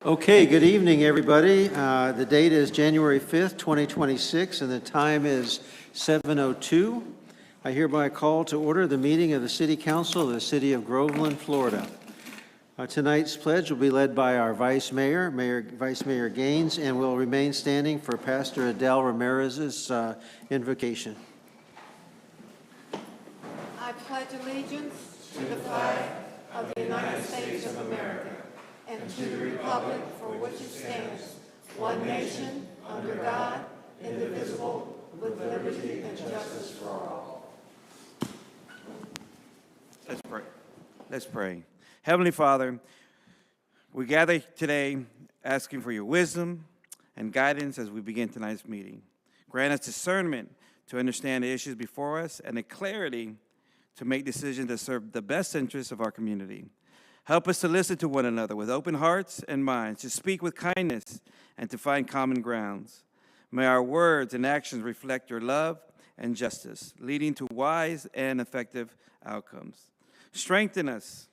Okay, good evening, everybody. The date is January 5th, 2026, and the time is 7:02. I hereby call to order the meeting of the City Council of the City of Groveland, Florida. Tonight's pledge will be led by our Vice Mayor, Vice Mayor Gaines, and will remain standing for Pastor Adele Ramirez's invocation. I pledge allegiance to the flag of the United States of America and to the republic for which it stands, one nation, under God, indivisible, with liberty and justice for all. Let's pray. Let's pray. Heavenly Father, we gather today asking for your wisdom and guidance as we begin tonight's meeting. Grant us discernment to understand the issues before us and the clarity to make decisions that serve the best interests of our community. Help us to listen to one another with open hearts and minds, to speak with kindness and to find common grounds. May our words and actions reflect your love and justice, leading to wise and effective outcomes. Strengthen us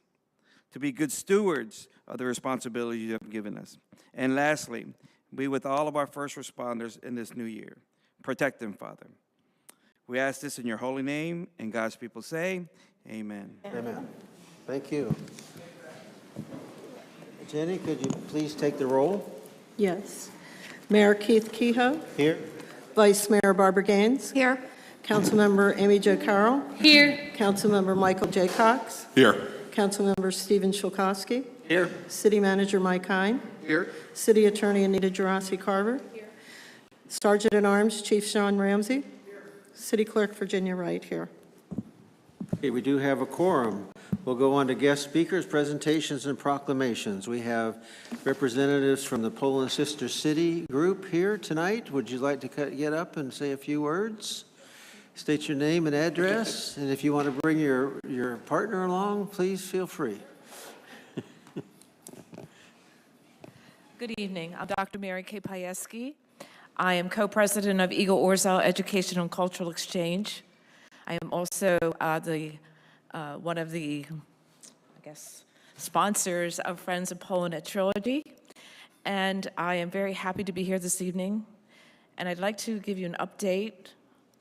to be good stewards of the responsibility you have given us. And lastly, be with all of our first responders in this new year. Protect them, Father. We ask this in your holy name, and God's people say, amen. Amen. Thank you. Jenny, could you please take the roll? Yes. Mayor Keith Kehoe. Here. Vice Mayor Barbara Gaines. Here. Councilmember Amy Jo Carroll. Here. Councilmember Michael J. Cox. Here. Councilmember Stephen Shulkowski. Here. City Manager Mike Hine. Here. City Attorney Anita Gerasi Carver. Here. Sergeant at Arms Chief Sean Ramsey. Here. City Clerk Virginia Wright here. Okay, we do have a quorum. We'll go on to guest speakers, presentations, and proclamations. We have representatives from the Poland Sister City group here tonight. Would you like to get up and say a few words? State your name and address, and if you want to bring your partner along, please feel free. Good evening. I'm Dr. Mary K. Pieski. I am co-president of Eagle Orzel Educational and Cultural Exchange. I am also one of the, sponsors of Friends of Poland at Trilogy. And I am very happy to be here this evening. And I'd like to give you an update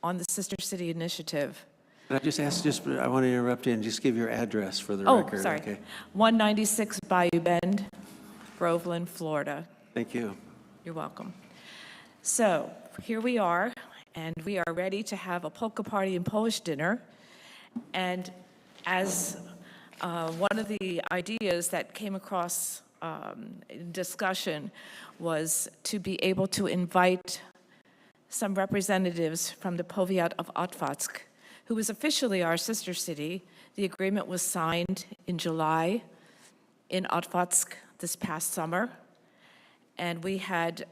on the Sister City Initiative. Can I just ask, I want to interrupt you and just give your address for the record. Oh, sorry. Okay. 196 Bayou Bend, Groveland, Florida. Thank you. You're welcome. So here we are, and we are ready to have a polka party and Polish dinner. And as one of the ideas that came across in discussion was to be able to invite some representatives from the Powiat of Otwocka, who is officially our sister city. The agreement was signed in July in Otwocka this past summer. And we had,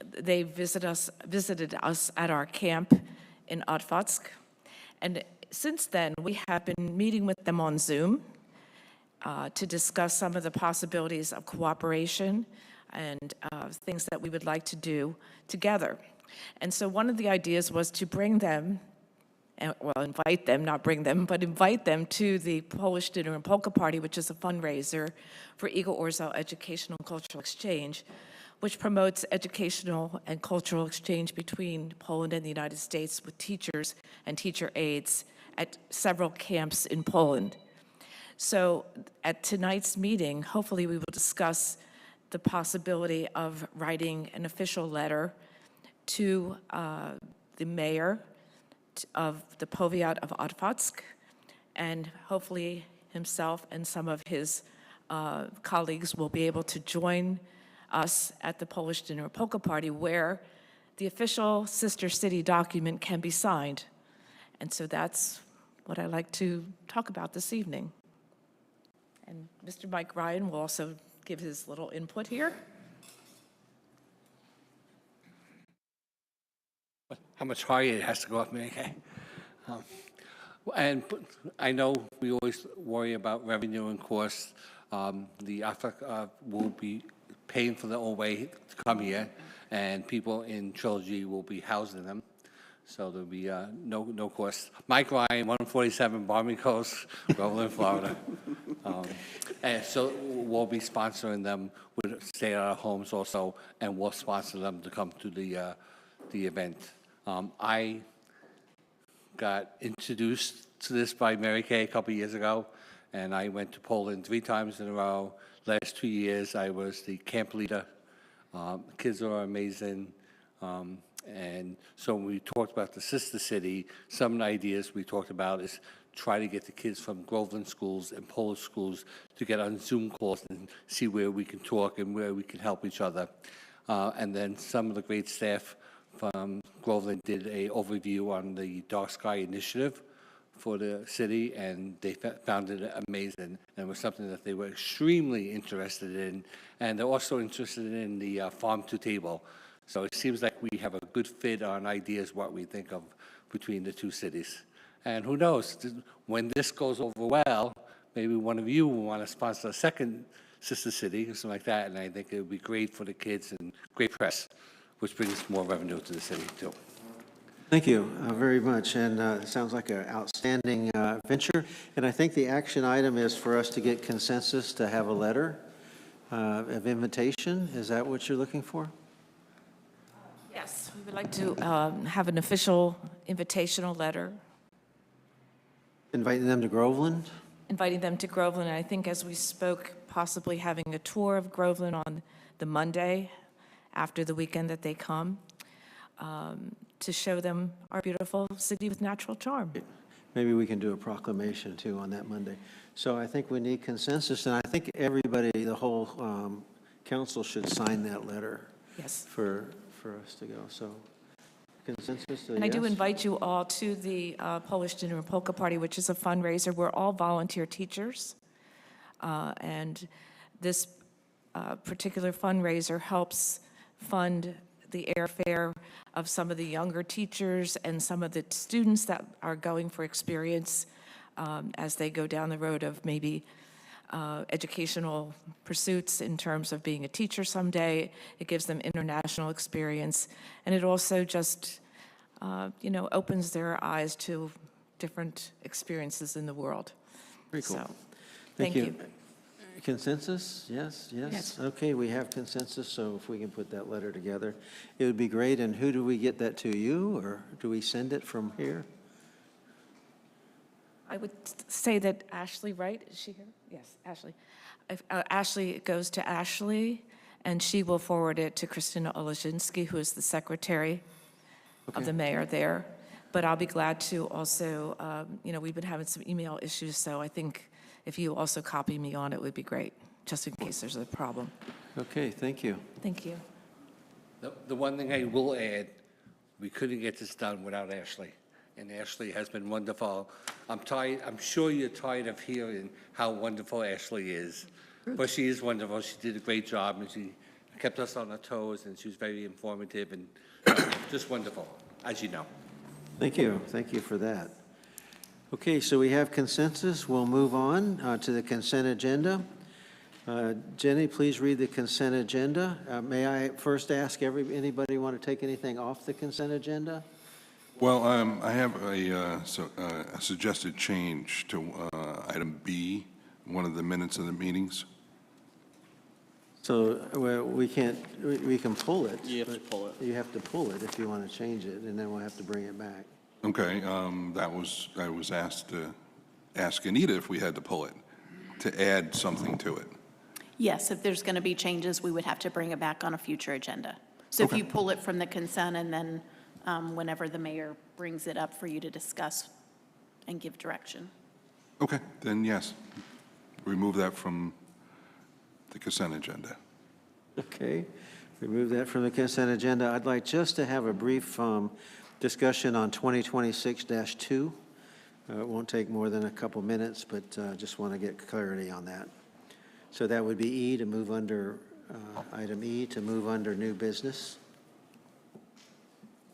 they visited us at our camp in Otwocka. And since then, we have been meeting with them on Zoom to discuss some of the possibilities of cooperation and things that we would like to do together. And so one of the ideas was to bring them, invite them, not bring them, but invite them to the Polish Dinner and Polka Party, which is a fundraiser for Eagle Orzel Educational and Cultural Exchange, which promotes educational and cultural exchange between Poland and the United States with teachers and teacher aides at several camps in Poland. So at tonight's meeting, hopefully we will discuss the possibility of writing an official letter to the mayor of the Powiat of Otwocka, and hopefully himself and some of his colleagues will be able to join us at the Polish Dinner Polka Party, where the official sister city document can be signed. And so that's what I'd like to talk about this evening. And Mr. Mike Ryan will also give his little input here. How much higher it has to go up, Mary Kay? And I know we always worry about revenue and costs. The AFAC will be paying for their own way to come here, and people in Trilogy will be housing them. So there'll be no cost. Mike Ryan, 147 Barmy Coast, Groveland, Florida. And so we'll be sponsoring them with stay at our homes also, and we'll sponsor them to come to the event. I got introduced to this by Mary Kay a couple years ago, and I went to Poland 3 times in a row. Last 2 years, I was the camp leader. Kids are amazing. And so when we talked about the sister city, some of the ideas we talked about is try to get the kids from Groveland schools and Polish schools to get on Zoom calls and see where we can talk and where we can help each other. And then some of the great staff from Groveland did a overview on the Dark Sky Initiative for the city, and they found it amazing, and it was something that they were extremely interested in. And they're also interested in the farm to table. So it seems like we have a good fit on ideas, what we think of between the 2 cities. And who knows, when this goes over well, maybe one of you will want to sponsor a second sister city or something like that, and I think it would be great for the kids and great press, which brings more revenue to the city too. Thank you very much, and it sounds like an outstanding venture. And I think the action item is for us to get consensus to have a letter of invitation. Is that what you're looking for? Yes, we would like to have an official invitational letter Inviting them to Groveland? inviting them to Groveland. And I think as we spoke, possibly having a tour of Groveland on the Monday after the weekend that they come, to show them our beautiful city with natural charm. Maybe we can do a proclamation too on that Monday. So I think we need consensus, and I think everybody, the whole council should sign that letter Yes. for us to go. So consensus, And I do yes? invite you all to the Polish Dinner and Polka Party, which is a fundraiser. We're all volunteer teachers. And this particular fundraiser helps fund the airfare of some of the younger teachers and some of the students that are going for experience as they go down the road of maybe educational pursuits in terms of being a teacher someday. It gives them international experience, and it also just, opens their eyes to different experiences in the world. Very cool. So, Thank thank you. you. Consensus? Yes, yes? Yes. Okay, we have consensus, so if we can put that letter together, it would be great. And who do we get that to, you, or do we send it from here? I would say that Ashley, right? Is she here? Yes, Ashley. Ashley, it goes to Ashley, and she will forward it to Christina Olazinski, who is the secretary of the mayor there. But I'll be glad to also, we've been having some email issues, so I think if you also copy me on it would be great, just in case there's a problem. Okay, thank you. Thank you. The one thing I will add, we couldn't get this done without Ashley, and Ashley has been wonderful. I'm sure you're tired of hearing how wonderful Ashley is, but she is wonderful. She did a great job, and she kept us on our toes, and she was very informative and just wonderful, as you know. Thank you for that. Okay, so we have consensus. We'll move on to the consent agenda. Jenny, please read the consent agenda. May I first ask anybody want to take anything off the consent agenda? Well, I have a suggested change to item B, one of the minutes of the meetings. So we can pull it. You have to but pull it. You have to pull it if you want to change it, and then we'll have to bring it back. Okay, I was asked to ask Anita if we had to pull it, to add something to it. Yes, if there's going to be changes, we would have to bring it back on a future agenda. So if Okay. you pull it from the consent and then whenever the mayor brings it up for you to discuss and give direction. Okay, then yes, remove that from the consent agenda. Okay, remove that from the consent agenda. I'd like just to have a brief discussion on 2026-2. It won't take more than a couple minutes, but just want to get clarity on that. So that would be E to move under, item E to move under new business.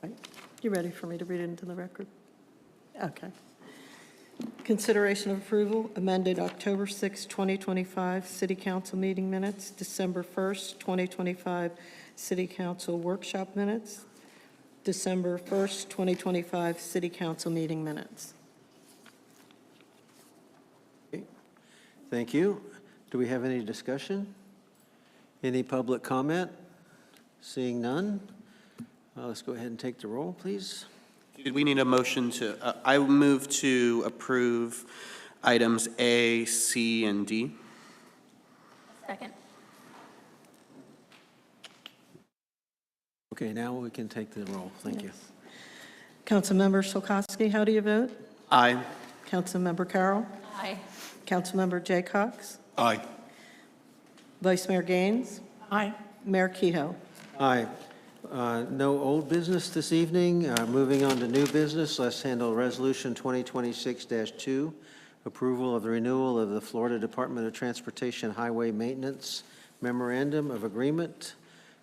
Right. You ready for me to read it into the record? Okay. Consideration of approval, amended October 6, 2025 City Council meeting minutes, December 1st, 2025 City Council workshop minutes, December 1st, 2025 City Council meeting minutes. Thank you. Do we have any discussion? Any public comment? Seeing none, let's go ahead and take the roll, please. Did we need a motion to, I move to approve items A, C, and D. Second. Okay, now we can take the roll. Thank you. Councilmember Solkowski, how do you vote? Aye. Councilmember Carroll? Aye. Councilmember Jay Cox? Aye. Vice Mayor Gaines? Aye. Mayor Kehoe? Aye. No old business this evening. Moving on to new business, let's handle Resolution 2026-2, approval of the renewal of the Florida Department of Transportation Highway Maintenance Memorandum of Agreement,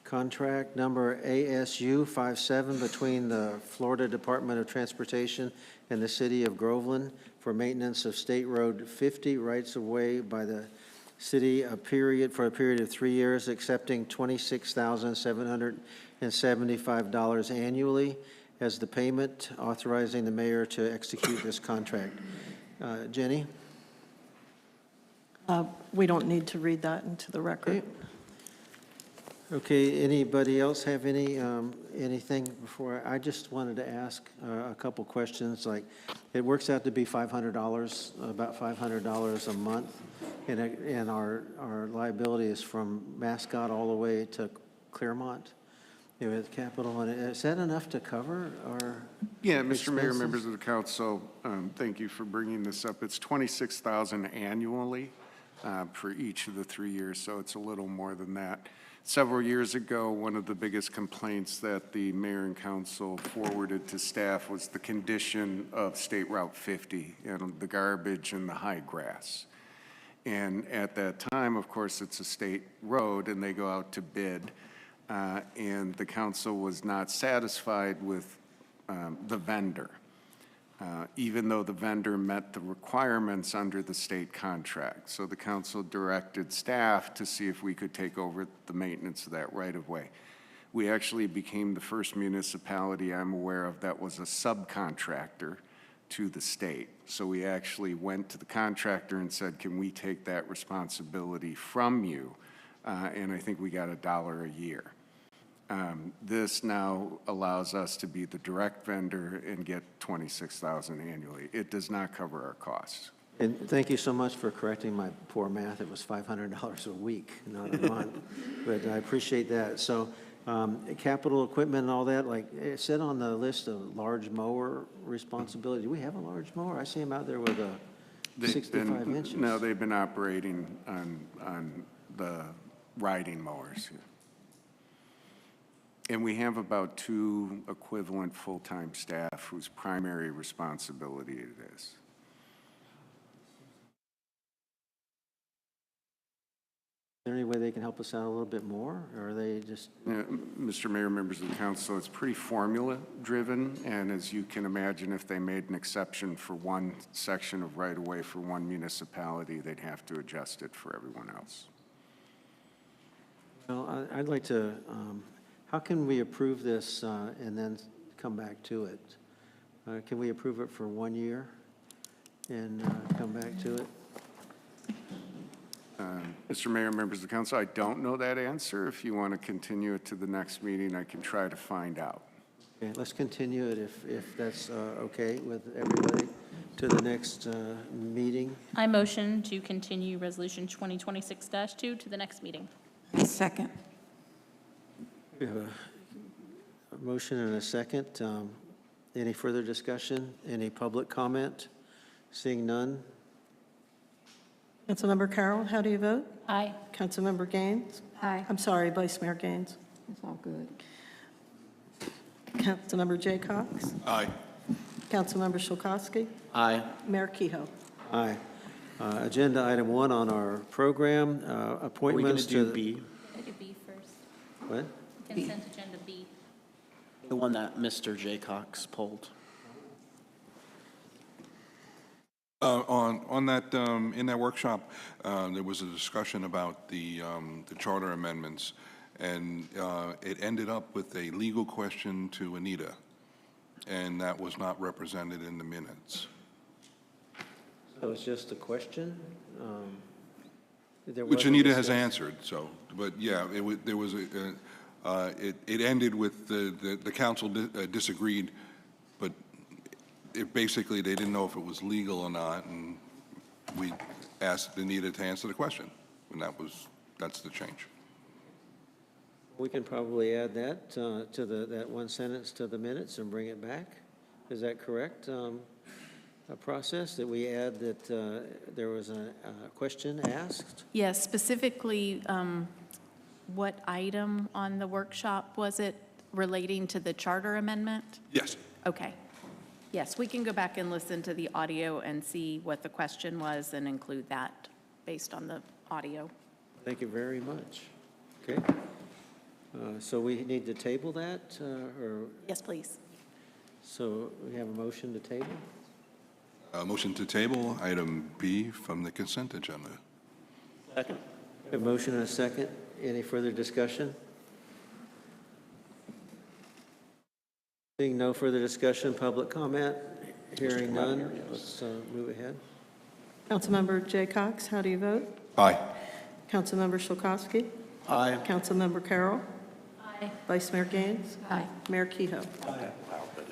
contract number ASU 57 between the Florida Department of Transportation and the City of Groveland for maintenance of State Road 50 rights-of-way by the city for a period of 3 years, accepting $26,775 annually as the payment, authorizing the mayor to execute this contract. Jenny? We don't need to read that into the record. Okay, anybody else have anything before? I just wanted to ask a couple questions, like, it works out to be $500, about $500 a month, and our liability is from Mascot all the way to Claremont, with capital, and is that enough to cover our Yeah, Mr. Mayor, expenses? members of the council, thank you for bringing this up. It's $26,000 annually for each of the 3 years, so it's a little more than that. Several years ago, one of the biggest complaints that the mayor and council forwarded to staff was the condition of State Route 50 and the garbage and the high grass. And at that time, of course, it's a state road and they go out to bid. And the council was not satisfied with the vendor, even though the vendor met the requirements under the state contract. So the council directed staff to see if we could take over the maintenance of that right-of-way. We actually became the first municipality I'm aware of that was a subcontractor to the state. So we actually went to the contractor and said, can we take that responsibility from you? And I think we got $1 a year. This now allows us to be the direct vendor and get $26,000 annually. It does not cover our costs. And thank you so much for correcting my poor math. It was $500 a week, not a month, but I appreciate that. So capital equipment and all that, like it said on the list of large mower responsibility. Do we have a large mower? I see him out there with a 65 inches. No, they've been operating on the riding mowers. And we have about 2 equivalent full-time staff whose primary responsibility it is. Is there any way they can help us out a little bit more, or are they just? Mr. Mayor, members of the council, it's pretty formula-driven, and as you can imagine, if they made an exception for one section of right-of-way for one municipality, they'd have to adjust it for everyone else. Well, I'd like to, how can we approve this and then come back to it? Can we approve it for 1 year and come back to it? Mr. Mayor, members of the council, I don't know that answer. If you want to continue it to the next meeting, I can try to find out. Okay, let's continue it if that's okay with everybody to the next meeting. I motion to continue Resolution 2026-2 to the next meeting. Second. We have a motion and a second. Any further discussion? Any public comment? Seeing none? Councilmember Carroll, how do you vote? Aye. Councilmember Gaines? Aye. I'm sorry, Vice Mayor Gaines. It's all good. Councilmember Jay Cox? Aye. Councilmember Solkowski? Aye. Mayor Kehoe? Aye. Agenda item 1 on our program, Are we going appointments to to. do B, I do B first. What? Consent agenda B. the one that Mr. J. Cox pulled? On that, in that workshop, there was a discussion about the charter amendments, and it ended up with a legal question to Anita, and that was not represented in the minutes. So it's just a question? Which wasn't Anita has discussed. answered, so, but yeah, there was it ended with the council disagreed, but basically, they didn't know if it was legal or not, and we asked Anita to answer the question, and that's the change. We can probably add that to that one sentence to the minutes and bring it back. Is that correct? A process that we add that there was a question asked? Yes, specifically, what item on the workshop was it relating to the charter amendment? Yes. Okay. Yes, we can go back and listen to the audio and see what the question was and include that based on the audio. Thank you very much. Okay. So we need to table that, or, Yes, please. so we have a motion to table? Motion to table item B from the consent agenda. Second. A motion and a second. Any further discussion? Seeing no further discussion, public comment, hearing none, let's move ahead. Councilmember Jay Cox, how do you vote? Aye. Councilmember Slakowski? Aye. Councilmember Carroll? Aye. Vice Mayor Gaines? Aye. Mayor Kehoe?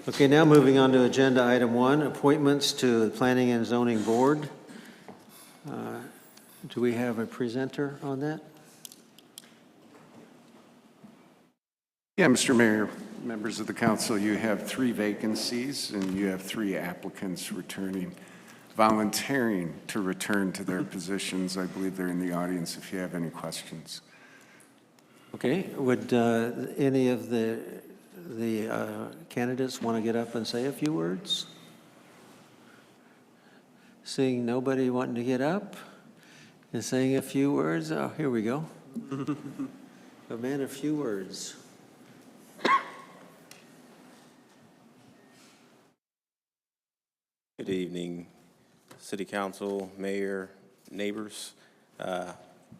Okay, now moving on to agenda item 1, appointments to the Planning and Zoning Board. Do we have a presenter on that? Yeah, Mr. Mayor, members of the council, you have 3 vacancies, and you have 3 applicants volunteering to return to their positions. I believe they're in the audience if you have any questions. Okay, would any of the candidates want to get up and say a few words? Seeing nobody wanting to get up and saying a few words, oh, here we go. A man of few words. Good evening, City Council, Mayor, neighbors.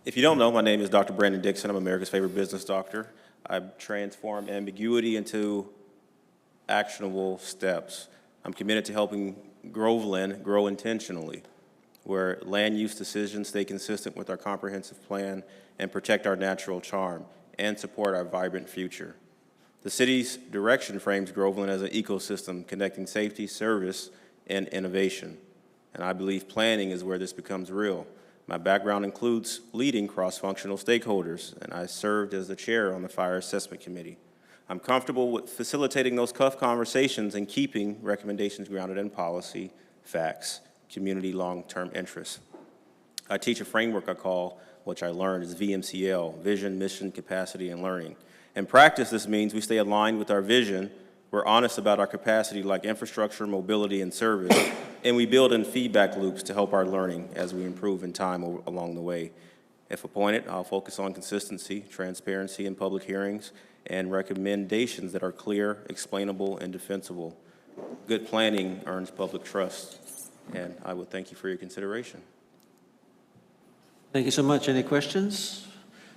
If you don't know, my name is Dr. Brandon Dixon. I'm America's favorite business doctor. I transform ambiguity into actionable steps. I'm committed to helping Groveland grow intentionally, where land use decisions stay consistent with our comprehensive plan and protect our natural charm and support our vibrant future. The city's direction frames Groveland as an ecosystem connecting safety, service, and innovation. And I believe planning is where this becomes real. My background includes leading cross-functional stakeholders, and I served as the chair on the Fire Assessment Committee. I'm comfortable with facilitating those tough conversations and keeping recommendations grounded in policy, facts, community long-term interests. I teach a framework I call, which I learned is VMCL, Vision, Mission, Capacity, and Learning. In practice, this means we stay aligned with our vision, we're honest about our capacity like infrastructure, mobility, and service, and we build in feedback loops to help our learning as we improve in time along the way. If appointed, I'll focus on consistency, transparency in public hearings, and recommendations that are clear, explainable, and defensible. Good planning earns public trust, and I would thank you for your consideration. Thank you so much. Any questions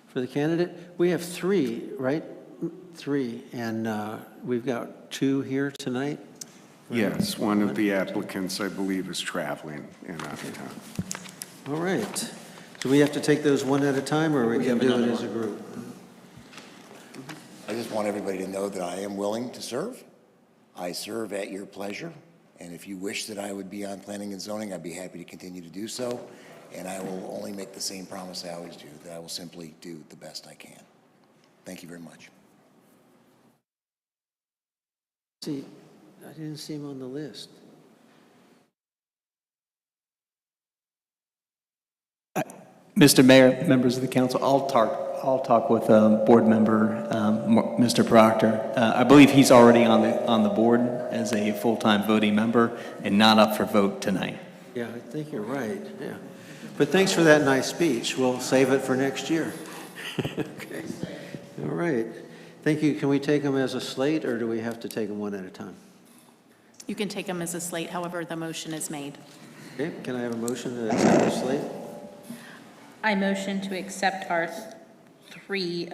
for the candidate? We have 3, right? 3, and we've got 2 here tonight. Yes, one of the applicants, I believe, is traveling and out of town. All right. Do we have to take those one at a time, or we can do it as a group? I just want everybody to know that I am willing to serve. I serve at your pleasure, and if you wish that I would be on planning and zoning, I'd be happy to continue to do so, and I will only make the same promise I always do, that I will simply do the best I can. Thank you very much. See, I didn't see him on the list. Mr. Mayor, members of the council, I'll talk with board member Mr. Proctor. I believe he's already on the board as a full-time voting member and not up for vote tonight. Yeah, I think you're right, yeah. But thanks for that nice speech. We'll save it for next year. Okay. All right. Thank you. Can we take them as a slate, or do we have to take them one at a time? You can take them as a slate, however the motion is made. Okay, can I have a motion to accept the slate? I motion to accept our 3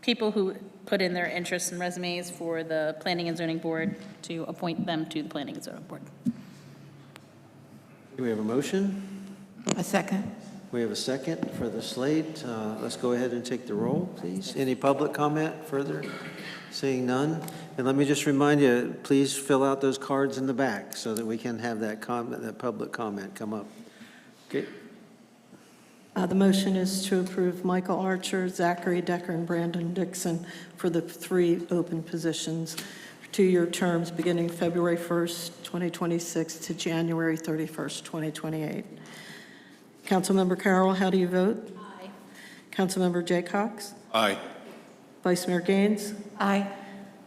people who put in their interests and resumes for the Planning and Zoning Board to appoint them to the Planning and Zoning Board. Do we have a motion? A second. We have a second for the slate. Let's go ahead and take the roll, please. Any public comment further? Seeing none. And let me just remind you, please fill out those cards in the back so that we can have that comment, that public comment come up. Okay. The motion is to approve Michael Archer, Zachary Decker, and Brandon Dixon for the 3 open positions, 2-year terms beginning February 1st, 2026 to January 31st, 2028. Councilmember Carroll, how do you vote? Aye. Councilmember Jay Cox? Aye. Vice Mayor Gaines? Aye.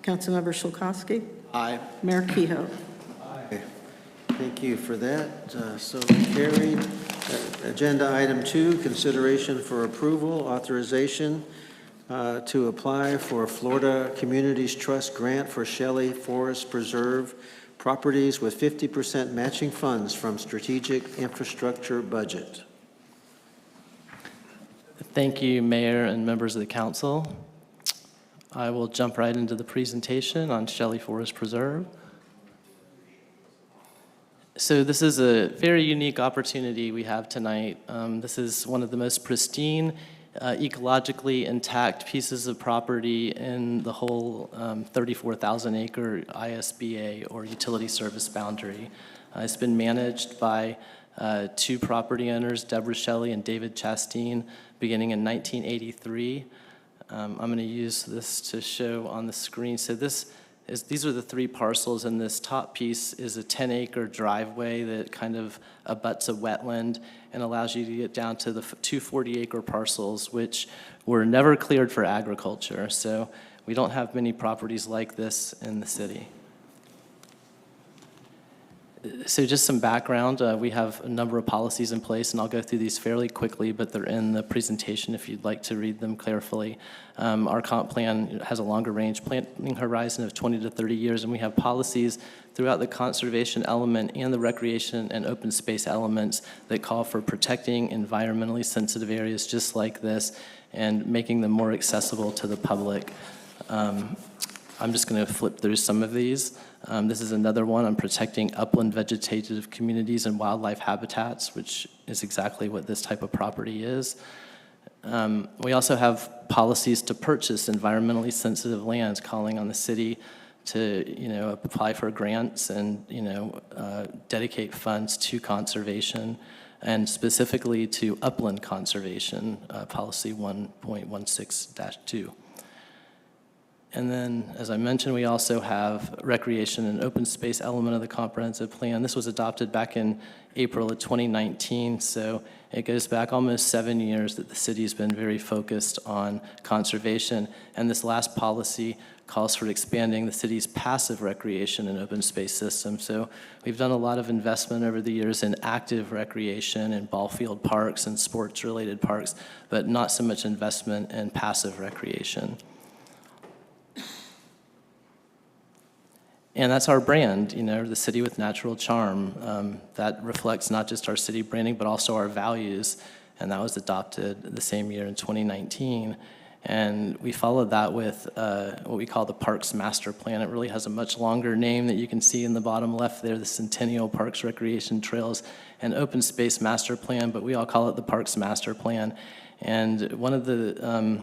Councilmember Schulkowski? Aye. Mayor Kehoe? Thank you for that. So carried. Agenda item 2, consideration for approval, authorization to apply for Florida Communities Trust Grant for Shelley Forest Preserve properties with 50% matching funds from strategic infrastructure budget. Thank you, Mayor and members of the council. I will jump right into the presentation on Shelley Forest Preserve. So this is a very unique opportunity we have tonight. This is one of the most pristine, ecologically intact pieces of property in the whole 34,000-acre ISBA, or utility service boundary. It's been managed by 2 property owners, Deborah Shelley and David Chasteen, beginning in 1983. I'm going to use this to show on the screen. So these are the 3 parcels, and this top piece is a 10-acre driveway that kind of abuts a wetland and allows you to get down to the 2 40-acre parcels, which were never cleared for agriculture. So we don't have many properties like this in the city. So just some background, we have a number of policies in place, and I'll go through these fairly quickly, but they're in the presentation if you'd like to read them carefully. Our comp plan has a longer range planning horizon of 20 to 30 years, and we have policies throughout the conservation element and the recreation and open space elements that call for protecting environmentally sensitive areas just like this and making them more accessible to the public. I'm just going to flip through some of these. This is another one on protecting upland vegetative communities and wildlife habitats, which is exactly what this type of property is. We also have policies to purchase environmentally sensitive lands, calling on the city to, apply for grants and, dedicate funds to conservation, and specifically to upland conservation, policy 1.16-2. And then, as I mentioned, we also have recreation and open space element of the comprehensive plan. This was adopted back in April of 2019, so it goes back almost 7 years that the city's been very focused on conservation. And this last policy calls for expanding the city's passive recreation and open space system. So we've done a lot of investment over the years in active recreation and ball field parks and sports-related parks, but not so much investment in passive recreation. And that's our brand, the city with natural charm. That reflects not just our city branding, but also our values. And that was adopted the same year in 2019. And we followed that with what we call the Parks Master Plan. It really has a much longer name that you can see in the bottom left there, the Centennial Parks, Recreation Trails, and Open Space Master Plan, but we all call it the Parks Master Plan. And one of the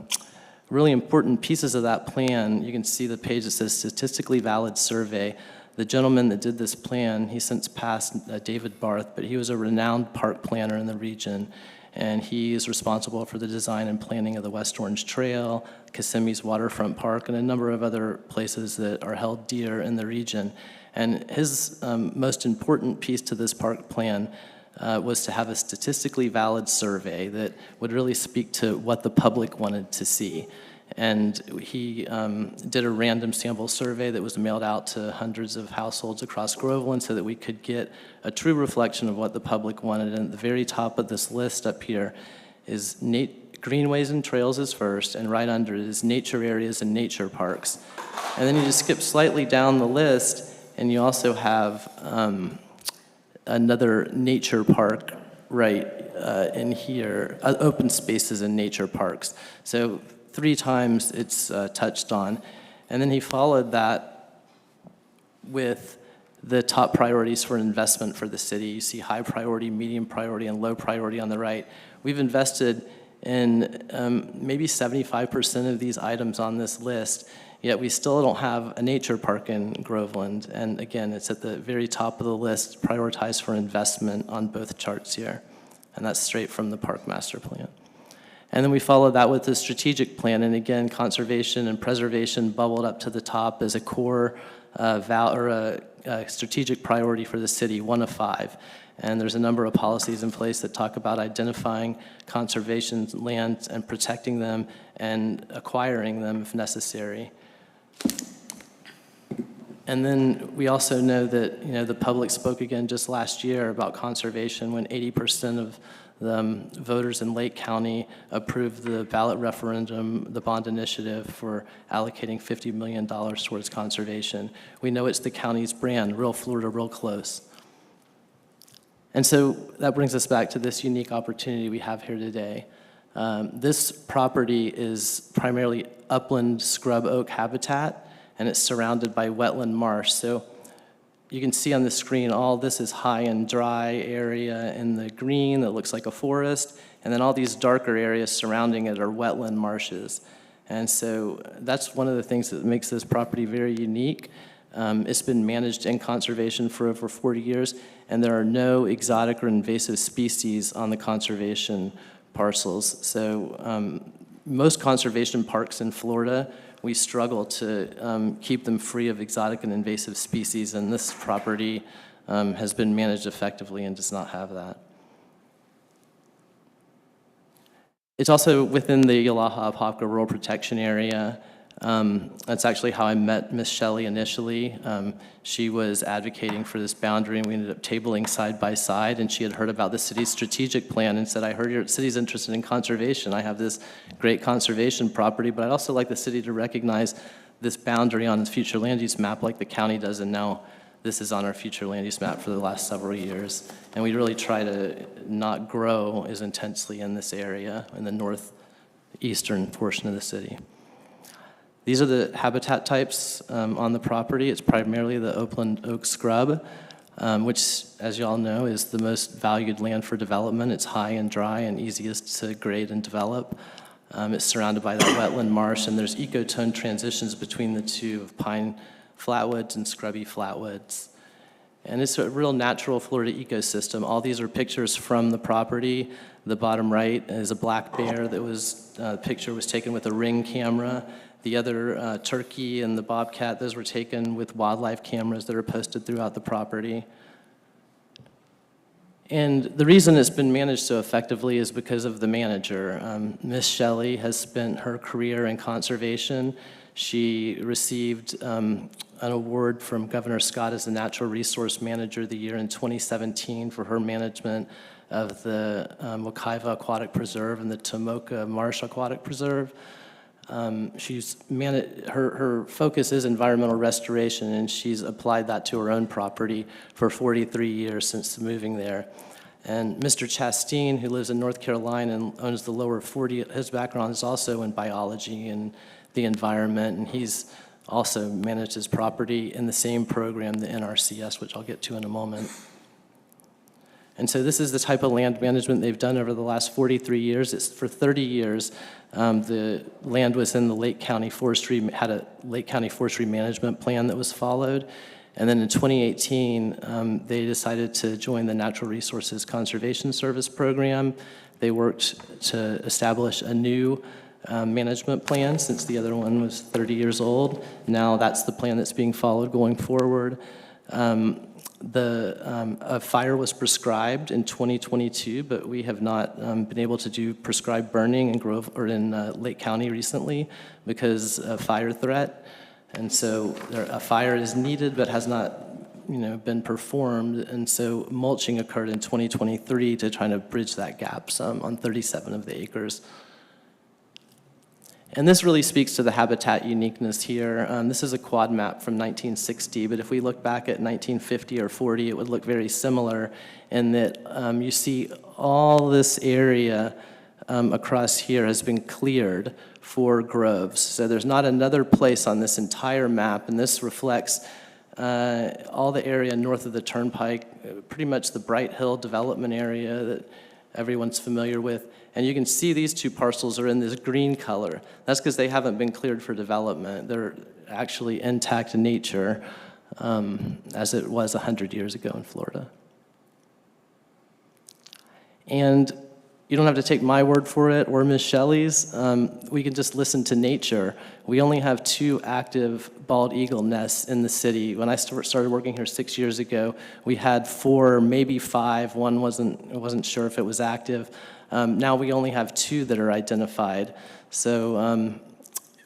really important pieces of that plan, you can see the page that says statistically valid survey. The gentleman that did this plan, he since passed, David Barth, but he was a renowned park planner in the region, and he is responsible for the design and planning of the West Orange Trail, Kissimmee's Waterfront Park, and a number of other places that are held dear in the region. And his most important piece to this park plan was to have a statistically valid survey that would really speak to what the public wanted to see. And he did a random sample survey that was mailed out to hundreds of households across Groveland so that we could get a true reflection of what the public wanted. And at the very top of this list up here is greenways and trails is first, and right under it is nature areas and nature parks. And then you just skip slightly down the list, and you also have another nature park right in here, open spaces and nature parks. So 3 times it's touched on. And then he followed that with the top priorities for investment for the city. You see high priority, medium priority, and low priority on the right. We've invested in maybe 75% of these items on this list, yet we still don't have a nature park in Groveland. And again, it's at the very top of the list, prioritized for investment on both charts here. And that's straight from the Park Master Plan. And then we follow that with the strategic plan. And again, conservation and preservation bubbled up to the top as a core strategic priority for the city, 1 of 5. And there's a number of policies in place that talk about identifying conservation lands and protecting them and acquiring them if necessary. And then we also know that, the public spoke again just last year about conservation when 80% of the voters in Lake County approved the ballot referendum, the bond initiative for allocating $50 million towards conservation. We know it's the county's brand, real Florida, real close. And so that brings us back to this unique opportunity we have here today. This property is primarily upland scrub oak habitat, and it's surrounded by wetland marsh. So you can see on the screen, all this is high and dry area in the green that looks like a forest, and then all these darker areas surrounding it are wetland marshes. And so that's one of the things that makes this property very unique. It's been managed in conservation for over 40 years, and there are no exotic or invasive species on the conservation parcels. So most conservation parks in Florida, we struggle to keep them free of exotic and invasive species, and this property has been managed effectively and does not have that. It's also within the Yalaha-Apopka Rural Protection Area. That's actually how I met Miss Shelley initially. She was advocating for this boundary, and we ended up tabling side by side, and she had heard about the city's strategic plan and said, I heard your city's interested in conservation. I have this great conservation property, but I'd also like the city to recognize this boundary on its future land use map like the county does, and now this is on our future land use map for the last several years. And we really try to not grow as intensely in this area, in the northeastern portion of the city. These are the habitat types on the property. It's primarily the upland oak scrub, which, as you all know, is the most valued land for development. It's high and dry and easiest to grade and develop. It's surrounded by that wetland marsh, and there's ecotone transitions between the two of pine flatwoods and scrubby flatwoods. And it's a real natural Florida ecosystem. All these are pictures from the property. The bottom right is a black bear that was, picture was taken with a Ring camera. The other turkey and the bobcat, those were taken with wildlife cameras that are posted throughout the property. And the reason it's been managed so effectively is because of the manager. Miss Shelley has spent her career in conservation. She received an award from Governor Scott as the Natural Resource Manager of the Year in 2017 for her management of the Wekiva Aquatic Preserve and the Tomoka Marsh Aquatic Preserve. Her focus is environmental restoration, and she's applied that to her own property for 43 years since moving there. And Mr. Chasteen, who lives in North Carolina and owns the lower 40, his background is also in biology and the environment, and he's also managed his property in the same program, the NRCS, which I'll get to in a moment. And so this is the type of land management they've done over the last 43 years. It's for 30 years. The land was in the Lake County Forestry, had a Lake County Forestry Management Plan that was followed. And then in 2018, they decided to join the Natural Resources Conservation Service program. They worked to establish a new management plan since the other one was 30 years old. Now that's the plan that's being followed going forward. A fire was prescribed in 2022, but we have not been able to do prescribed burning in Lake County recently because of fire threat. And so a fire is needed but has not been performed. And so mulching occurred in 2023 to try to bridge that gap on 37 of the acres. And this really speaks to the habitat uniqueness here. This is a quad map from 1960, but if we look back at 1950 or 40, it would look very similar in that you see all this area across here has been cleared for groves. So there's not another place on this entire map, and this reflects all the area north of the Turnpike, pretty much the Bright Hill development area that everyone's familiar with. And you can see these two parcels are in this green color. That's because they haven't been cleared for development. They're actually intact in nature, as it was 100 years ago in Florida. And you don't have to take my word for it or Ms. Shelley's. We can just listen to nature. We only have 2 active bald eagle nests in the city. When I started working here 6 years ago, we had 4, maybe 5. One I wasn't sure if it was active. Now we only have 2 that are identified. So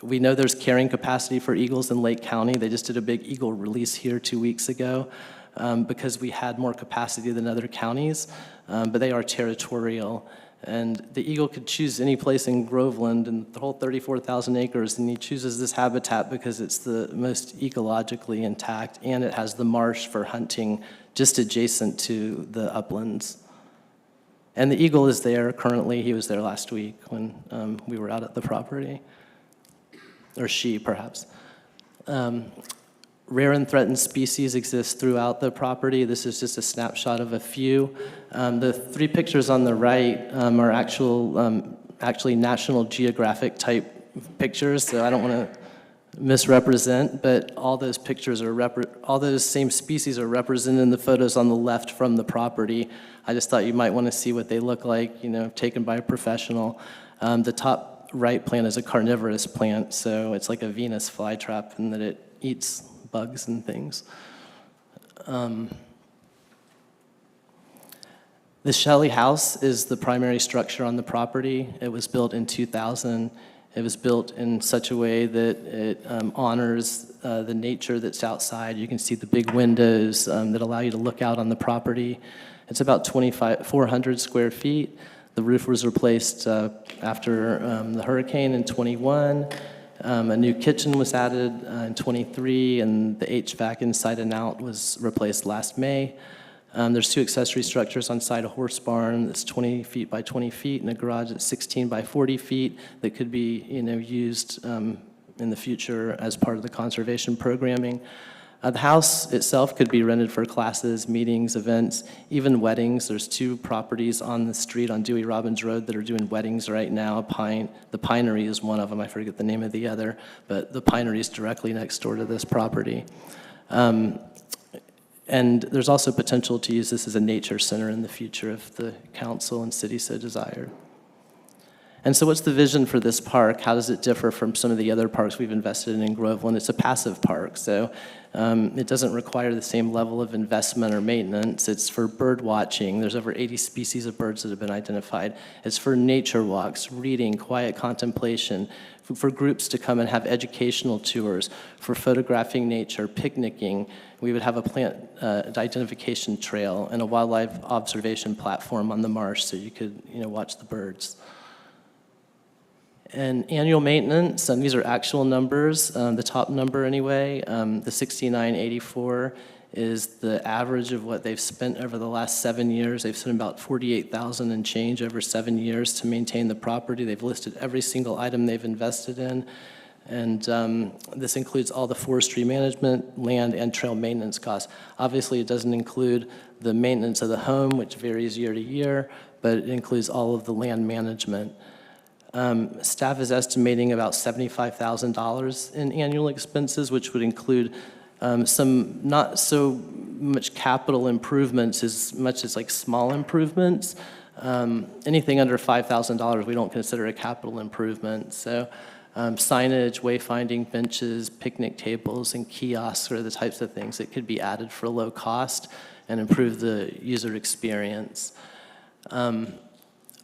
we know there's carrying capacity for eagles in Lake County. They just did a big eagle release here 2 weeks ago because we had more capacity than other counties, but they are territorial. And the eagle could choose any place in Groveland and the whole 34,000 acres, and he chooses this habitat because it's the most ecologically intact, and it has the marsh for hunting just adjacent to the uplands. And the eagle is there currently. He was there last week when we were out at the property, or she, perhaps. Rare and threatened species exist throughout the property. This is just a snapshot of a few. The 3 pictures on the right are actually National Geographic type pictures, so I don't want to misrepresent, but all those pictures are all those same species are represented in the photos on the left from the property. I just thought you might want to see what they look like, taken by a professional. The top right plant is a carnivorous plant, so it's like a Venus flytrap in that it eats bugs and things. The Shelley House is the primary structure on the property. It was built in 2000. It was built in such a way that it honors the nature that's outside. You can see the big windows that allow you to look out on the property. It's about 400 square feet. The roof was replaced after the hurricane in 21. A new kitchen was added in 23, and the HVAC inside and out was replaced last May. There's 2 accessory structures on site, a horse barn that's 20 feet by 20 feet, and a garage that's 16 by 40 feet that could be used in the future as part of the conservation programming. The house itself could be rented for classes, meetings, events, even weddings. There's 2 properties on the street on Dewey Robbins Road that are doing weddings right now. The Pinery is one of them. I forget the name of the other, but the Pinery is directly next door to this property. And there's also potential to use this as a nature center in the future if the council and city so desire. And so what's the vision for this park? How does it differ from some of the other parks we've invested in Groveland? It's a passive park, so it doesn't require the same level of investment or maintenance. It's for bird watching. There's over 80 species of birds that have been identified. It's for nature walks, reading, quiet contemplation, for groups to come and have educational tours, for photographing nature, picnicking. We would have a plant identification trail and a wildlife observation platform on the marsh so you could watch the birds. And annual maintenance, these are actual numbers, the top number anyway, the 6984 is the average of what they've spent over the last 7 years. They've spent about $48,000 and change over 7 years to maintain the property. They've listed every single item they've invested in. And this includes all the forestry management, land, and trail maintenance costs. Obviously, it doesn't include the maintenance of the home, which varies year to year, but it includes all of the land management. Staff is estimating about $75,000 in annual expenses, which would include some not so much capital improvements as much as like small improvements. Anything under $5,000 we don't consider a capital improvement. So signage, wayfinding benches, picnic tables, and kiosks are the types of things that could be added for low cost and improve the user experience.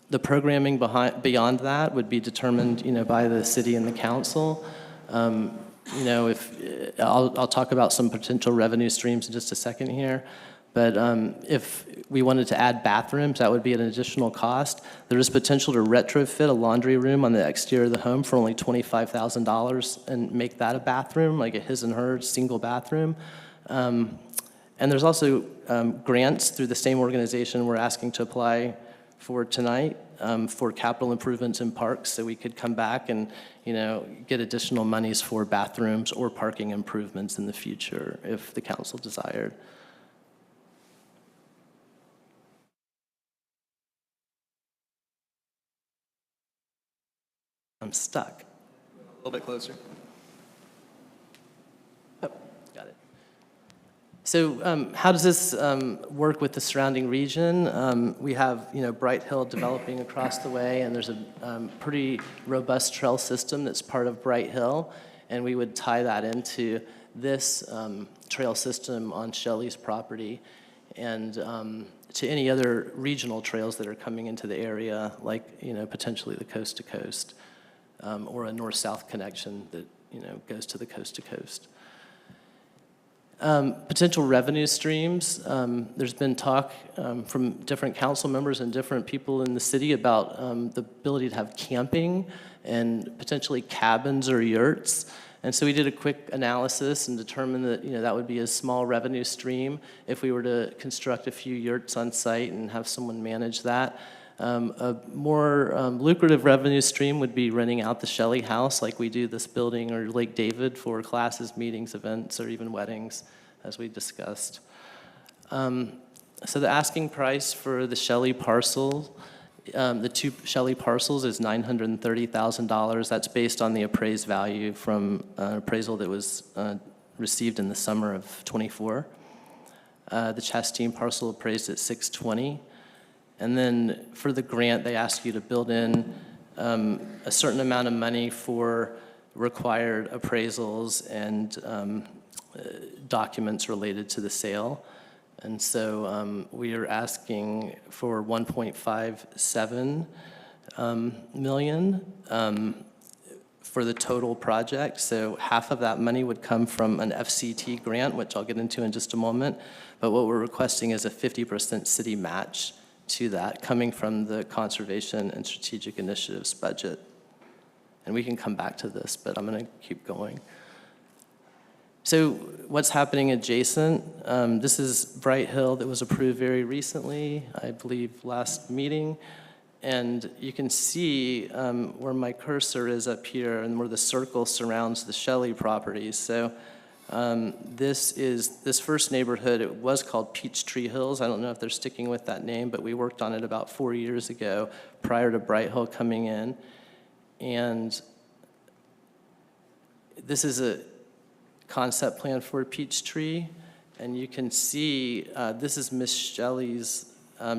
The programming beyond that would be determined, by the city and the council. If I'll talk about some potential revenue streams in just a second here, but if we wanted to add bathrooms, that would be an additional cost. There is potential to retrofit a laundry room on the exterior of the home for only $25,000 and make that a bathroom, like a his and hers single bathroom. And there's also grants through the same organization we're asking to apply for tonight for capital improvements in parks, so we could come back and, get additional monies for bathrooms or parking improvements in the future if the council desired. I'm stuck. A little bit closer. Oh, got it. So how does this work with the surrounding region? We have, Bright Hill developing across the way, and there's a pretty robust trail system that's part of Bright Hill, and we would tie that into this trail system on Shelley's property and to any other regional trails that are coming into the area, like, potentially the coast to coast, or a north-south connection that, goes to the coast to coast. Potential revenue streams. There's been talk from different council members and different people in the city about the ability to have camping and potentially cabins or yurts. And so we did a quick analysis and determined that, that would be a small revenue stream if we were to construct a few yurts on site and have someone manage that. A more lucrative revenue stream would be renting out the Shelley House like we do this building or Lake David for classes, meetings, events, or even weddings, as we discussed. So the asking price for the Shelley parcel, the 2 Shelley parcels is $930,000. That's based on the appraised value from an appraisal that was received in the summer of '24. The Chastain parcel appraised at $620,000. And then for the grant, they ask you to build in a certain amount of money for required appraisals and documents related to the sale. And so we are asking for $1.57 million for the total project. So half of that money would come from an FCT grant, which I'll get into in just a moment. But what we're requesting is a 50% city match to that, coming from the Conservation and Strategic Initiatives budget. And we can come back to this, but I'm going to keep going. So what's happening adjacent? This is Bright Hill that was approved very recently, I believe last meeting. And you can see where my cursor is up here and where the circle surrounds the Shelley properties. So this first neighborhood, it was called Peachtree Hills. I don't know if they're sticking with that name, but we worked on it about 4 years ago prior to Bright Hill coming in. And this is a concept plan for Peachtree. And you can see this is Miss Shelley's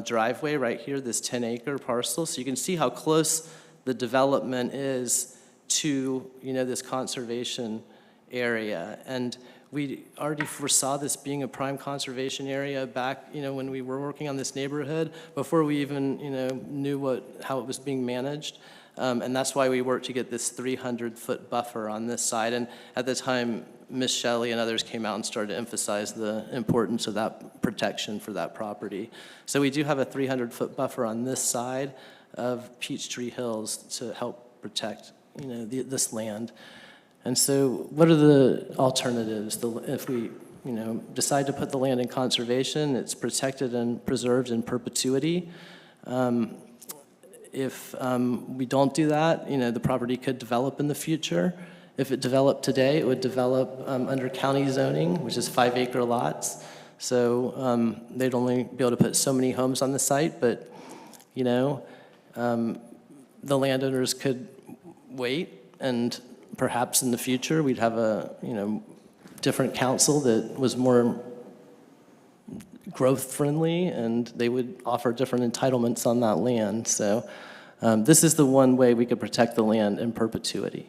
driveway right here, this 10-acre parcel. So you can see how close the development is to, this conservation area. And we already foresaw this being a prime conservation area back, when we were working on this neighborhood, before we even, knew how it was being managed. And that's why we worked to get this 300-foot buffer on this side. And at the time, Ms. Shelley and others came out and started to emphasize the importance of that protection for that property. So we do have a 300-foot buffer on this side of Peachtree Hills to help protect, this land. And so what are the alternatives? If we, decide to put the land in conservation, it's protected and preserved in perpetuity. If we don't do that, the property could develop in the future. If it developed today, it would develop under county zoning, which is 5-acre lots. So they'd only be able to put so many homes on the site, but, the landowners could wait, and perhaps in the future we'd have a, different council that was more growth friendly, and they would offer different entitlements on that land. So this is the one way we could protect the land in perpetuity.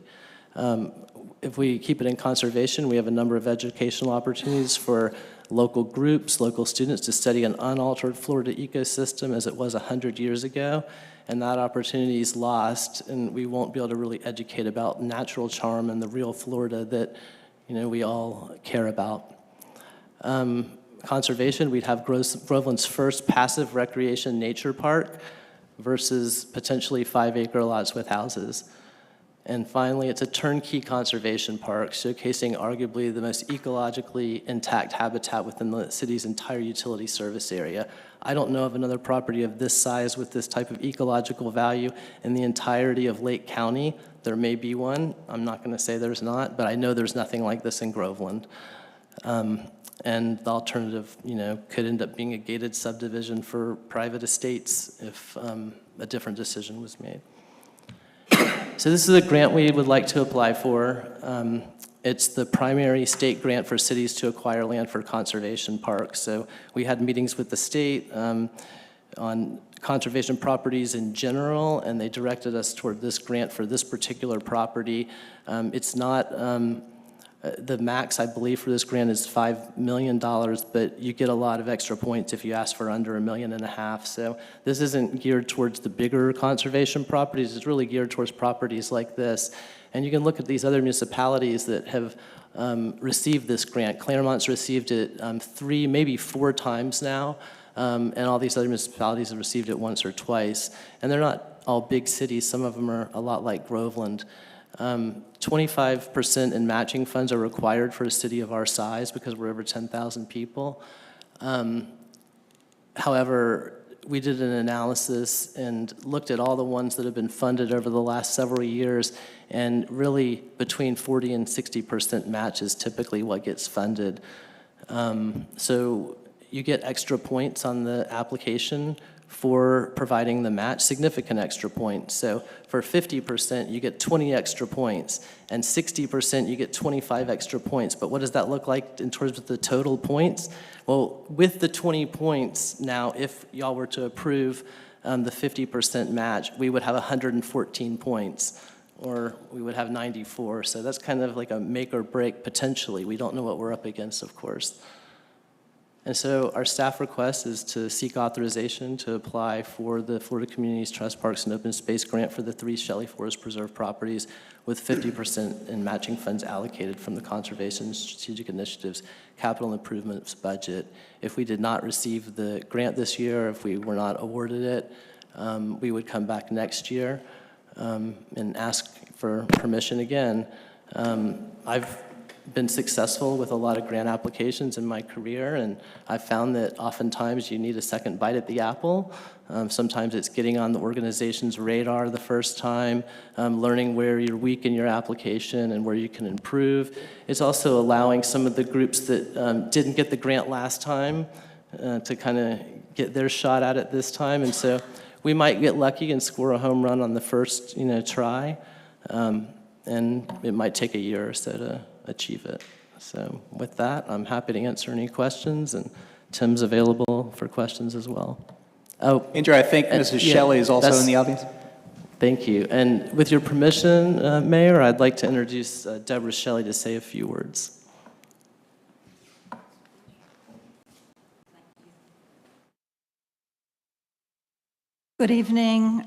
If we keep it in conservation, we have a number of educational opportunities for local groups, local students to study an unaltered Florida ecosystem as it was 100 years ago. And that opportunity is lost, and we won't be able to really educate about natural charm and the real Florida that, we all care about. Conservation, we'd have Groveland's first passive recreation nature park versus potentially 5-acre lots with houses. And finally, it's a turnkey conservation park showcasing arguably the most ecologically intact habitat within the city's entire utility service area. I don't know of another property of this size with this type of ecological value in the entirety of Lake County. There may be one. I'm not going to say there's not, but I know there's nothing like this in Groveland. And the alternative, could end up being a gated subdivision for private estates if a different decision was made. So this is a grant we would like to apply for. It's the primary state grant for cities to acquire land for conservation parks. So we had meetings with the state on conservation properties in general, and they directed us toward this grant for this particular property. It's not, the max, I believe, for this grant is $5 million, but you get a lot of extra points if you ask for under $1.5 million. So this isn't geared towards the bigger conservation properties. It's really geared towards properties like this. And you can look at these other municipalities that have received this grant. Claremont's received it 3, maybe 4 times now, and all these other municipalities have received it once or twice. And they're not all big cities. Some of them are a lot like Groveland. 25% in matching funds are required for a city of our size because we're over 10,000 people. However, we did an analysis and looked at all the ones that have been funded over the last several years, and really between 40 and 60% match is typically what gets funded. So you get extra points on the application for providing the match, significant extra points. So for 50%, you get 20 extra points, and 60%, you get 25 extra points. But what does that look like in terms of the total points? Well, with the 20 points now, if y'all were to approve the 50% match, we would have 114 points, or we would have 94. So that's kind of like a make or break potentially. We don't know what we're up against, of course. And so our staff request is to seek authorization to apply for the Florida Communities Trust Parks and Open Space Grant for the 3 Shelley Forest Preserve properties with 50% in matching funds allocated from the Conservation Strategic Initiatives Capital Improvements budget. If we did not receive the grant this year, if we were not awarded it, we would come back next year and ask for permission again. I've been successful with a lot of grant applications in my career, and I've found that oftentimes you need a second bite at the apple. Sometimes it's getting on the organization's radar the first time, learning where you're weak in your application and where you can improve. It's also allowing some of the groups that didn't get the grant last time to kind of get their shot at it this time. And so we might get lucky and score a home run on the first try, and it might take a year or so to achieve it. So with that, I'm happy to answer any questions, and Tim's available for questions as well. Oh, Andrew, I think Mrs. Shelley is also in the audience. Thank you. And with your permission, Mayor, I'd like to introduce Deborah Shelley to say a few words. Good evening,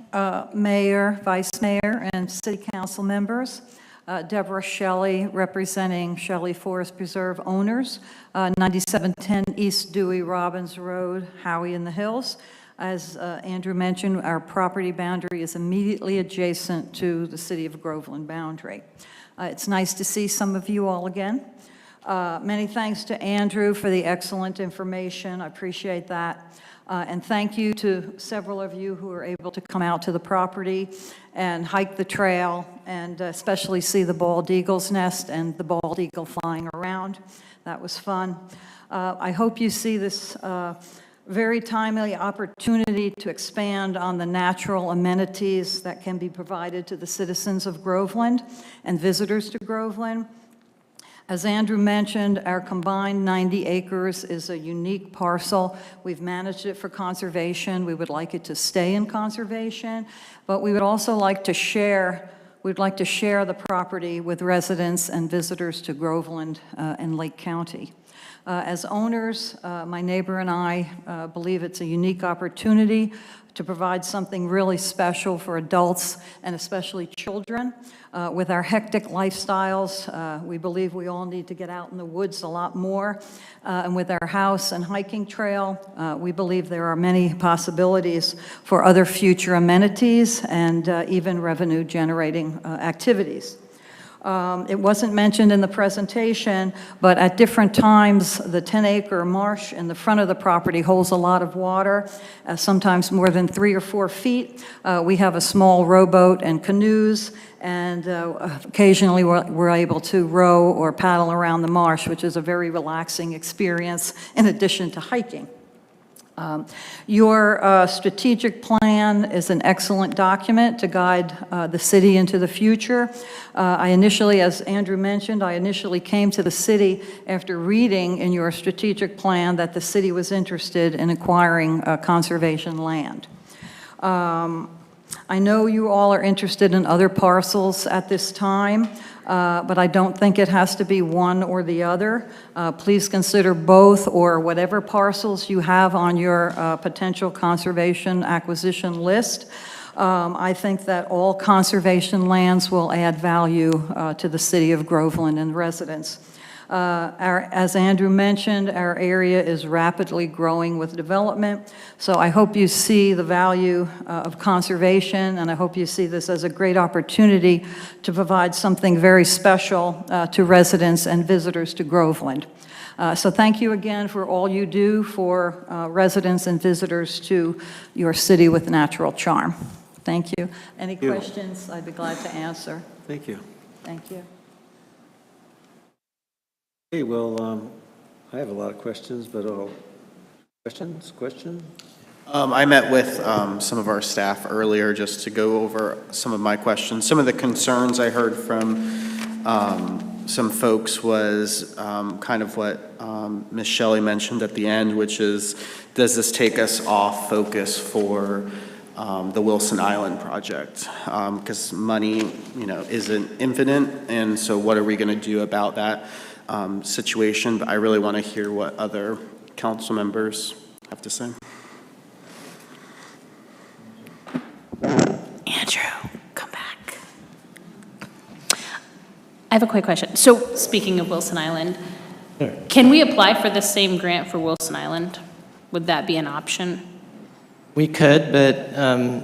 Mayor, Vice Mayor, and City Council members. Deborah Shelley, representing Shelley Forest Preserve owners, 9710 East Dewey Robbins Road, Howey in the Hills. As Andrew mentioned, our property boundary is immediately adjacent to the City of Groveland boundary. It's nice to see some of you all again. Many thanks to Andrew for the excellent information. I appreciate that. And thank you to several of you who were able to come out to the property and hike the trail, and especially see the bald eagle's nest and the bald eagle flying around. That was fun. I hope you see this very timely opportunity to expand on the natural amenities that can be provided to the citizens of Groveland and visitors to Groveland. As Andrew mentioned, our combined 90 acres is a unique parcel. We've managed it for conservation. We would like it to stay in conservation, but we would also like to share, we'd like to share the property with residents and visitors to Groveland and Lake County. As owners, my neighbor and I believe it's a unique opportunity to provide something really special for adults and especially children. With our hectic lifestyles, we believe we all need to get out in the woods a lot more. And with our house and hiking trail, we believe there are many possibilities for other future amenities and even revenue-generating activities. It wasn't mentioned in the presentation, but at different times, the 10-acre marsh in the front of the property holds a lot of water, sometimes more than 3 or 4 feet. We have a small rowboat and canoes, and occasionally we're able to row or paddle around the marsh, which is a very relaxing experience in addition to hiking. Your strategic plan is an excellent document to guide the city into the future. I initially, as Andrew mentioned, I initially came to the city after reading in your strategic plan that the city was interested in acquiring conservation land. I know you all are interested in other parcels at this time, but I don't think it has to be one or the other. Please consider both or whatever parcels you have on your potential conservation acquisition list. I think that all conservation lands will add value to the city of Groveland and residents. As Andrew mentioned, our area is rapidly growing with development, so I hope you see the value of conservation, and I hope you see this as a great opportunity to provide something very special to residents and visitors to Groveland. So thank you again for all you do for residents and visitors to your city with natural charm. Thank you. Any questions? I'd be glad to answer. Thank you. Thank you. Okay, well, I have a lot of questions, but question? I met with some of our staff earlier just to go over some of my questions. Some of the concerns I heard from some folks was kind of what Ms. Shelley mentioned at the end, which is, does this take us off focus for the Wilson Island project? Because money, isn't infinite, and so what are we going to do about that situation? But I really want to hear what other council members have to say. Andrew, come back. I have a quick question. So speaking of Wilson Island, can we apply for the same grant for Wilson Island? Would that be an option? We could, but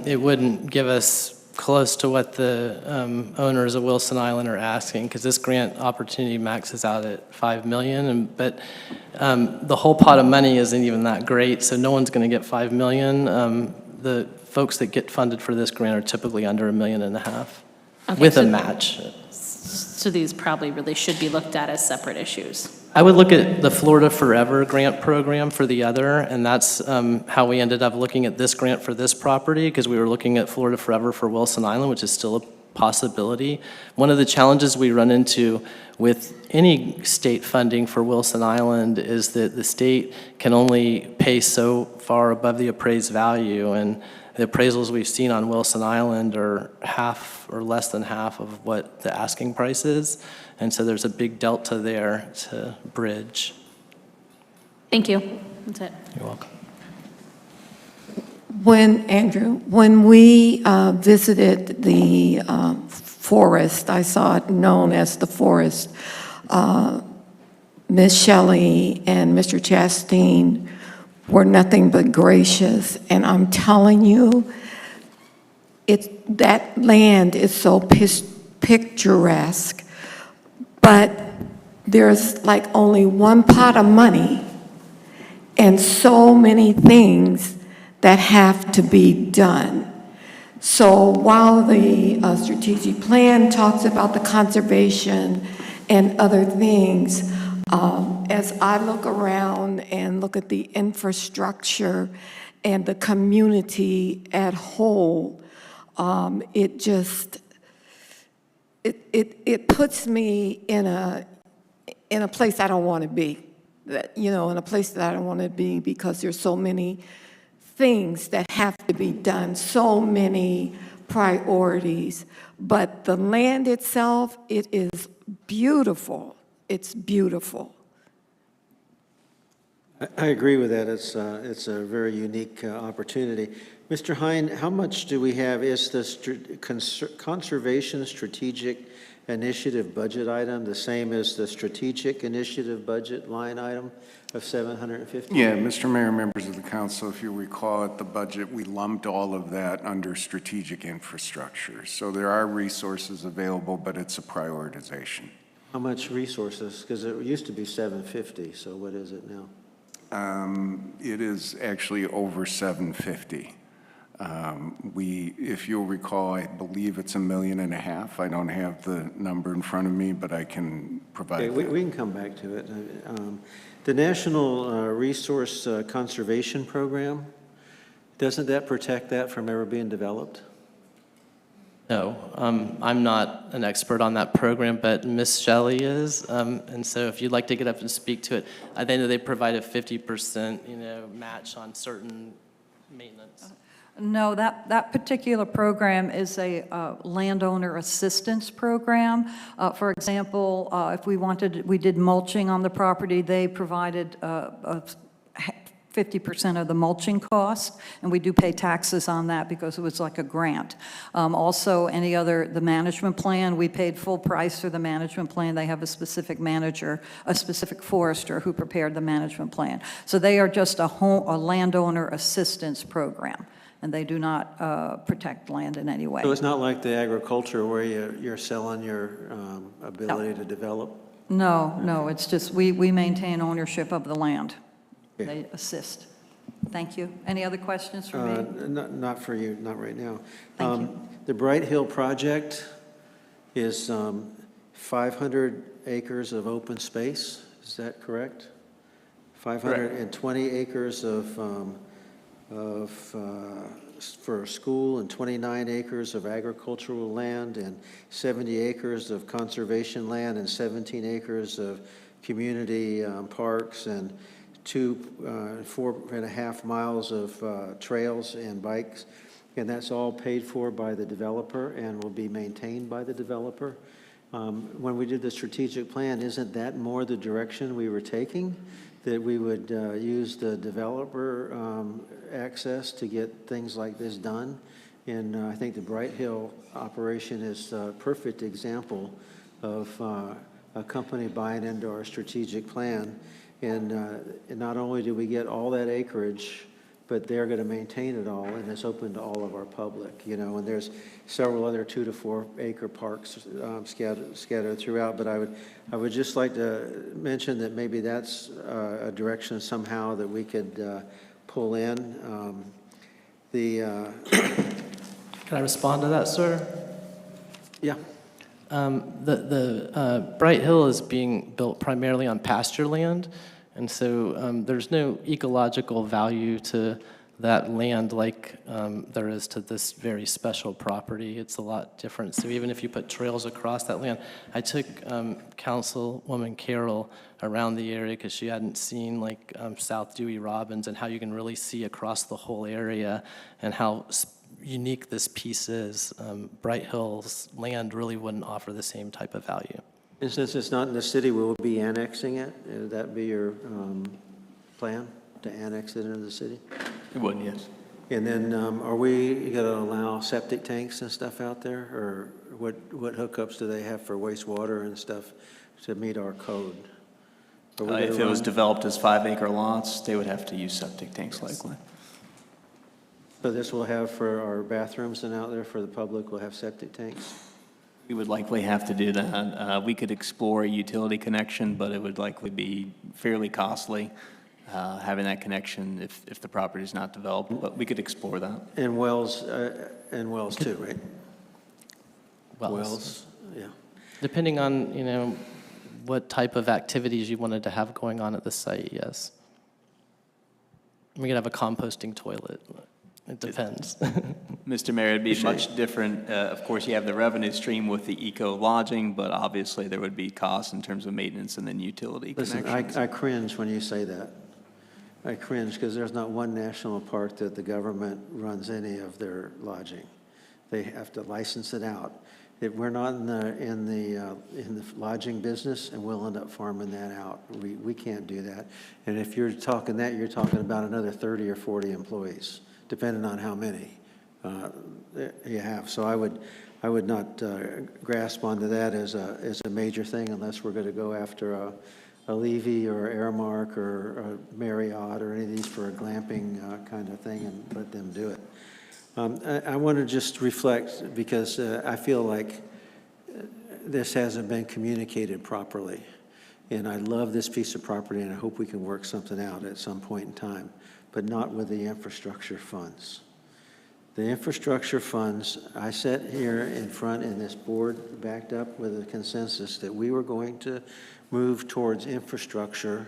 it wouldn't give us close to what the owners of Wilson Island are asking, because this grant opportunity maxes out at $5 million, but the whole pot of money isn't even that great, so no one's going to get $5 million. The folks that get funded for this grant are typically under $1.5 million with a match. So these probably really should be looked at as separate issues. I would look at the Florida Forever grant program for the other, and that's how we ended up looking at this grant for this property, because we were looking at Florida Forever for Wilson Island, which is still a possibility. One of the challenges we run into with any state funding for Wilson Island is that the state can only pay so far above the appraised value, and the appraisals we've seen on Wilson Island are half or less than half of what the asking price is. And so there's a big delta there to bridge. Thank you. That's it. You're welcome. When we visited the forest, I saw it known as the forest, Ms. Shelley and Mr. Chastain were nothing but gracious, and I'm telling you, that land is so picturesque, but there's like only one pot of money and so many things that have to be done. So while the strategic plan talks about the conservation and other things, as I look around and look at the infrastructure and the community at whole, it just it puts me in a place I don't want to be. In a place that I don't want to be, because there's so many things that have to be done, so many priorities. But the land itself, it is beautiful. It's beautiful. I agree with that. It's a very unique opportunity. Mr. Hine, how much do we have, is the Conservation Strategic Initiative budget item the same as the Strategic Initiative budget line item of $750? Yeah, Mr. Mayor, members of the council, if you recall at the budget, we lumped all of that under strategic infrastructure. So there are resources available, but it's a prioritization. How much resources? Because it used to be 750, so what is it now? It is actually over 750. If you'll recall, I believe it's $1.5 million. I don't have the number in front of me, but I can provide Okay, that. we can come back to it. The National Resource Conservation Program, doesn't that protect that from ever being developed? No, I'm not an expert on that program, but Ms. Shelley is. And so if you'd like to get up and speak to it, I think that they provide a 50%, match on certain maintenance. No, that particular program is a landowner assistance program. For example, if we did mulching on the property, they provided 50% of the mulching cost, and we do pay taxes on that because it was like a grant. Also, the management plan, we paid full price for the management plan. They have a specific manager, a specific forester who prepared the management plan. So they are just a landowner assistance program, and they do not protect land in any way. So it's not like the agriculture where you're selling your ability to develop? No, it's just we maintain ownership of the land. Okay. They assist. Thank you. Any other questions for me? Not for you, not right now. Thank you. The Bright Hill project is 500 acres of open space, is that correct? 520 acres for a school, and 29 acres of agricultural land, and 70 acres of conservation land, and 17 acres of community parks, and 4.5 miles of trails and bikes, and that's all paid for by the developer and will be maintained by the developer. When we did the strategic plan, isn't that more the direction we were taking? That we would use the developer access to get things like this done? And I think the Bright Hill operation is a perfect example of a company buying into our strategic plan. And not only do we get all that acreage, but they're going to maintain it all, and it's open to all of our public, and there's several other 2 to 4 acre parks scattered throughout. But I would just like to mention that maybe that's a direction somehow that we could pull in. Can I respond to that, sir? Yeah. The Bright Hill is being built primarily on pasture land, and so there's no ecological value to that land like there is to this very special property. It's a lot different. So even if you put trails across that land, I took Councilwoman Carroll around the area because she hadn't seen South Dewey Robbins and how you can really see across the whole area and how unique this piece is. Bright Hill's land really wouldn't offer the same type of value. And since it's not in the city, we will be annexing it. Would that be your plan, to annex it into the city? It would, yes. And then are we going to allow septic tanks and stuff out there? Or what hookups do they have for wastewater and stuff to meet our code? If it was developed as 5 acre lots, they would have to use septic tanks likely. So this will have for our bathrooms and out there for the public, we'll have septic tanks? We would likely have to do that. We could explore a utility connection, but it would likely be fairly costly having that connection if the property is not developed, but we could explore that. And wells too, right? Wells. Yeah. Depending on, what type of activities you wanted to have going on at the site, yes. We could have a composting toilet. It depends. Mr. Mayor, it'd be much different. Of course, you have the revenue stream with the eco-lodging, but obviously there would be costs in terms of maintenance and then utility connections. Listen, I cringe when you say that. I cringe because there's not one national park that the government runs any of their lodging. They have to license it out. We're not in the lodging business, and we'll end up farming that out. We can't do that. And if you're talking that, you're talking about another 30 or 40 employees, depending on how many you have. So I would not grasp onto that as a major thing unless we're going to go after a Levy or Aramark or a Marriott or any of these for a glamping kind of thing and let them do it. I want to just reflect because I feel like this hasn't been communicated properly. And I love this piece of property and I hope we can work something out at some point in time, but not with the infrastructure funds. The infrastructure funds, I sat here in front and this board backed up with a consensus that we were going to move towards infrastructure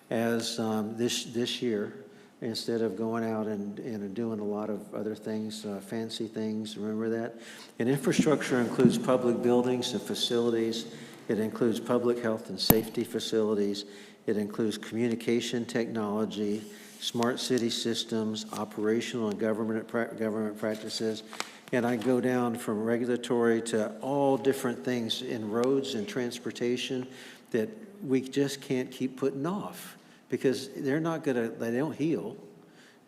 as this year instead of going out and doing a lot of other things, fancy things, remember that? And infrastructure includes public buildings and facilities. It includes public health and safety facilities. It includes communication technology, smart city systems, operational and government practices. And I go down from regulatory to all different things in roads and transportation that we just can't keep putting off because they don't heal.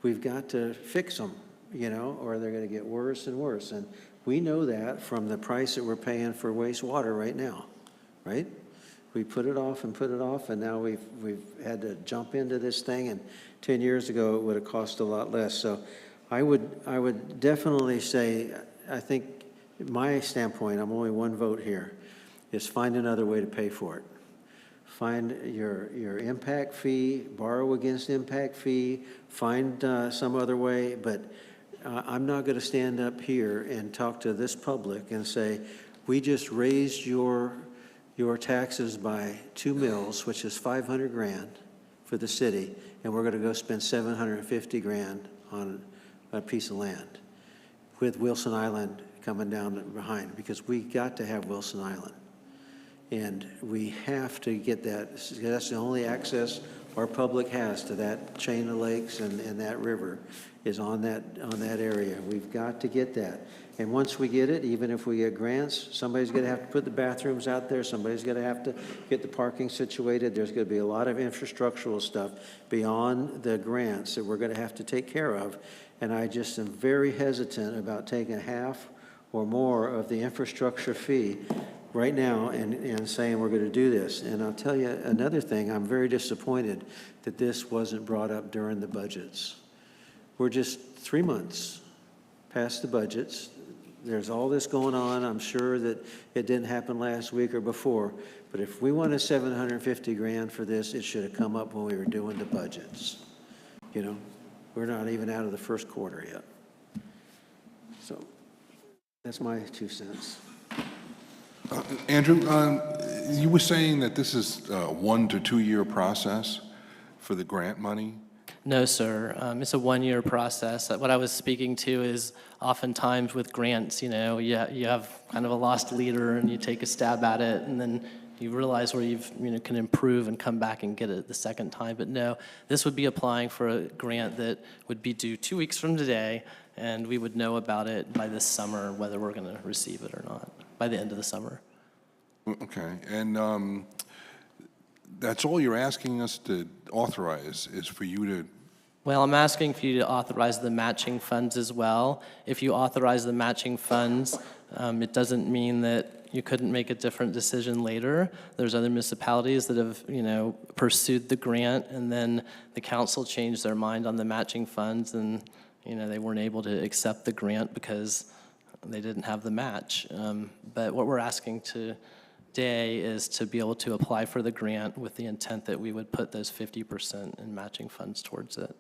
We've got to fix them, or they're going to get worse and worse. And we know that from the price that we're paying for wastewater right now, right? We put it off, and now we've had to jump into this thing, and 10 years ago it would have cost a lot less. So I would definitely say, I think my standpoint, I'm only one vote here, is find another way to pay for it. Find your impact fee, borrow against impact fee, find some other way, but I'm not going to stand up here and talk to this public and say, we just raised your taxes by 2 mills, which is 500 grand for the city, and we're going to go spend 750 grand on a piece of land with Wilson Island coming down behind, because we got to have Wilson Island. And we have to get that. That's the only access our public has to that chain of lakes and that river is on that area. We've got to get that. And once we get it, even if we get grants, somebody's going to have to put the bathrooms out there. Somebody's going to have to get the parking situated. There's going to be a lot of infrastructural stuff beyond the grants that we're going to have to take care of. And I just am very hesitant about taking half or more of the infrastructure fee right now and saying we're going to do this. And I'll tell you another thing, I'm very disappointed that this wasn't brought up during the budgets. We're just 3 months past the budgets. There's all this going on. I'm sure that it didn't happen last week or before, but if we wanted 750 grand for this, it should have come up when we were doing the budgets. We're not even out of the first quarter yet. So that's my 2 cents. Andrew, you were saying that this is a 1 to 2 year process for the grant money? No, sir. It's a 1-year process. What I was speaking to is oftentimes with grants, you have kind of a lost leader and you take a stab at it and then you realize where you can improve and come back and get it the second time. But no, this would be applying for a grant that would be due 2 weeks from today, and we would know about it by this summer, whether we're going to receive it or not, by the end of the summer. Okay, and that's all you're asking us to authorize is for you to... Well, I'm asking for you to authorize the matching funds as well. If you authorize the matching funds, it doesn't mean that you couldn't make a different decision later. There's other municipalities that have, pursued the grant, and then the council changed their mind on the matching funds, and, they weren't able to accept the grant because they didn't have the match. But what we're asking today is to be able to apply for the grant with the intent that we would put those 50% in matching funds towards it.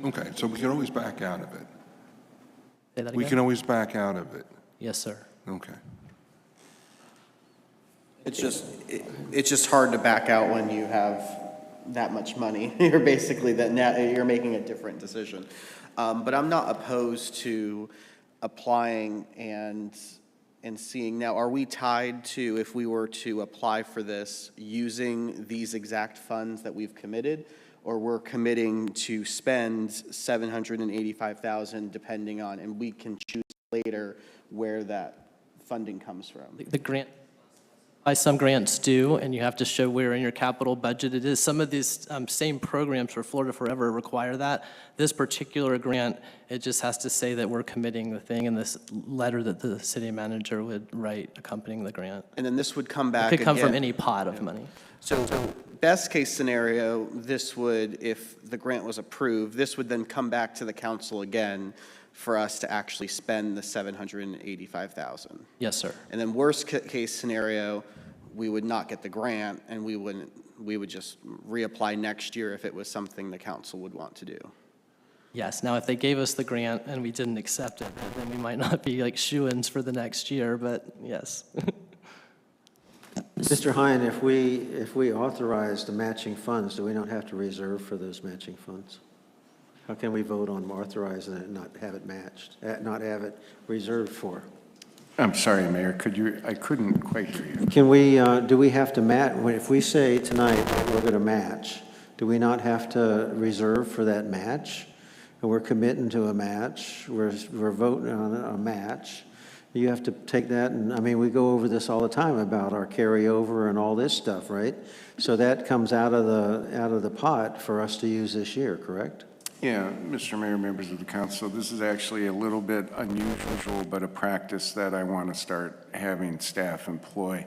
Okay, so we can always back out of it. Say that We again? can always back out of it. Yes, sir. Okay. It's just hard to back out when you have that much money. You're basically you're making a different decision. But I'm not opposed to applying and seeing. Now, are we tied to, if we were to apply for this, using these exact funds that we've committed, or we're committing to spend $785,000 depending on, and we can choose later where that funding comes from. The grant, some grants do, and you have to show where in your capital budget it is. Some of these same programs for Florida Forever require that. This particular grant, it just has to say that we're committing the thing in this letter that the city manager would write accompanying the grant. And then this would come back It could come from again. any pot of money. So best case scenario, this would, if the grant was approved, this would then come back to the council again for us to actually spend the $785,000. Yes, sir. And then worst case scenario, we would not get the grant and we would just reapply next year if it was something the council would want to do. Yes, now if they gave us the grant and we didn't accept it, then we might not be like shoo-ins for the next year, but yes. Mr. Hine, if we authorize the matching funds, do we not have to reserve for those matching funds? How can we vote on authorizing it and not have it matched, not have it reserved for? I'm sorry, Mayor, I couldn't quite hear you. Can we, do we have to match, if we say tonight that we're going to match, do we not have to reserve for that match? And we're committing to a match, we're voting on a match. You have to take that, and I mean, we go over this all the time about our carryover and all this stuff, right? So that comes out of the pot for us to use this year, correct? Yeah, Mr. Mayor, members of the council, this is actually a little bit unusual, but a practice that I want to start having staff employ,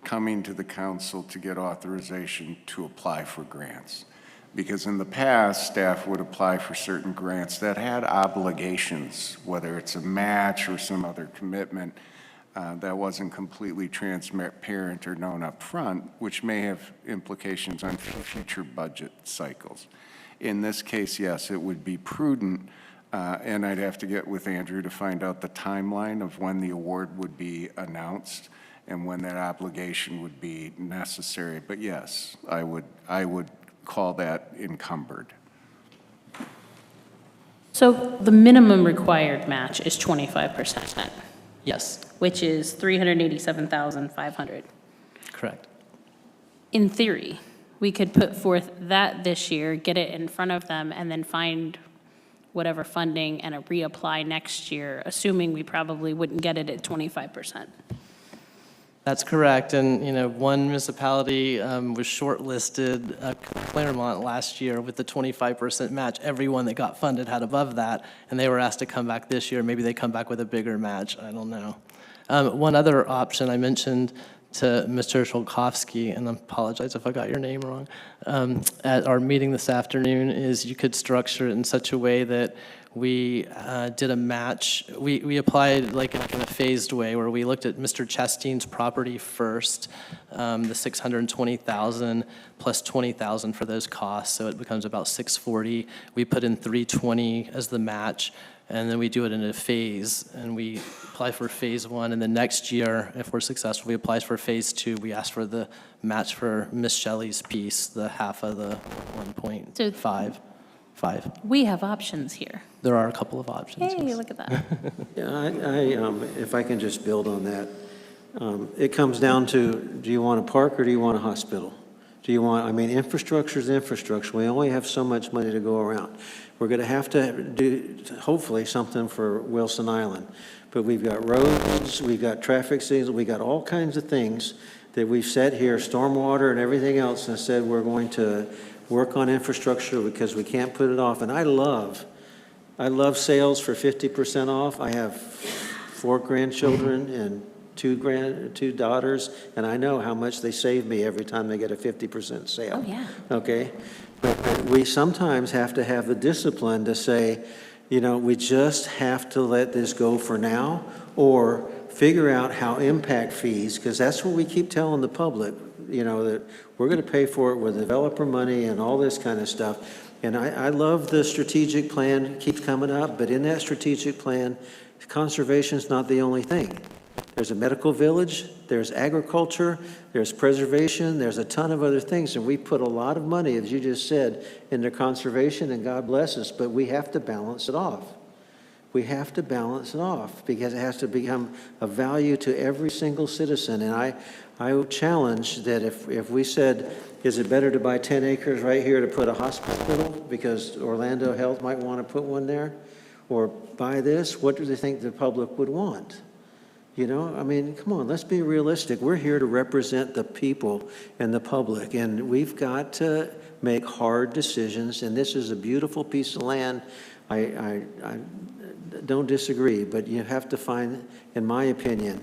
coming to the council to get authorization to apply for grants. Because in the past, staff would apply for certain grants that had obligations, whether it's a match or some other commitment that wasn't completely transparent or known up front, which may have implications on future budget cycles. In this case, yes, it would be prudent, and I'd have to get with Andrew to find out the timeline of when the award would be announced and when that obligation would be necessary. But yes, I would call that encumbered. So the minimum required match is 25%. Yes. Which is $387,500. Correct. In theory, we could put forth that this year, get it in front of them, and then find whatever funding and reapply next year, assuming we probably wouldn't get it at 25%. That's correct, and one municipality was shortlisted, Claremont, last year with the 25% match. Everyone that got funded had above that, and they were asked to come back this year. Maybe they come back with a bigger match. I don't know. One other option I mentioned to Mr. Sholkovsky, and I apologize if I got your name wrong, at our meeting this afternoon, is you could structure it in such a way that we did a match. We applied like in a phased way where we looked at Mr. Chastain's property first, the $620,000 plus $20,000 for those costs, so it becomes about $640. We put in $320 as the match, and then we do it in a phase, and we apply for phase one, and then next year, if we're successful, we apply for phase two. We ask for the match for Miss Shelley's piece, the half of the 1.5. We have options here. There are a couple of options. Hey, yes. look at that. Yeah, if I can just build on that, it comes down to, do you want a park or do you want a hospital? Do you want, infrastructure is infrastructure. We only have so much money to go around. We're going to have to do, hopefully, something for Wilson Island. But we've got roads, we've got traffic signals, we've got all kinds of things that we've said here, stormwater and everything else, and said we're going to work on infrastructure because we can't put it off. And I love sales for 50% off. I have 4 grandchildren and 2 daughters, and I know how much they save me every time they get a 50% sale. Oh, yeah. Okay? But we sometimes have to have the discipline to say, we just have to let this go for now, or figure out how impact fees, because that's what we keep telling the public, that we're going to pay for it with developer money and all this kind of stuff. And I love the strategic plan, keeps coming up, but in that strategic plan, conservation is not the only thing. There's a medical village, there's agriculture, there's preservation, there's a ton of other things, and we put a lot of money, as you just said, into conservation, and God bless us, but we have to balance it off. We have to balance it off because it has to become a value to every single citizen. And I would challenge that if we said, is it better to buy 10 acres right here to put a hospital because Orlando Health might want to put one there, or buy this, what do they think the public would want? You know, I mean, come on, let's be realistic. We're here to represent the people and the public, and we've got to make hard decisions, and this is a beautiful piece of land. I don't disagree, but you have to find, in my opinion,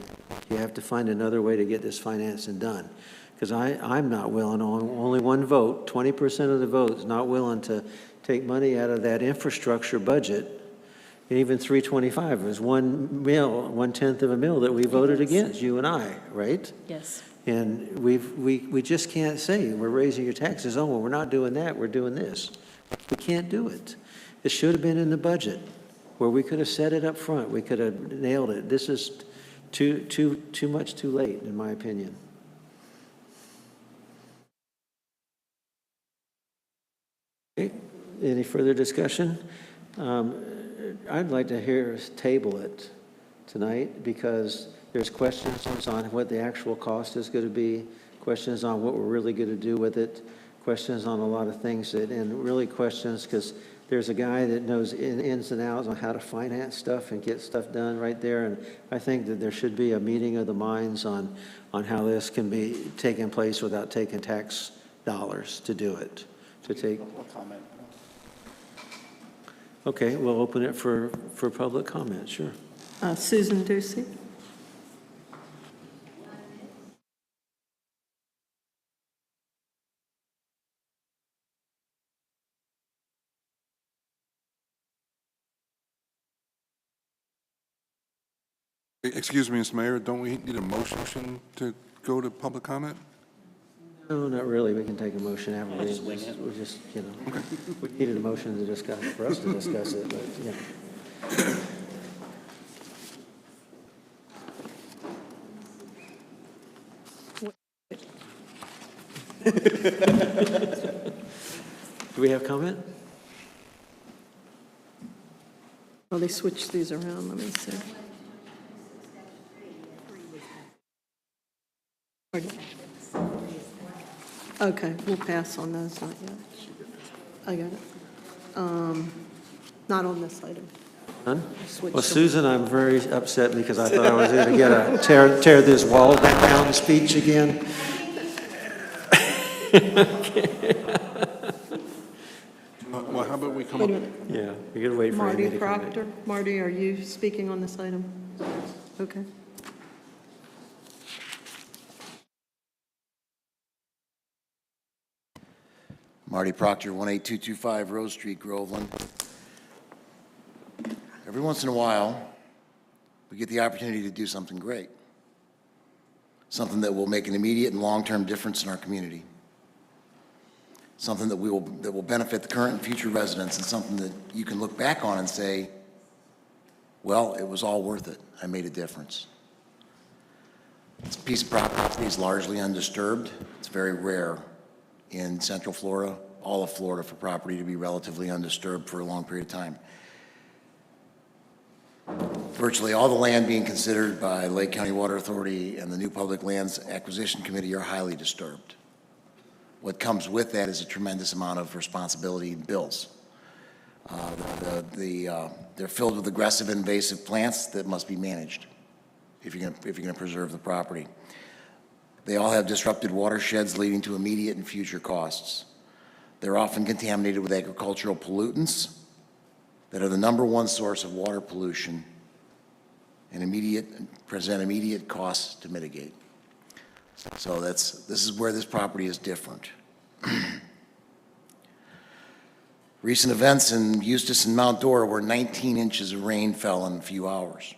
you have to find another way to get this financing done. Because I'm not willing, on only one vote, 20% of the vote is not willing to take money out of that infrastructure budget. And even 325 is 1/10 of a mill that we voted against, you and I, right? Yes. And we just can't say, we're raising your taxes. Oh, well, we're not doing that, we're doing this. We can't do it. It should have been in the budget, where we could have set it up front. We could have nailed it. This is too much too late, in my opinion. Okay. Any further discussion? I'd like to hear us table it tonight, because there's questions on what the actual cost is going to be, questions on what we're really going to do with it, questions on a lot of things, and really questions, because there's a guy that knows ins and outs on how to finance stuff and get stuff done right there, and I think that there should be a meeting of the minds on how this can be taking place without taking tax dollars to do it, to take. Okay, we'll open it for public comment, sure. Susan Ducey. Excuse me, Mr. Mayor, don't we need a motion to go to public comment? No, not really. We can take a motion after. We're just, you know, we needed a motion to discuss, for us to discuss it, but, yeah. Do we have comment? Well, they switched these around, let me see. Okay, we'll pass on those, not yet. I got it. Not on this item. None? Switch Well, to- Susan, I'm very upset because I thought I was going to get a tear this wall down speech again. Well, how about we come Wait a up? minute. Yeah, you're going to wait for Amy Marty to come back. Proctor. Marty, are you speaking on this item? Okay. Marty Proctor, 18225 Rose Street, Groveland. Every once in a while, we get the opportunity to do something great, something that will make an immediate and long-term difference in our community, something that will benefit the current and future residents, and something that you can look back on and say, well, it was all worth it. I made a difference. This piece of property is largely undisturbed. It's very rare in Central Florida, all of Florida, for property to be relatively undisturbed for a long period of time. Virtually all the land being considered by Lake County Water Authority and the new Public Lands Acquisition Committee are highly disturbed. What comes with that is a tremendous amount of responsibility and bills. They're filled with aggressive invasive plants that must be managed if you're going to preserve the property. They all have disrupted watersheds leading to immediate and future costs. They're often contaminated with agricultural pollutants that are the #1 source of water pollution and present immediate costs to mitigate. So this is where this property is different. Recent events in Eustis and Mount Dora where 19 inches of rain fell in a few hours.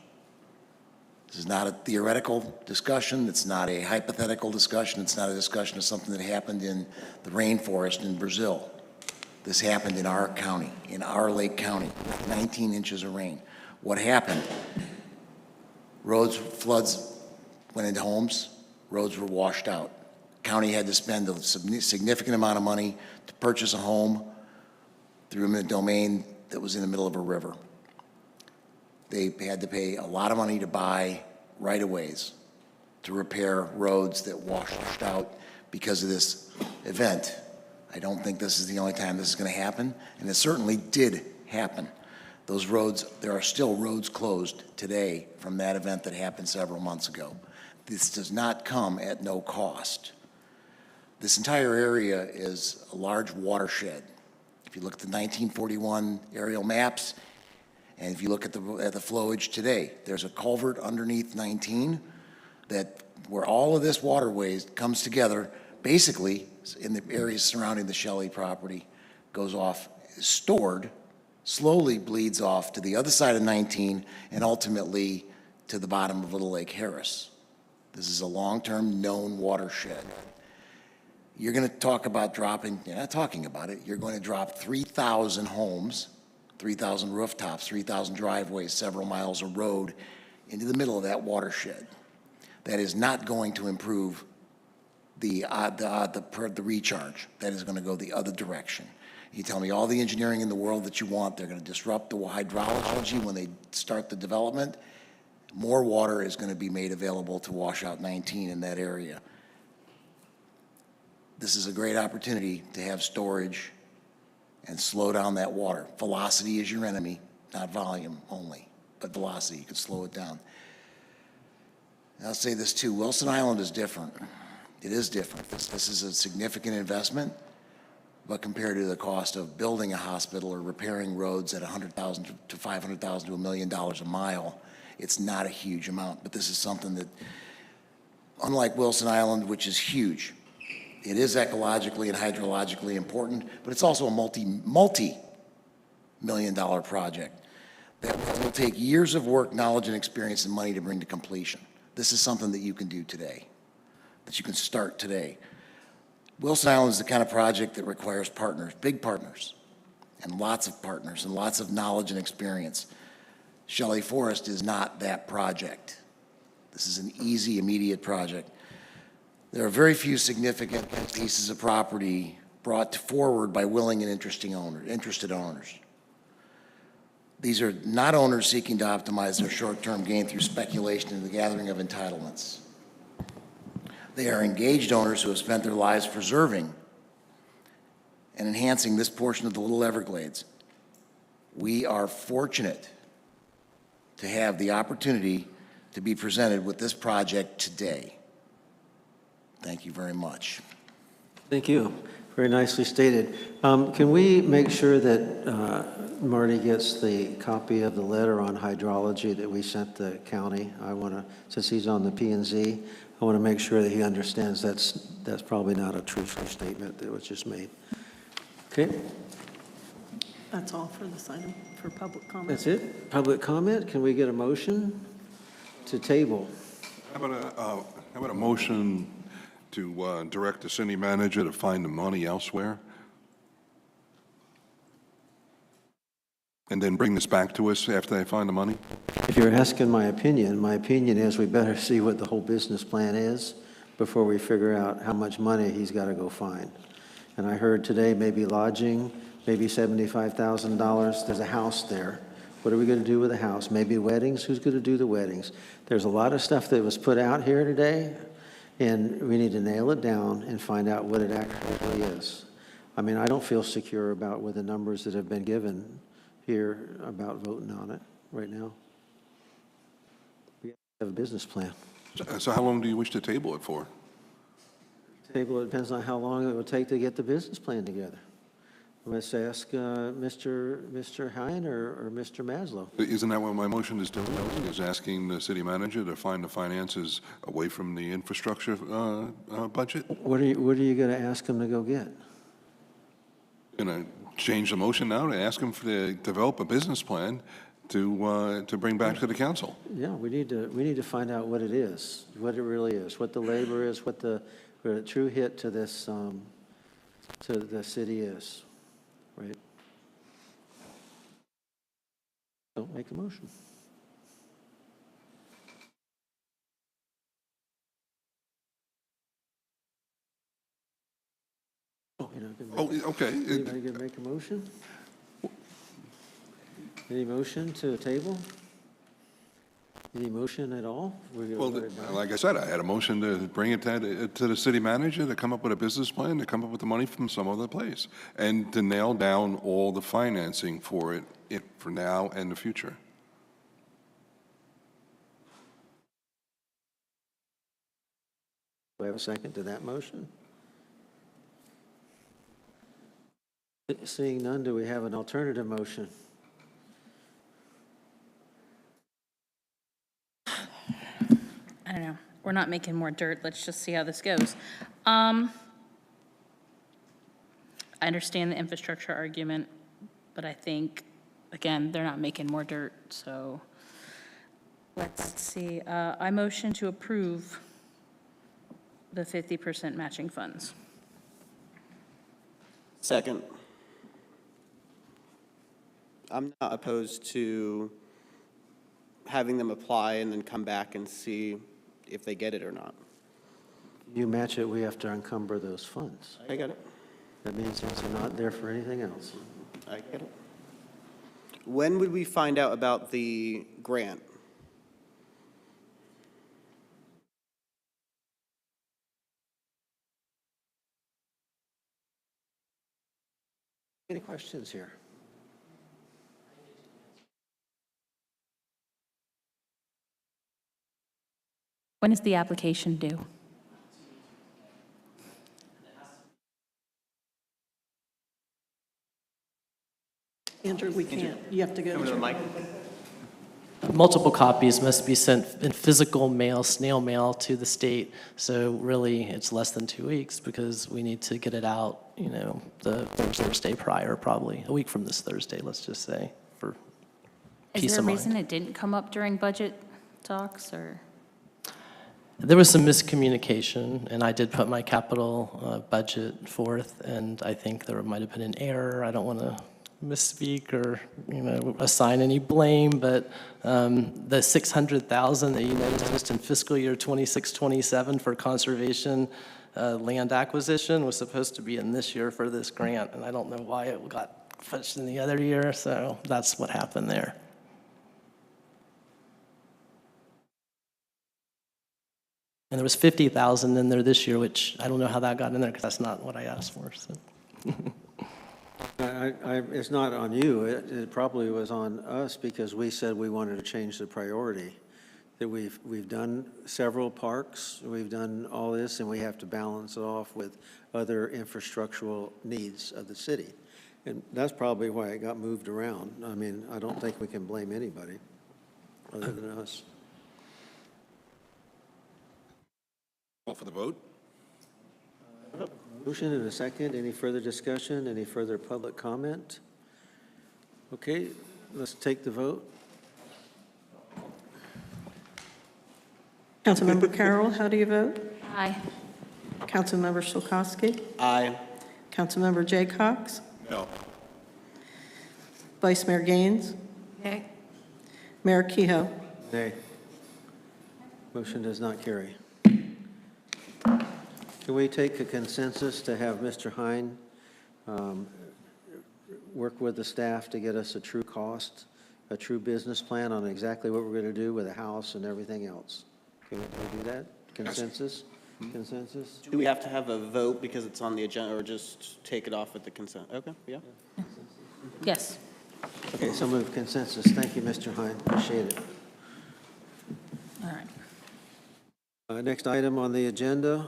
This is not a theoretical discussion. It's not a hypothetical discussion. It's not a discussion of something that happened in the rainforest in Brazil. This happened in our county, in our Lake County, 19 inches of rain. What happened? Floods went into homes. Roads were washed out. County had to spend a significant amount of money to purchase a home through a domain that was in the middle of a river. They had to pay a lot of money to buy right-of-ways to repair roads that washed out because of this event. I don't think this is the only time this is going to happen, and it certainly did happen. Those roads, there are still roads closed today from that event that happened several months ago. This does not come at no cost. This entire area is a large watershed. If you look at the 1941 aerial maps, and if you look at the flowage today, there's a culvert underneath 19 where all of this waterways comes together, basically in the areas surrounding the Shelley property, goes off, is stored, slowly bleeds off to the other side of 19, and ultimately to the bottom of Little Lake Harris. This is a long-term known watershed. You're going to talk about dropping, you're not talking about it, you're going to drop 3,000 homes, 3,000 rooftops, 3,000 driveways, several miles of road into the middle of that watershed. That is not going to improve the recharge. That is going to go the other direction. You tell me all the engineering in the world that you want, they're going to disrupt the hydrology when they start the development. More water is going to be made available to wash out 19 in that area. This is a great opportunity to have storage and slow down that water. Velocity is your enemy, not volume only, but velocity. You can slow it down. And I'll say this too, Wilson Island is different. It is different. This is a significant investment, but compared to the cost of building a hospital or repairing roads at $100,000 to $500,000 to $1 million a mile, it's not a huge amount. But this is something that, unlike Wilson Island, which is huge, it is ecologically and hydrologically important, but it's also a multi-million-dollar project that will take years of work, knowledge, and experience and money to bring to completion. This is something that you can do today, that you can start today. Wilson Island is the kind of project that requires partners, big partners, and lots of knowledge and experience. Shelley Forest is not that project. This is an easy, immediate project. There are very few significant pieces of property brought forward by willing and interested owners. These are not owners seeking to optimize their short-term gain through speculation and the gathering of entitlements. They are engaged owners who have spent their lives preserving and enhancing this portion of the Little Everglades. We are fortunate to have the opportunity to be presented with this project today. Thank you very much. Thank you. Very nicely stated. Can we make sure that Marty gets the copy of the letter on hydrology that we sent the county? Since he's on the P&Z, I want to make sure that he understands that's probably not a truthful statement that was just made. Okay? That's all for this item, for public comment. That's it? Public comment? Can we get a motion to table? How about a motion to direct the city manager to find the money elsewhere? And then bring this back to us after they find the money? If you're asking my opinion is we better see what the whole business plan is before we figure out how much money he's got to go find. And I heard today maybe lodging, maybe $75,000. There's a house there. What are we going to do with the house? Maybe weddings? Who's going to do the weddings? There's a lot of stuff that was put out here today, and we need to nail it down and find out what it actually is. I mean, I don't feel secure about with the numbers that have been given here about voting on it right now. We have a business plan. So how long do you wish to table it for? Table, it depends on how long it will take to get the business plan together. Let's ask Mr. Hine or Mr. Maslow. Isn't that what my motion is doing? Is asking the city manager to find the finances away from the infrastructure budget? What are you going to ask him to go get? Going to change the motion now to ask him to develop a business plan to bring back to the council. Yeah, we need to find out what it is, what it really is, what the labor is, what the true hit to this to the city is, right? Don't make a motion. Okay. Anybody going to make a motion? Any motion to table? Any motion at all? Well, like I said, I had a motion to bring it to the city manager to come up with a business plan, to come up with the money from some other place, and to nail down all the financing for it for now and the future. Do I have a second to that motion? Seeing none, do we have an alternative motion? I don't know. We're not making more dirt. Let's just see how this goes. I understand the infrastructure argument, but I think, again, they're not making more dirt, so let's see. I motion to approve the 50% matching funds. Second. I'm not opposed to having them apply and then come back and see if they get it or not. You match it, we have to encumber those funds. I get it. That means they're not there for anything else. I get it. When would we find out about the grant? Any questions here? When is the application due? Andrew, we can't. You have to go. Come to the mic. Multiple copies must be sent in physical mail, snail mail to the state. So really, it's less than 2 weeks because we need to get it out, the Thursday prior, probably a week from this Thursday, let's just say, for peace Is there a of mind. reason it didn't come up during budget talks, or? There was some miscommunication, and I did put my capital budget forth, and I think there might have been an error. I don't want to misspeak or, assign any blame, but the $600,000 that you noticed in fiscal year 26-27 for conservation land acquisition was supposed to be in this year for this grant, and I don't know why it got pushed in the other year, so that's what happened there. And there was 50,000 in there this year, which I don't know how that got in there because that's not what I asked for. So. It's not on you. It probably was on us because we said we wanted to change the priority. That we've done several parks, we've done all this, and we have to balance it off with other infrastructural needs of the city. And that's probably why it got moved around. I mean, I don't think we can blame anybody other than us. Call for the vote. Motion and a second. Any further discussion? Any further public comment? Okay, let's take the vote. Councilmember Carroll, how do you vote? Aye. Councilmember Solkowski? Aye. Councilmember Jay Cox? No. Vice Mayor Gaines? Nay. Mayor Kehoe? Nay. Motion does not carry. Can we take a consensus to have Mr. Hine work with the staff to get us a true cost, a true business plan on exactly what we're going to do with the house and everything else? Can we do that? Consensus? Consensus? Do we have to have a vote because it's on the agenda, or just take it off with the consent? Okay, yeah. Yes. Okay, so move consensus. Thank you, Mr. Hine. Appreciate it. All right. Next item on the agenda,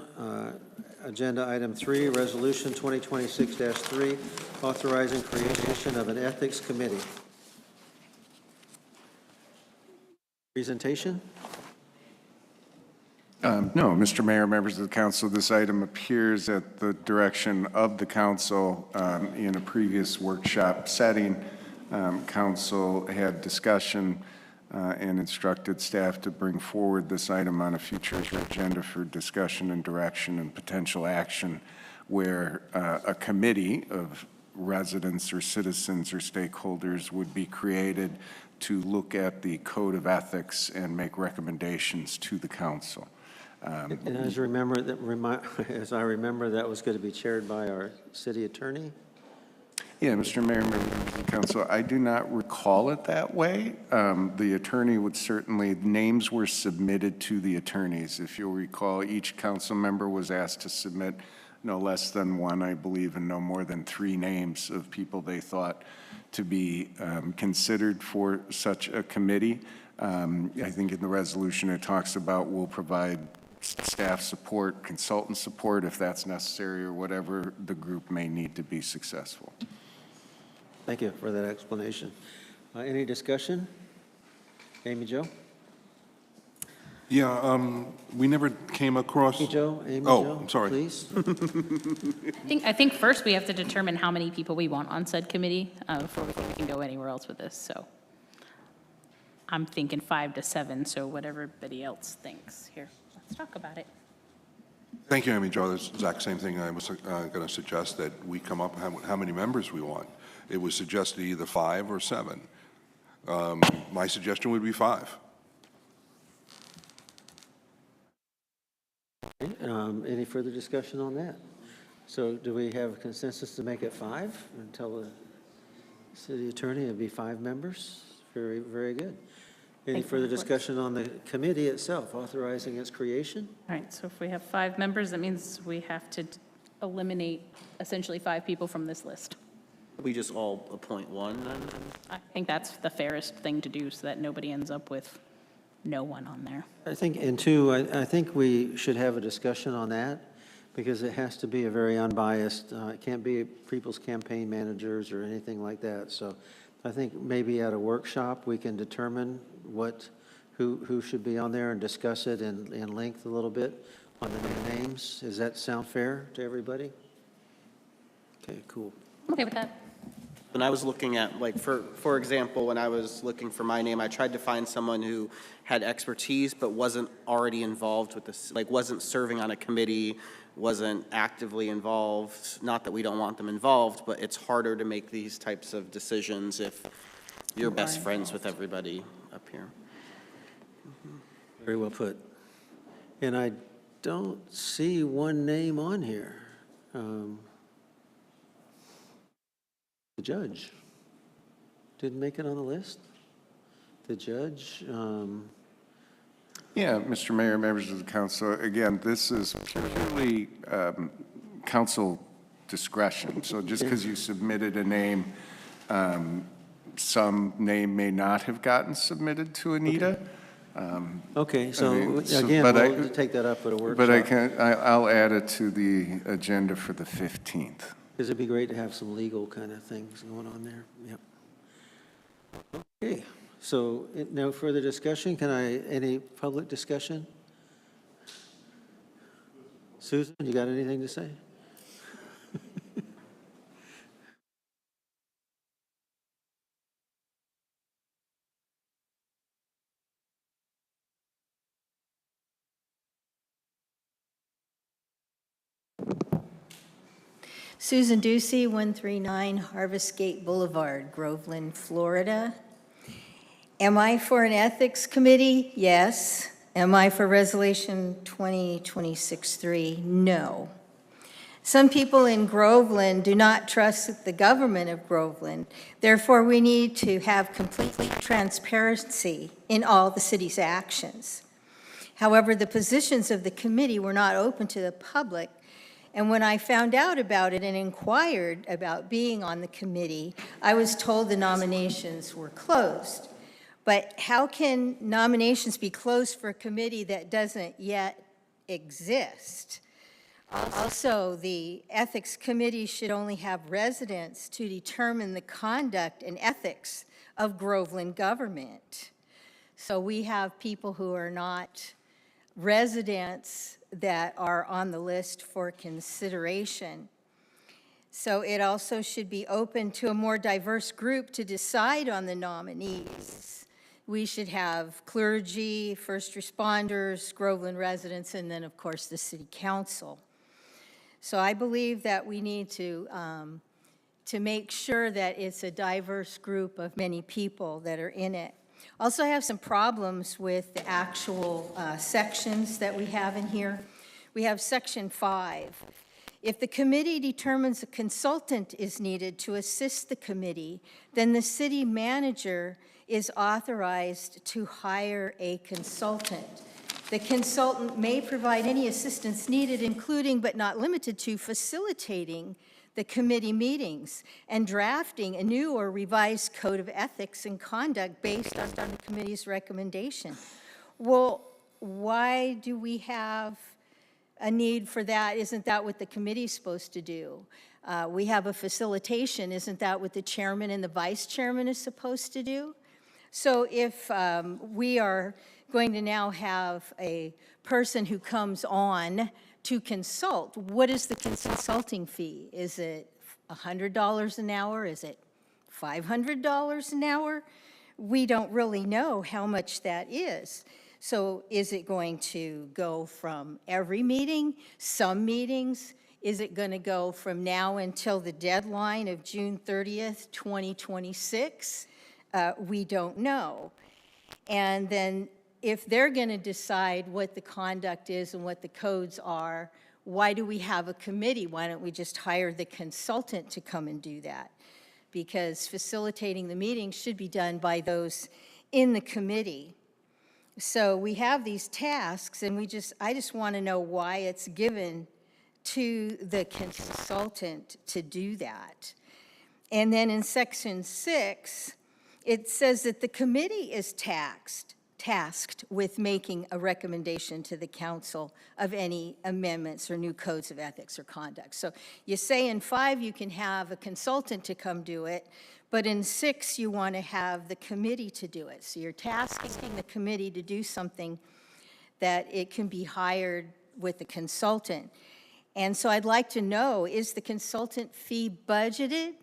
Agenda Item 3, Resolution 2026-3, authorizing creation of an ethics committee. Presentation? No, Mr. Mayor, members of the council, this item appears at the direction of the council in a previous workshop setting. Council had discussion and instructed staff to bring forward this item on a future agenda for discussion and direction and potential action, where a committee of residents or citizens or stakeholders would be created to look at the code of ethics and make recommendations to the council. And as I remember, that was going to be chaired by our city attorney? Yeah, Mr. Mayor, members of the council, I do not recall it that way. The attorney would certainly, names were submitted to the attorneys. If you'll recall, each council member was asked to submit no less than one, I believe, and no more than 3 names of people they thought to be considered for such a committee. I think in the resolution it talks about we'll provide staff support, consultant support if that's necessary, or whatever the group may need to be successful. Thank you for that explanation. Any discussion? Amy Jo? Yeah, we never came across. Amy Jo, I'm sorry. please. I think first we have to determine how many people we want on said committee before we can go anywhere else with this, so. I'm thinking 5 to 7, so whatever everybody else thinks. Here, let's talk about it. Thank you, Amy Jo. That's the exact same thing I was going to suggest, that we come up with how many members we want. It was suggested either 5 or 7. My suggestion would be 5. Any further discussion on that? So do we have consensus to make it 5 and tell the city attorney it'd be 5 members? Very, very good. Any further discussion on the committee itself, authorizing its creation? All right, so if we have 5 members, that means we have to eliminate essentially 5 people from this list. We just all appoint one then? I think that's the fairest thing to do so that nobody ends up with no one on there. I think, and 2, I think we should have a discussion on that, because it has to be a very unbiased, it can't be people's campaign managers or anything like that. So I think maybe at a workshop, we can determine who should be on there and discuss it in length a little bit on the new names. Does that sound fair to everybody? Okay, cool. I'm okay with that. When I was looking at, like, for example, when I was looking for my name, I tried to find someone who had expertise but wasn't already involved with this, like wasn't serving on a committee, wasn't actively involved. Not that we don't want them involved, but it's harder to make these types of decisions if you're best friends with everybody up here. Very well put. And I don't see one name on here. The judge didn't make it on the list. The judge, Yeah, Mr. Mayor, members of the council, again, this is purely council discretion. So just because you submitted a name, some name may not have gotten submitted to Anita. okay, so again, but we'll take that up at a workshop. But I'll add it to the agenda for the 15th. Because it'd be great to have some legal kind of things going on there. Yep. Okay, so no further discussion. Any public discussion? Susan, you got anything to say? Susan Ducey, 139 Harvest Gate Boulevard, Groveland, Florida. Am I for an ethics committee? Yes. Am I for Resolution 2026-3? No. Some people in Groveland do not trust the government of Groveland. Therefore, we need to have complete transparency in all the city's actions. However, the positions of the committee were not open to the public. And when I found out about it and inquired about being on the committee, I was told the nominations were closed. But how can nominations be closed for a committee that doesn't yet exist? Also, the Ethics Committee should only have residents to determine the conduct and ethics of Groveland government. So we have people who are not residents that are on the list for consideration. So it also should be open to a more diverse group to decide on the nominees. We should have clergy, first responders, Groveland residents, and then, of course, the city council. So I believe that we need to make sure that it's a diverse group of many people that are in it. Also, I have some problems with the actual sections that we have in here. We have Section 5. If the committee determines a consultant is needed to assist the committee, then the city manager is authorized to hire a consultant. The consultant may provide any assistance needed, including but not limited to facilitating the committee meetings and drafting a new or revised code of ethics and conduct based on the committee's recommendation. Well, why do we have a need for that? Isn't that what the committee's supposed to do? We have a facilitation. Isn't that what the chairman and the vice chairman is supposed to do? So if we are going to now have a person who comes on to consult, what is the consulting fee? Is it $100 an hour? Is it $500 an hour? We don't really know how much that is. So is it going to go from every meeting, some meetings? Is it going to go from now until the deadline of June 30th, 2026? We don't know. And then if they're going to decide what the conduct is and what the codes are, why do we have a committee? Why don't we just hire the consultant to come and do that? Because facilitating the meeting should be done by those in the committee. So we have these tasks, and I just want to know why it's given to the consultant to do that. And then in section 6, it says that the committee is tasked with making a recommendation to the council of any amendments or new codes of ethics or conduct. So you say in 5 you can have a consultant to come do it, but in 6 you want to have the committee to do it. So you're tasking the committee to do something that it can be hired with the consultant. And so I'd like to know, is the consultant fee budgeted?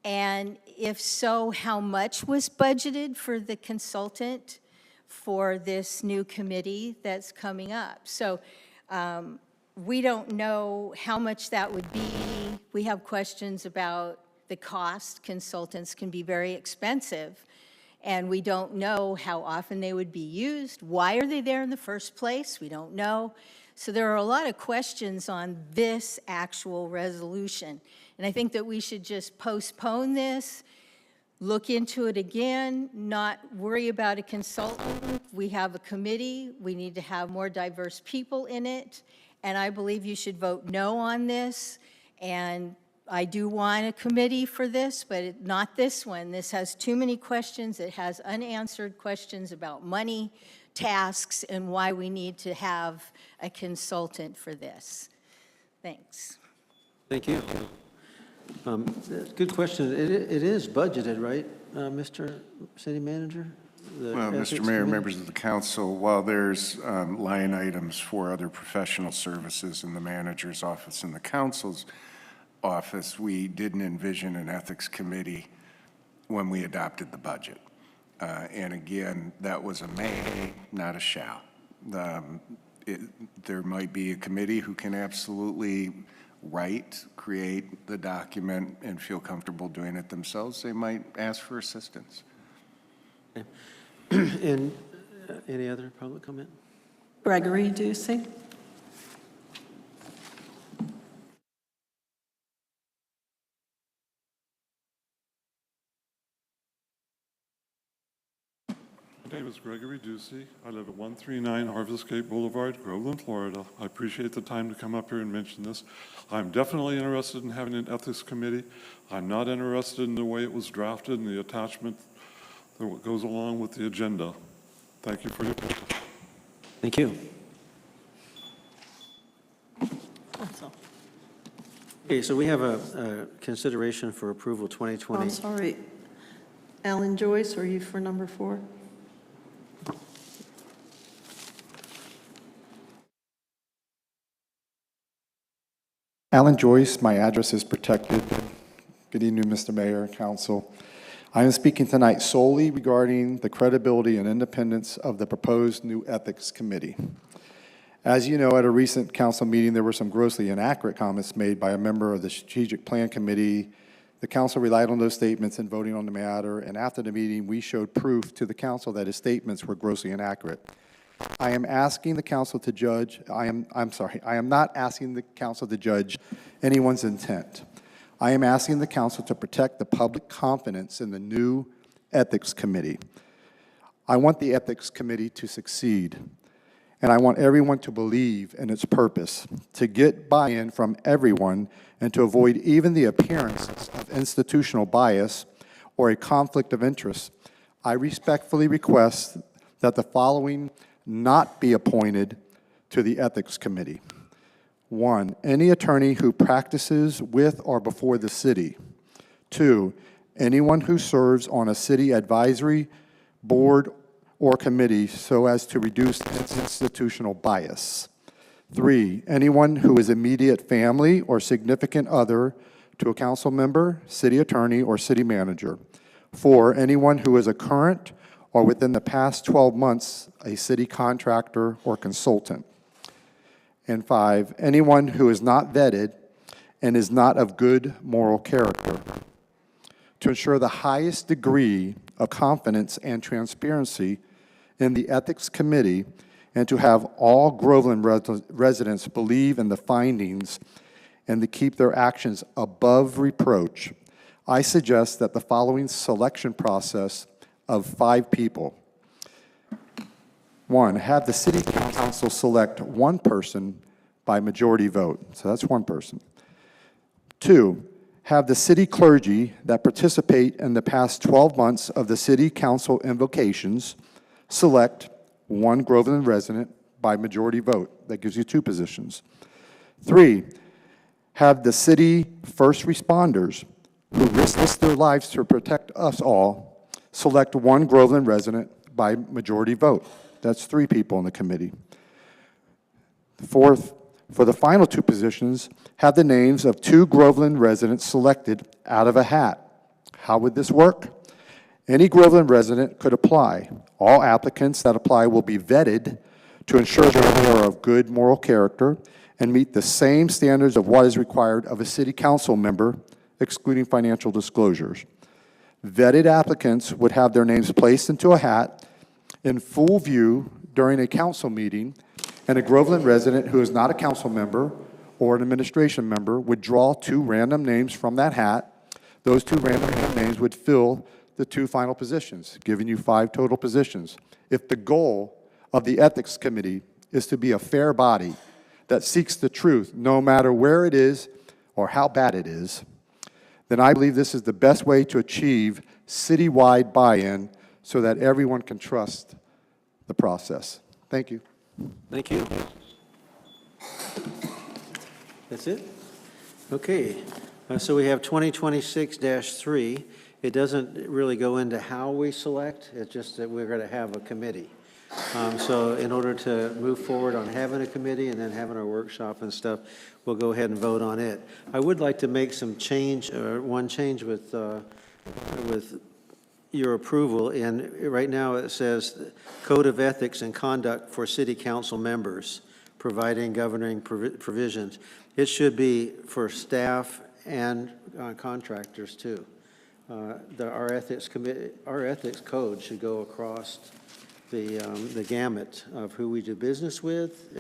And if so, how much was budgeted for the consultant for this new committee that's coming up? So we don't know how much that would be. We have questions about the cost. Consultants can be very expensive, and we don't know how often they would be used. Why are they there in the first place? We don't know. So there are a lot of questions on this actual resolution. And I think that we should just postpone this, look into it again, not worry about a consultant. We have a committee. We need to have more diverse people in it. And I believe you should vote no on this. And I do want a committee for this, but not this one. This has too many questions. It has unanswered questions about money, tasks, and why we need to have a consultant for this. Thanks. Thank you. Good question. It is budgeted, right, Mr. City Manager? Well, Mr. Mayor, members of the council, while there's line items for other professional services in the manager's office and the council's office, we didn't envision an ethics committee when we adopted the budget. And again, that was a may, not a shall. There might be a committee who can absolutely create the document and feel comfortable doing it themselves. They might ask for assistance. Okay. And any other public comment? Gregory Ducey. My name is Gregory Ducey. I live at 139 Harvest Gate Boulevard, Groveland, Florida. I appreciate the time to come up here and mention this. I'm definitely interested in having an ethics committee. I'm not interested in the way it was drafted and the attachment that goes along with the agenda. Thank you for your attention. Thank you. Okay, so we have a consideration for approval 2020. I'm sorry. Alan Joyce, are you for number 4? Alan Joyce, my address is protected. Good evening, Mr. Mayor and Council. I am speaking tonight solely regarding the credibility and independence of the proposed new Ethics Committee. As you know, at a recent council meeting, there were some grossly inaccurate comments made by a member of the Strategic Plan Committee. The council relied on those statements in voting on the matter, and after the meeting, we showed proof to the council that his statements were grossly inaccurate. I am asking the council to judge, I am not asking the council to judge anyone's intent. I am asking the council to protect the public confidence in the new Ethics Committee. I want the Ethics Committee to succeed. and I want everyone to believe in its purpose, to get buy-in from everyone and to avoid even the appearance of institutional bias or a conflict of interest. I respectfully request that the following not be appointed to the Ethics Committee. 1, any attorney who practices with or before the city. 2, anyone who serves on a city advisory board or committee so as to reduce institutional bias. 3, anyone who is immediate family or significant other to a council member, city attorney, or city manager. 4, anyone who is a current or within the past 12 months a city contractor or consultant. And 5, anyone who is not vetted and is not of good moral character. To ensure the highest degree of confidence and transparency in the Ethics Committee and to have all Groveland residents believe in the findings and to keep their actions above reproach, I suggest that the following selection process of 5 people. 1, have the City Council select one person by majority vote. So that's one person. 2, have the city clergy that participate in the past 12 months of the City Council invocations select one Groveland resident by majority vote. That gives you 2 positions. 3, have the city first responders who risk their lives to protect us all select one Groveland resident by majority vote. That's 3 people in the committee. 4th, for the final 2 positions, have the names of 2 Groveland residents selected out of a hat. How would this work? Any Groveland resident could apply. All applicants that apply will be vetted to ensure that they are of good moral character and meet the same standards of what is required of a city council member, excluding financial disclosures. Vetted applicants would have their names placed into a hat in full view during a council meeting, and a Groveland resident who is not a council member or an administration member would draw 2 random names from that hat. Those 2 random names would fill the 2 final positions, giving you 5 total positions. If the goal of the Ethics Committee is to be a fair body that seeks the truth, no matter where it is or how bad it is, then I believe this is the best way to achieve citywide buy-in so that everyone can trust the process. Thank you. Thank you. That's it? Okay. So we have 2026-3. It doesn't really go into how we select. It's just that we're going to have a committee. So in order to move forward on having a committee and then having our workshop and stuff, we'll go ahead and vote on it. I would like to make some change, one change with your approval. And right now it says Code of Ethics and Conduct for City Council Members, providing governing provisions. It should be for staff and contractors too. Our ethics code should go across the gamut of who we do business with.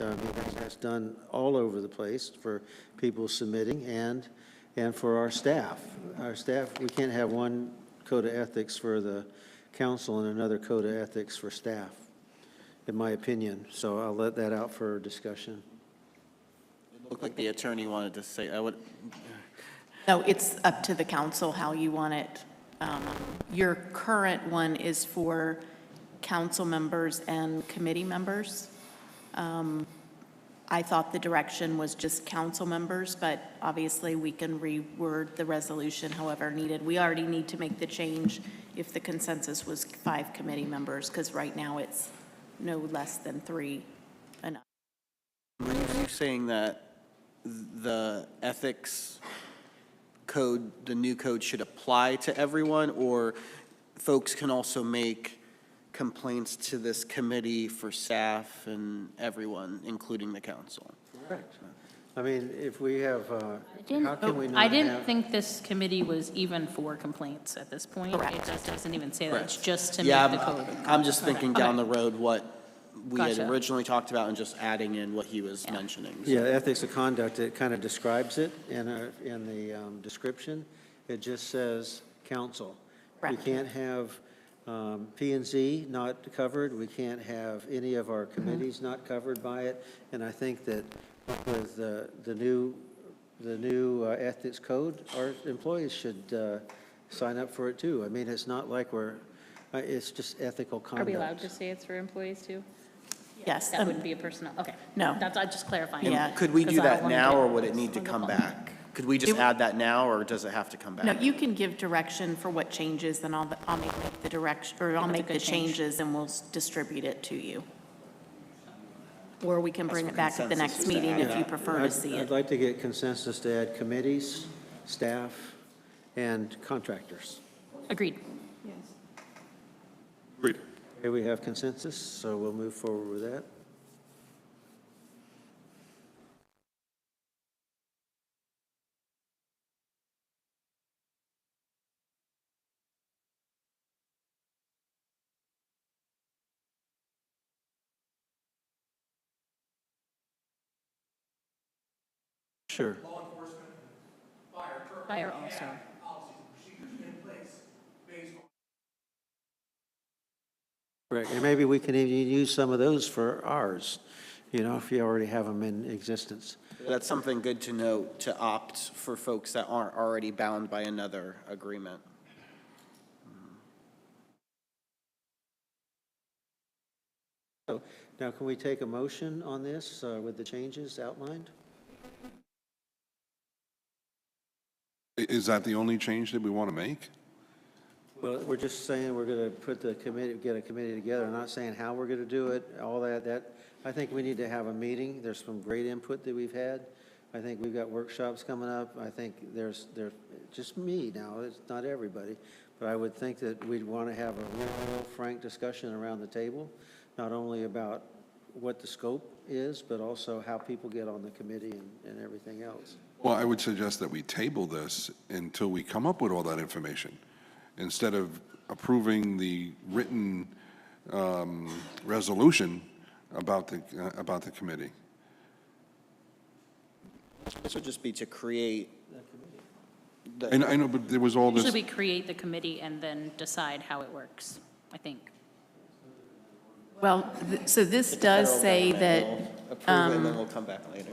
That's done all over the place for people submitting and for our staff. Our staff, we can't have one code of ethics for the council and another code of ethics for staff, in my opinion. So I'll let that out for discussion. It looked like the attorney wanted to say, I would. No, it's up to the council how you want it. Your current one is for council members and committee members. I thought the direction was just council members, but obviously we can reword the resolution however needed. We already need to make the change if the consensus was 5 committee members, because right now it's no less than 3 enough. Are you saying that the ethics code, the new code, should apply to everyone, or folks can also make complaints to this committee for staff and everyone, including the council? Correct. I mean, if we have, how can we not I didn't have? think this committee was even for complaints at this point. Correct. It just doesn't even say that. Correct. It's just to Yeah, make the code. I'm just thinking down the road what we had Gotcha. originally talked about and just adding in what he was mentioning. So. Yeah, ethics of conduct, it kind of describes it in the description. It just says council. You Correct. can't have P and Z not covered. We can't have any of our committees not covered by it. And I think that with the new ethics code, our employees should sign up for it too. I mean, it's not like it's just ethical Are conduct. we allowed to say it's for employees too? Yes. That wouldn't be a personnel, okay. No. That's, I'm just clarifying. Yeah. Could we do 'Cause I don't that wanna now, get or would it need to hung up come on back? Could we just add that now, or does it have to come back? No, you can give direction for what changes, then I'll make the direction, or I'll That's a make the good change. changes and we'll distribute it to you. Or we can bring it back at the next consensus to meeting add if you prefer to see I'd it. like to get consensus to add committees, staff, and contractors. Agreed. Agreed. Okay, we have consensus, so we'll move forward with that. Sure. Fire also. Correct, and maybe we can even use some of those for ours, if you already have them in existence. That's something good to note, to opt for folks that aren't already bound by another agreement. So now, can we take a motion on this with the changes outlined? Is that the only change that we want to make? Well, we're just saying we're going to get a committee together. I'm not saying how we're going to do it, all that. I think we need to have a meeting. There's some great input that we've had. I think we've got workshops coming up. I think there's just me now, it's not everybody. But I would think that we'd want to have a real frank discussion around the table, not only about what the scope is, but also how people get on the committee and everything else. Well, I would suggest that we table this until we come up with all that information, instead of approving the written resolution about the committee. This would just be to create. I know, but there was all this. Usually we create the committee and then decide how it works, I think. Well, so this does say that Approve it, and then we'll come back later.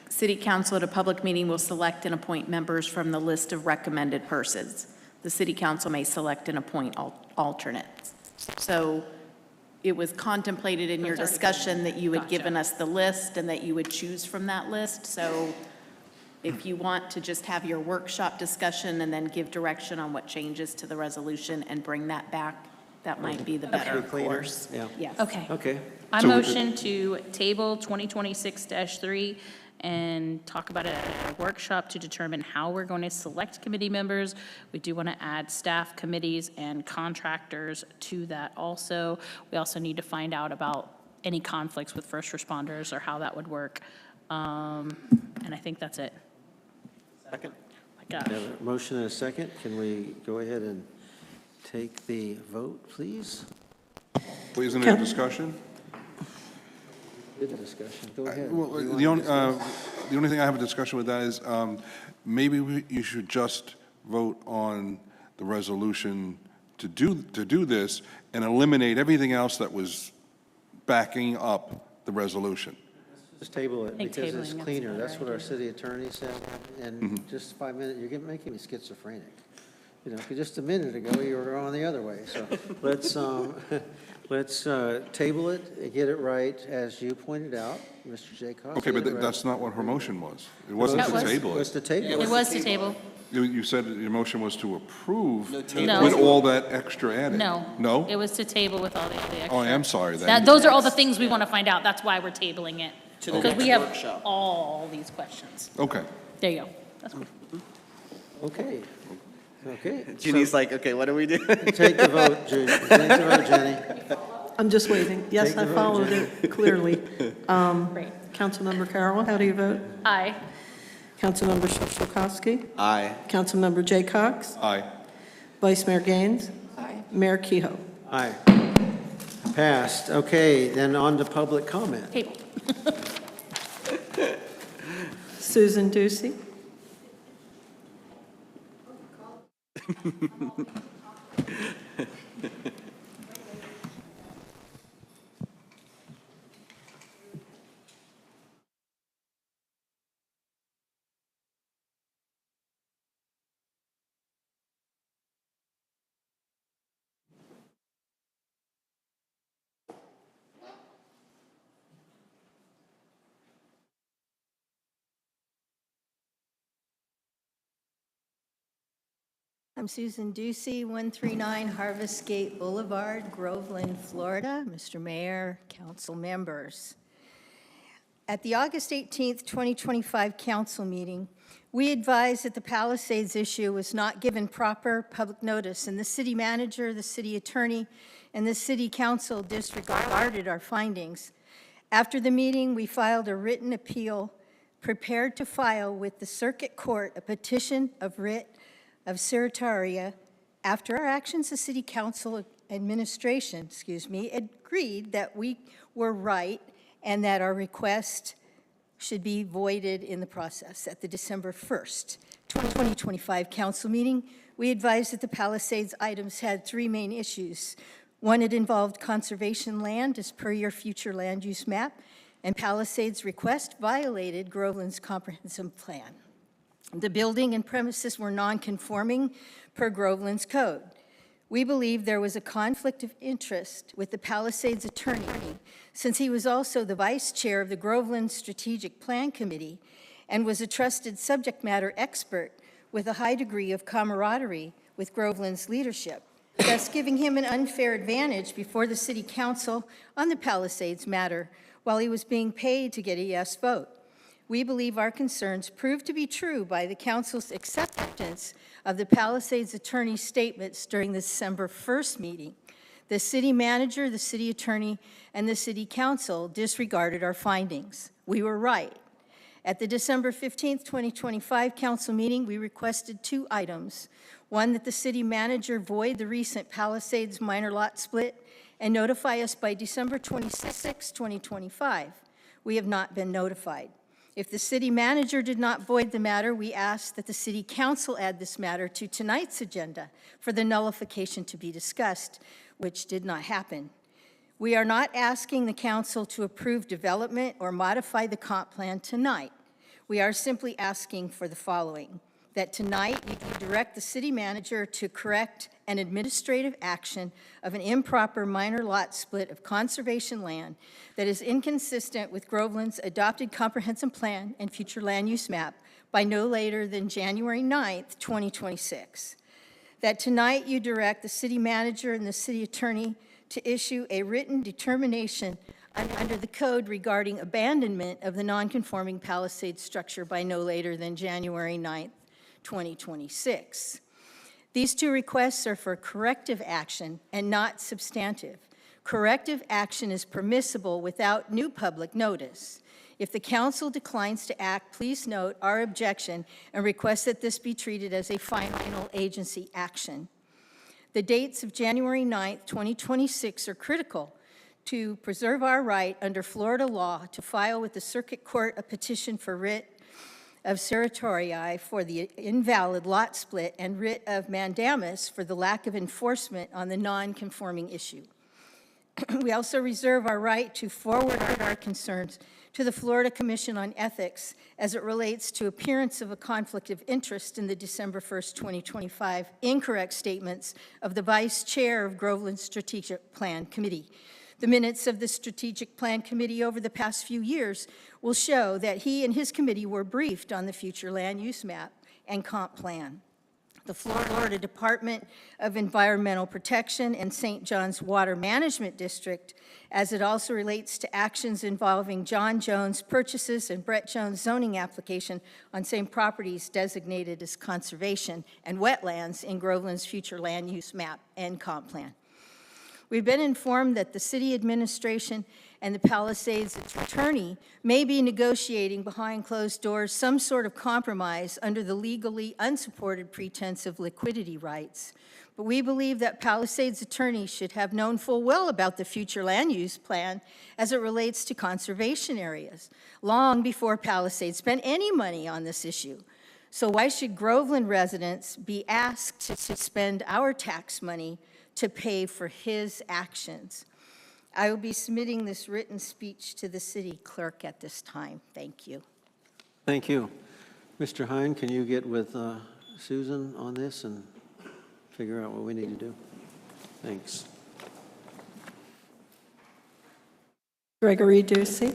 City Council at a public meeting will select and appoint members from the list of recommended persons. The City Council may select and appoint alternates. So it was contemplated in your discussion that you had given us the list and that you would choose from that list. So if you want to just have your workshop discussion and then give direction on what changes to the resolution and bring that back, that might be the better course. Yeah. Yes. Okay. Okay. I motion to table 2026-3 and talk about it at a workshop to determine how we're going to select committee members. We do want to add staff, committees, and contractors to that also. We also need to find out about any conflicts with first responders or how that would work. And I think that's it. Second. My gosh. We have a motion and a second. Can we go ahead and take the vote, please? Well, isn't there a discussion? Good discussion. Go ahead. Well, Do you the want only, to discuss? the only thing I have a discussion with that is, maybe you should just vote on the resolution to do this and eliminate everything else that was backing up the resolution. Just table it think because it's tabling it's cleaner. a That's better what our city attorney said. And just 5 minutes, you're making me schizophrenic. 'Cause just a minute ago, you were on the other way. So let's table it, and get it right, as you pointed out, Mr. Jaycox. Okay, but get it right. that's not what her motion was. It wasn't That to was- table It was it. to table It it. was to table. You said that your motion was to approve No. with all that extra added. No. No? It was to table with all the extra. Oh, I am sorry then. Those are all the things we want to find out. That's why we're tabling it. To the Because we next have workshop. all these questions. Okay. There you go. That's cool. Okay. Okay. Jeannie's like, okay, what do we do? Take the vote, Jenny. Take the vote, Jenny. I'm just waiting. Yes, Take the I vote, followed Jenny. it clearly. Great. Councilmember Carroll, how do you vote? Aye. Councilmember Solkowski? Aye. Councilmember Jay Cox? Aye. Vice Mayor Gaines? Aye. Mayor Kehoe? Aye. Passed. Okay, then on to public comment. Table. Susan Ducey? I'm Susan Ducey, 139 Harvest Gate Boulevard, Groveland, Florida. Mr. Mayor, council members. At the August 18th, 2025 council meeting, we advised that the Palisades issue was not given proper public notice, and the city manager, the city attorney, and the city council disregarded our findings. After the meeting, we filed a written appeal, prepared to file with the circuit court a petition of writ of certiorari. After our actions, the city council administration, agreed that we were right and that our request should be voided in the process. At the December 1st, 2025 council meeting, we advised that the Palisades items had three main issues. One, it involved conservation land as per your future land use map, and Palisades' request violated Groveland's comprehensive plan. The building and premises were non-conforming per Groveland's code. We believe there was a conflict of interest with the Palisades attorney, since he was also the vice chair of the Groveland Strategic Plan Committee and was a trusted subject matter expert with a high degree of camaraderie with Groveland's leadership, thus giving him an unfair advantage before the city council on the Palisades matter while he was being paid to get a yes vote. We believe our concerns proved to be true by the council's acceptance of the Palisades attorney's statements during the December 1st meeting. The city manager, the city attorney, and the city council disregarded our findings. We were right. At the December 15th, 2025 council meeting, we requested two items. One, that the city manager void the recent Palisades minor lot split and notify us by December 26, 2025. We have not been notified. If the city manager did not void the matter, we asked that the city council add this matter to tonight's agenda for the nullification to be discussed, which did not happen. We are not asking the council to approve development or modify the comp plan tonight. We are simply asking for the following: that tonight you direct the city manager to correct an administrative action of an improper minor lot split of conservation land that is inconsistent with Groveland's adopted comprehensive plan and future land use map by no later than January 9th, 2026. That tonight you direct the city manager and the city attorney to issue a written determination under the code regarding abandonment of the non-conforming Palisades structure by no later than January 9th, 2026. These two requests are for corrective action and not substantive. Corrective action is permissible without new public notice. If the council declines to act, please note our objection and request that this be treated as a final agency action. The dates of January 9th, 2026 are critical to preserve our right under Florida law to file with the circuit court a petition for writ of certiorari for the invalid lot split and writ of mandamus for the lack of enforcement on the non-conforming issue. We also reserve our right to forward our concerns to the Florida Commission on Ethics as it relates to appearance of a conflict of interest in the December 1st, 2025 incorrect statements of the Vice Chair of Groveland Strategic Plan Committee. The minutes of the Strategic Plan Committee over the past few years will show that he and his committee were briefed on the future land use map and comp plan. The Florida Department of Environmental Protection and St. John's Water Management District, as it also relates to actions involving John Jones purchases and Brett Jones zoning application on same properties designated as conservation and wetlands in Groveland's future land use map and comp plan. We've been informed that the city administration and the Palisades attorney may be negotiating behind closed doors some sort of compromise under the legally unsupported pretense of liquidity rights. But we believe that Palisades attorney should have known full well about the future land use plan as it relates to conservation areas, long before Palisades spent any money on this issue. So why should Groveland residents be asked to spend our tax money to pay for his actions? I will be submitting this written speech to the city clerk at this time. Thank you. Thank you. Mr. Hine, can you get with Susan on this and figure out what we need to do? Thanks. Gregory Ducey.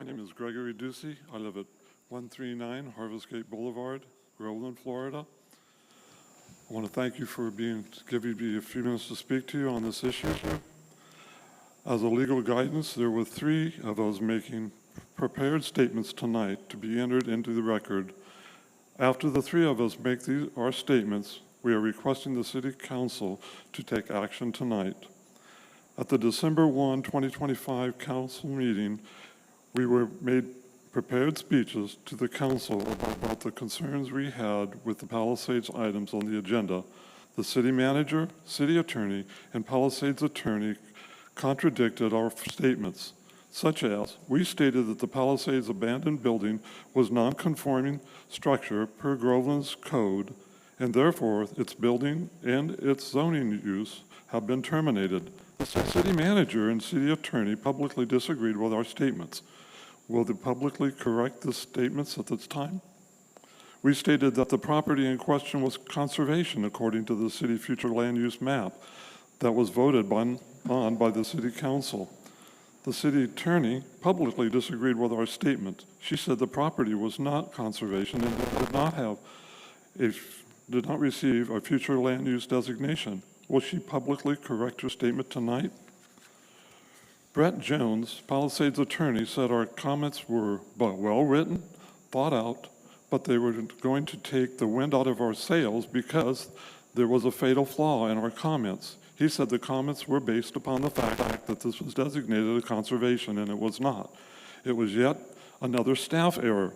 My name is Gregory Ducey. I live at 139 Harvest Gate Boulevard, Groveland, Florida. I want to thank you for giving me a few minutes to speak to you on this issue. As a legal guidance, there were 3 of us making prepared statements tonight to be entered into the record. After the 3 of us make our statements, we are requesting the City Council to take action tonight. At the December 1, 2025 council meeting, we were made prepared speeches to the council about the concerns we had with the Palisades items on the agenda. The city manager, city attorney, and Palisades attorney contradicted our statements, such as we stated that the Palisades abandoned building was non-conforming structure per Groveland's code, and therefore its building and its zoning use have been terminated. The city manager and city attorney publicly disagreed with our statements. Will they publicly correct the statements at this time? We stated that the property in question was conservation according to the city future land use map that was voted on by the city council. The city attorney publicly disagreed with our statement. She said the property was not conservation and did not receive a future land use designation. Will she publicly correct her statement tonight? Brett Jones, Palisades attorney, said our comments were well-written, thought out, but they were going to take the wind out of our sails because there was a fatal flaw in our comments. He said the comments were based upon the fact that this was designated a conservation, and it was not. It was yet another staff error.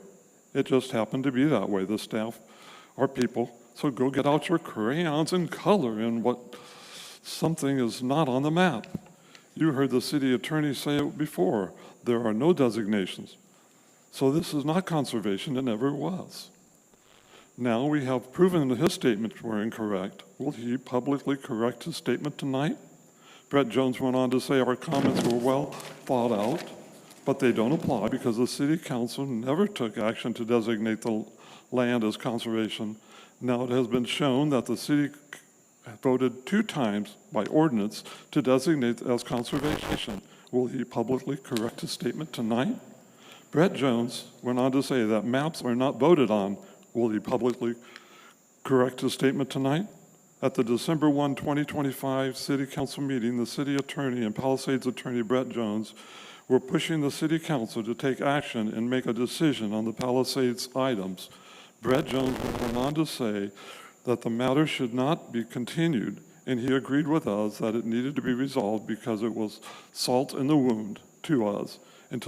It just happened to be that way. The staff are people, so go get out your crayons and color in what something is not on the map. You heard the city attorney say it before. There are no designations. So this is not conservation. It never was. Now we have proven that his statements were incorrect. Will he publicly correct his statement tonight? Brett Jones went on to say our comments were well thought out, but they don't apply because the city council never took action to designate the land as conservation. Now it has been shown that the city voted 2 times by ordinance to designate as conservation. Will he publicly correct his statement tonight? Brett Jones went on to say that maps are not voted on. Will he publicly correct his statement tonight? At the December 1, 2025 City Council meeting, the city attorney and Palisades attorney Brett Jones were pushing the city council to take action and make a decision on the Palisades items. Brett Jones went on to say that the matter should not be continued, and he agreed with us that it needed to be resolved because it was salt in the wound to us, and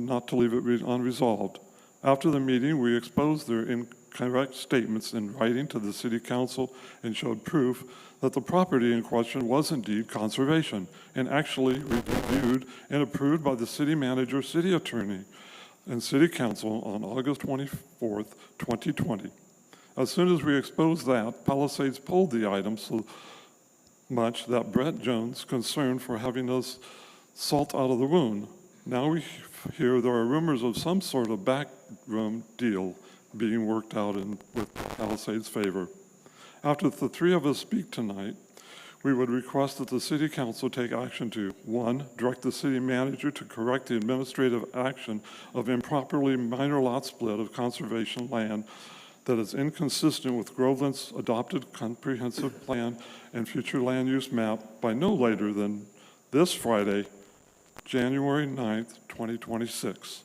not to leave it unresolved. After the meeting, we exposed their incorrect statements in writing to the city council and showed proof that the property in question was indeed conservation and actually reviewed and approved by the city manager, city attorney, and city council on August 24th, 2020. As soon as we exposed that, Palisades pulled the item so much that Brett Jones concerned for having us salt out of the wound. Now we hear there are rumors of some sort of backroom deal being worked out with Palisades' favor. After the 3 of us speak tonight, we would request that the city council take action to 1, direct the city manager to correct the administrative action of improperly minor lot split of conservation land that is inconsistent with Groveland's adopted comprehensive plan and future land use map by no later than this Friday, January 9th, 2026.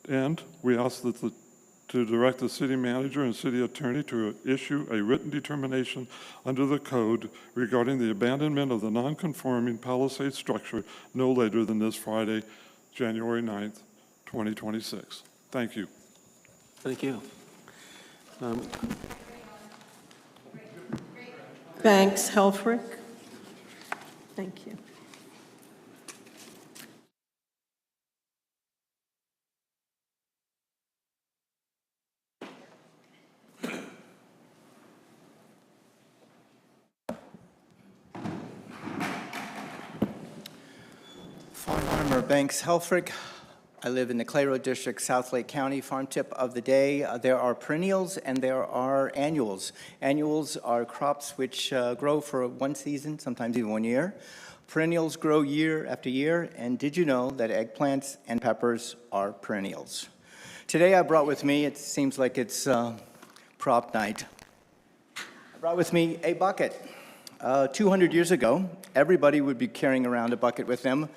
And we ask to direct the city manager and city attorney to issue a written determination under the code regarding the abandonment of the non-conforming Palisades structure no later than this Friday, January 9th, 2026. Thank you. Thank you. Banks Helfrich. Thank you. Farmer Banks Helfrich. I live in the Clay Road District, South Lake County. Farm tip of the day, there are perennials and there are annuals. Annuals are crops which grow for one season, sometimes even 1 year. Perennials grow year after year, and did you know that eggplants and peppers are perennials? Today I brought with me, it seems like it's prop night, I brought with me a bucket. 200 years ago, everybody would be carrying around a bucket with them.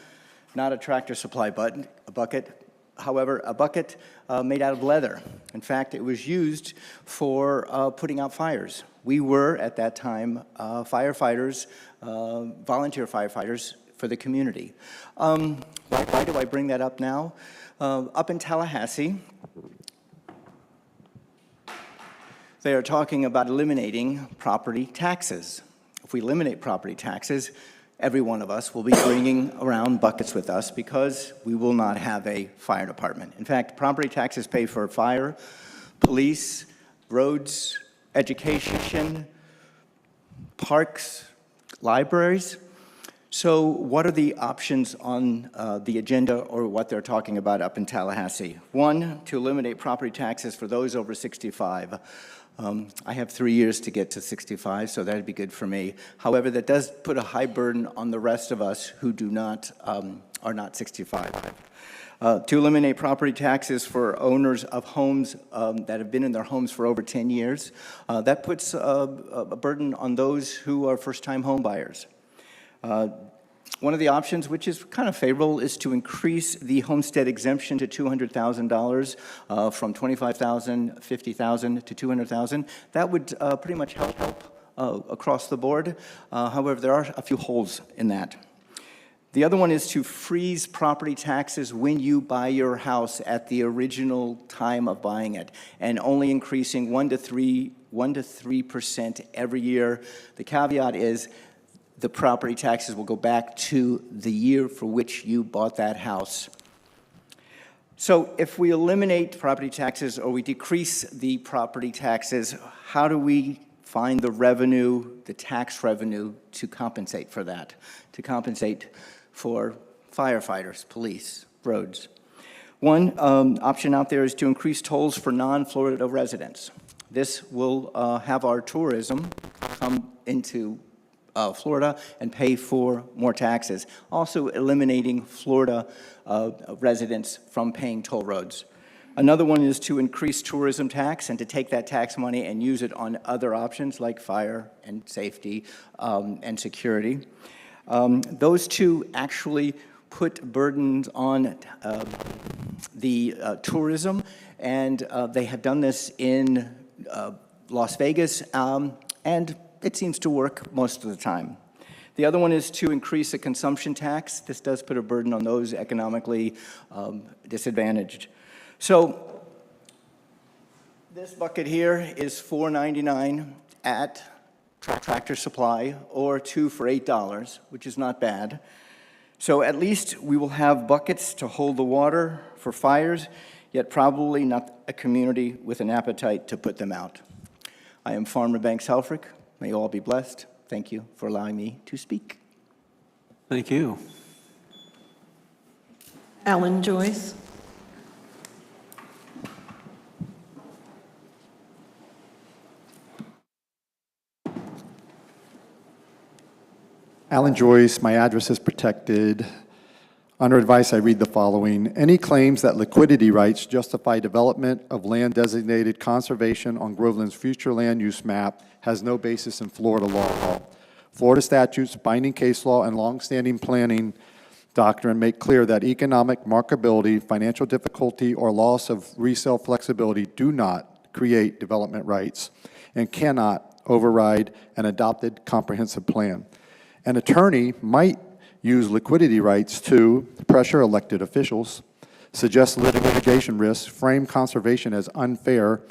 Not a Tractor Supply bucket, however, a bucket made out of leather. In fact, it was used for putting out fires. We were, at that time, firefighters, volunteer firefighters for the community. Why do I bring that up now? Up in Tallahassee, they are talking about eliminating property taxes. If we eliminate property taxes, every one of us will be bringing around buckets with us because we will not have a fire department. In fact, property taxes pay for fire, police, roads, education, parks, libraries. So what are the options on the agenda or what they're talking about up in Tallahassee? One, to eliminate property taxes for those over 65. I have 3 years to get to 65, so that'd be good for me. However, that does put a high burden on the rest of us who do not, are not 65. To eliminate property taxes for owners of homes that have been in their homes for over 10 years. That puts a burden on those who are first-time home buyers. One of the options, which is kind of favorable, is to increase the homestead exemption to $200,000 from $25,000, $50,000 to $200,000. That would pretty much help across the board. However, there are a few holes in that. The other one is to freeze property taxes when you buy your house at the original time of buying it, and only increasing 1 to 3% every year. The caveat is the property taxes will go back to the year for which you bought that house. So if we eliminate property taxes or we decrease the property taxes, how do we find the revenue, the tax revenue, to compensate for that, to compensate for firefighters, police, roads? One option out there is to increase tolls for non-Florida residents. This will have our tourism come into Florida and pay for more taxes. Also eliminating Florida residents from paying toll roads. Another one is to increase tourism tax and to take that tax money and use it on other options like fire and safety and security. Those two actually put burdens on the tourism, and they have done this in Las Vegas, and it seems to work most of the time. The other one is to increase the consumption tax. This does put a burden on those economically disadvantaged. So this bucket here is $4.99 at Tractor Supply, or 2 for $8, which is not bad. So at least we will have buckets to hold the water for fires, yet probably not a community with an appetite to put them out. I am Farmer Banks Helfrich. May you all be blessed. Thank you for allowing me to speak. Thank you. Alan Joyce. Alan Joyce, my address is protected. Under advice, I read the following. Any claims that liquidity rights justify development of land designated conservation on Groveland's future land use map has no basis in Florida law. Florida statutes, binding case law, and longstanding planning doctrine make clear that economic marketability, financial difficulty, or loss of resale flexibility do not create development rights and cannot override an adopted comprehensive plan. An attorney might use liquidity rights to pressure elected officials, suggest litigation risks, frame conservation as unfair,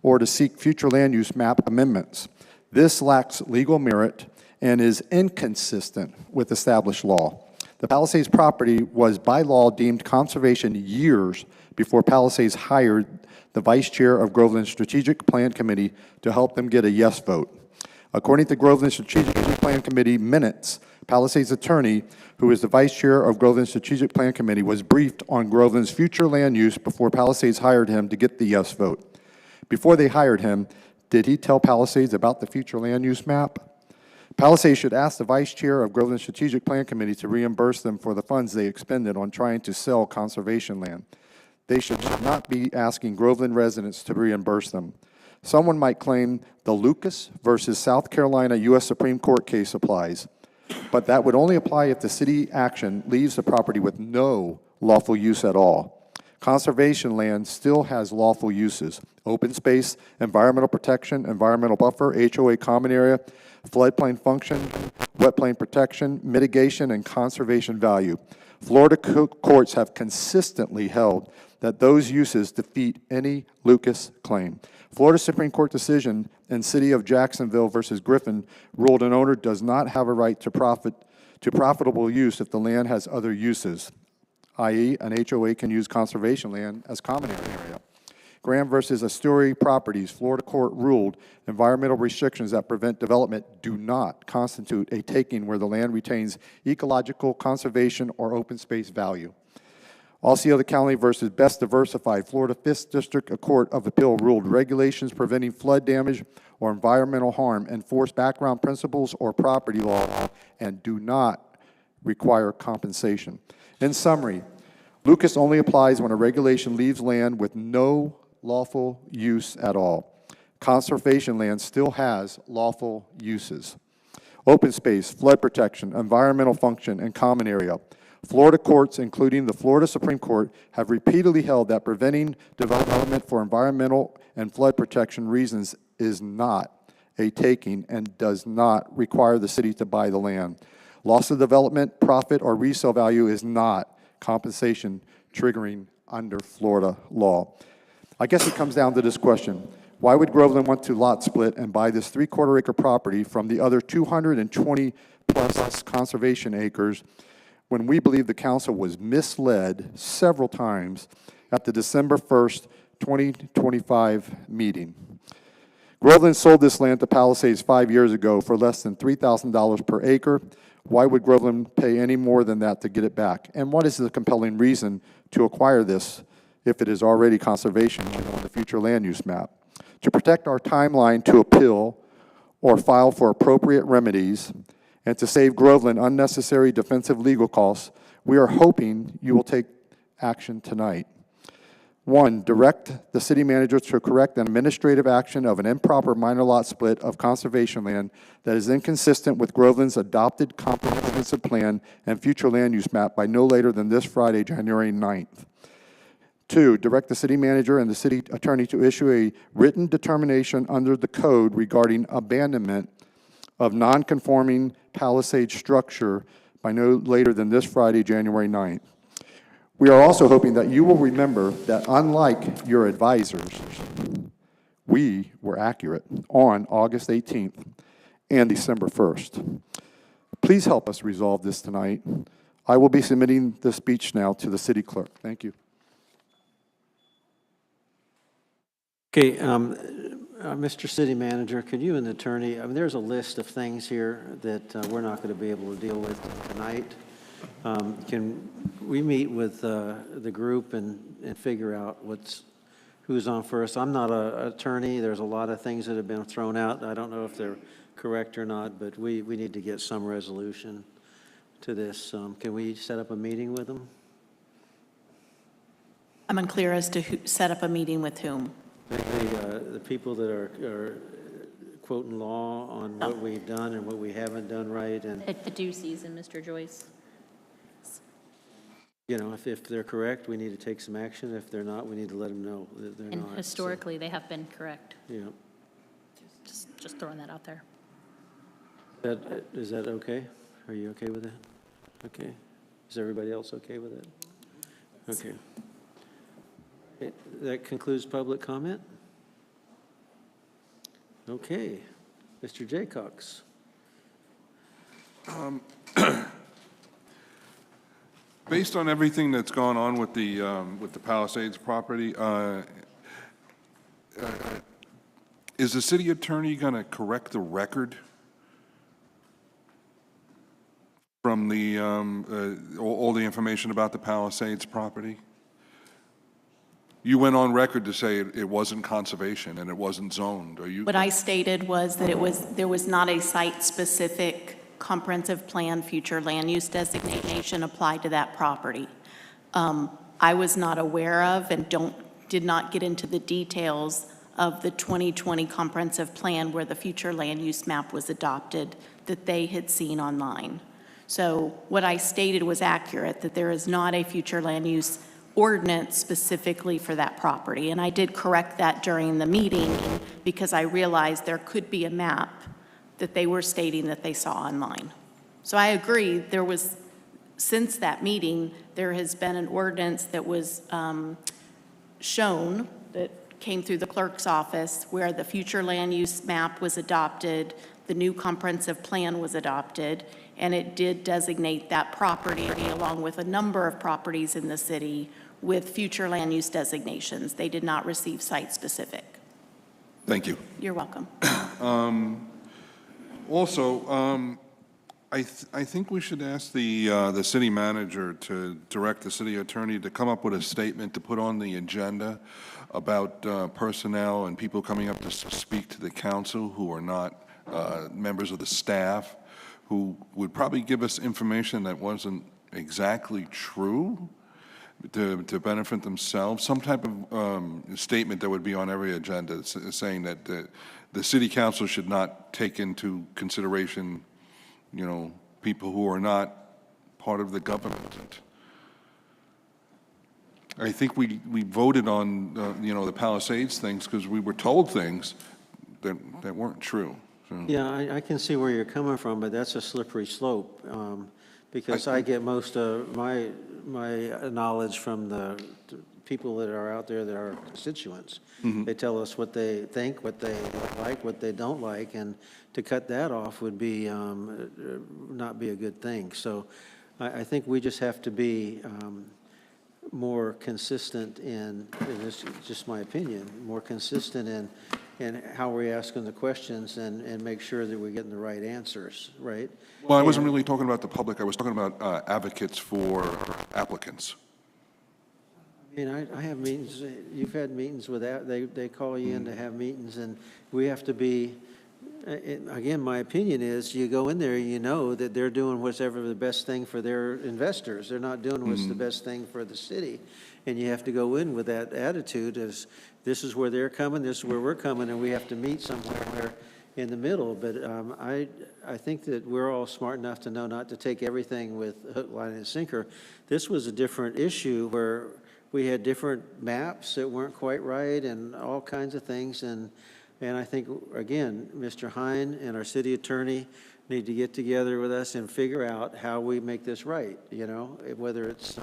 or to seek future land use map amendments. This lacks legal merit and is inconsistent with established law. The Palisades property was by law deemed conservation years before Palisades hired the vice chair of Groveland Strategic Plan Committee to help them get a yes vote. According to Groveland Strategic Plan Committee minutes, Palisades attorney, who is the vice chair of Groveland Strategic Plan Committee, was briefed on Groveland's future land use before Palisades hired him to get the yes vote. Before they hired him, did he tell Palisades about the future land use map? Palisades should ask the vice chair of Groveland Strategic Plan Committee to reimburse them for the funds they expended on trying to sell conservation land. They should not be asking Groveland residents to reimburse them. Someone might claim the Lucas versus South Carolina U.S. Supreme Court case applies, but that would only apply if the city action leaves the property with no lawful use at all. Conservation land still has lawful uses: open space, environmental protection, environmental buffer, HOA common area, floodplain function, wetplain protection, mitigation, and conservation value. Florida courts have consistently held that those uses defeat any Lucas claim. Florida Supreme Court decision in City of Jacksonville versus Griffin ruled an owner does not have a right to profitable use if the land has other uses, i.e. an HOA can use conservation land as common area. Graham versus Astoria Properties, Florida court ruled environmental restrictions that prevent development do not constitute a taking where the land retains ecological, conservation, or open space value. Osceola County versus Best Diversified, Florida 5th District Court of Appeal ruled regulations preventing flood damage or environmental harm enforce background principles or property law and do not require compensation. In summary, Lucas only applies when a regulation leaves land with no lawful use at all. Conservation land still has lawful uses: open space, flood protection, environmental function, and common area. Florida courts, including the Florida Supreme Court, have repeatedly held that preventing development for environmental and flood protection reasons is not a taking and does not require the city to buy the land. Loss of development, profit, or resale value is not compensation triggering under Florida law. I guess it comes down to this question: why would Groveland want to lot split and buy this 3/4 acre property from the other 220 plus conservation acres when we believe the council was misled several times at the December 1st, 2025 meeting? Groveland sold this land to Palisades 5 years ago for less than $3,000 per acre. Why would Groveland pay any more than that to get it back? And what is the compelling reason to acquire this if it is already conservation on the future land use map? To protect our timeline to appeal or file for appropriate remedies and to save Groveland unnecessary defensive legal costs, we are hoping you will take action tonight. 1, direct the city manager to correct an administrative action of an improper minor lot split of conservation land that is inconsistent with Groveland's adopted comprehensive plan and future land use map by no later than this Friday, January 9th. 2, direct the city manager and the city attorney to issue a written determination under the code regarding abandonment of non-conforming Palisade structure by no later than this Friday, January 9th. We are also hoping that you will remember that unlike your advisors, we were accurate on August 18th and December 1st. Please help us resolve this tonight. I will be submitting the speech now to the city clerk. Thank you. Okay, Mr. City Manager, could you and the attorney, there's a list of things here that we're not going to be able to deal with tonight. Can we meet with the group and figure out who's on first? I'm not an attorney. There's a lot of things that have been thrown out. I don't know if they're correct or not, but we need to get some resolution to this. Can we set up a meeting with them? I'm unclear as to who set up a meeting with whom. The people that are quoting law on what we've done and what we haven't done right, and At the due season, Mr. Joyce. you know, if they're correct, we need to take some action. If they're not, we need to let them know that they're And not. historically, they have been correct. Yeah. Just throwing that out there. Is that okay? Are you okay with that? Okay. Is everybody else okay with it? Okay. That concludes public comment. Okay. Mr. Jaycox. Based on everything that's gone on with the Palisades property, is the city attorney going to correct the record from the, all the information about the Palisades property? You went on record to say it wasn't conservation and it wasn't zoned. Are you? What I stated was that there was not a site-specific comprehensive plan future land use designation applied to that property. I was not aware of and did not get into the details of the 2020 comprehensive plan where the future land use map was adopted that they had seen online. So what I stated was accurate, that there is not a future land use ordinance specifically for that property. And I did correct that during the meeting because I realized there could be a map that they were stating that they saw online. So I agree, since that meeting, there has been an ordinance that was shown that came through the clerk's office where the future land use map was adopted, the new comprehensive plan was adopted, and it did designate that property along with a number of properties in the city with future land use designations. They did not receive site-specific. Thank you. You're welcome. Also, I think we should ask the city manager to direct the city attorney to come up with a statement to put on the agenda about personnel and people coming up to speak to the council who are not members of the staff, who would probably give us information that wasn't exactly true to benefit themselves. Some type of statement that would be on every agenda saying that the city council should not take into consideration, people who are not part of the government. I think we voted on, the Palisades things because we were told things that weren't true. So. Yeah, I can see where you're coming from, but that's a slippery slope, because I get most of my knowledge from the people that are out there that are constituents. Mm-hmm. They tell us what they think, what they like, what they don't like, and to cut that off would be, not be a good thing. So I think we just have to be more consistent in this is just my opinion, more consistent in how we're asking the questions and make sure that we're getting the right answers, right? Well, I wasn't really talking about the public. I was talking about advocates for applicants. I mean, I have meetings, you've had meetings with that, they call you in to have meetings, and we have to be, again, my opinion is, you go in there, you know that they're doing whatever the best thing for their investors. They're not doing what's the best thing for the city. And you have to go in with that attitude as, this is where they're coming, this is where we're coming, and we have to meet somewhere in the middle. But I think that we're all smart enough to know not to take everything with hook, line, and sinker. This was a different issue where we had different maps that weren't quite right and all kinds of things. And I think, again, Mr. Hine and our city attorney need to get together with us and figure out how we make this right, whether it's,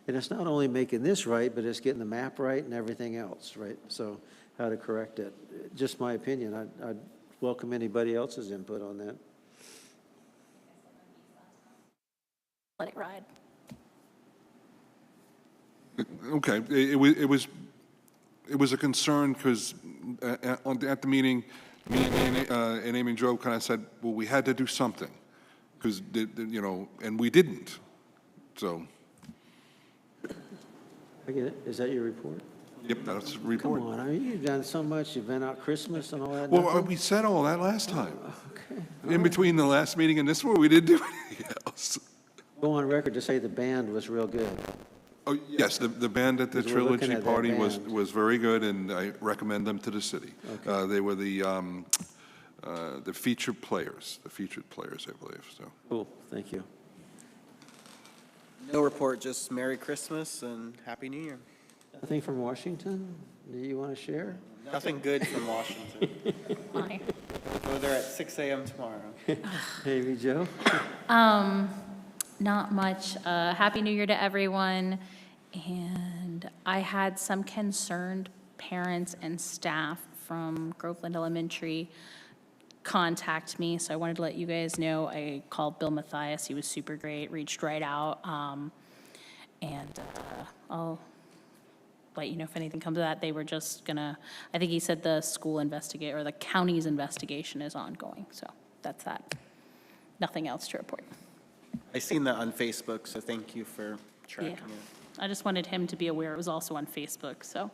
and it's not only making this right, but it's getting the map right and everything else, right? So how to correct it. Just my opinion. I'd welcome anybody else's input on that. Let it ride. Okay, it was a concern because at the meeting, me and Amy Joe kind of said, well, we had to do something because, and we didn't. So. I get it. Is that your report? Yep, that's the report. Come on, I mean, you've done so much. You've been out Christmas and all that. Well, nothing? we said all that last time. Okay. In between the last meeting and this one, we didn't do anything else. Go on record to say the band was real good. Oh, yes, the band at the Because we're looking Trilogy at that Party band. was very good, and I recommend them to the city. Okay. They were the featured players, I believe, so. Cool, thank you. No report, just Merry Christmas and Happy New Year. Nothing from Washington? Do you want to share? Nothing good from Washington. Why? Go there at 6 a.m. tomorrow. Amy Jo? Not much. Happy New Year to everyone. And I had some concerned parents and staff from Groveland Elementary contact me, so I wanted to let you guys know. I called Bill Mathias. He was super great, reached right out. And I'll let you know if anything comes of that. They were just gonna, I think he said the school investigate, or the county's investigation is ongoing. So that's that. Nothing else to report. I seen that on Facebook, so thank you for tracking Yeah. it. I just wanted him to be aware it was also on Facebook, so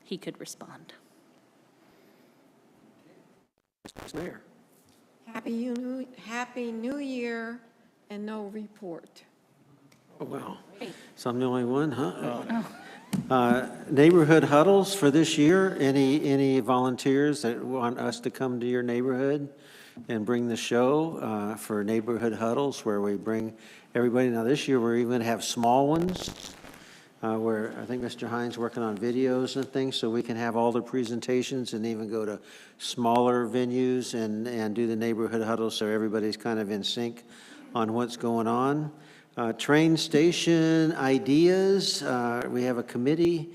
he could respond. Mr. Mayor. Happy New Year and no report. Oh, wow. So I'm the only one, huh? Neighborhood huddles for this year, any volunteers that want us to come to your neighborhood and bring the show for neighborhood huddles where we bring everybody? Now, this year, we're even going to have small ones where I think Mr. Hines working on videos and things, so we can have all the presentations and even go to smaller venues and do the neighborhood huddles so everybody's kind of in sync on what's going on. Train station ideas, we have a committee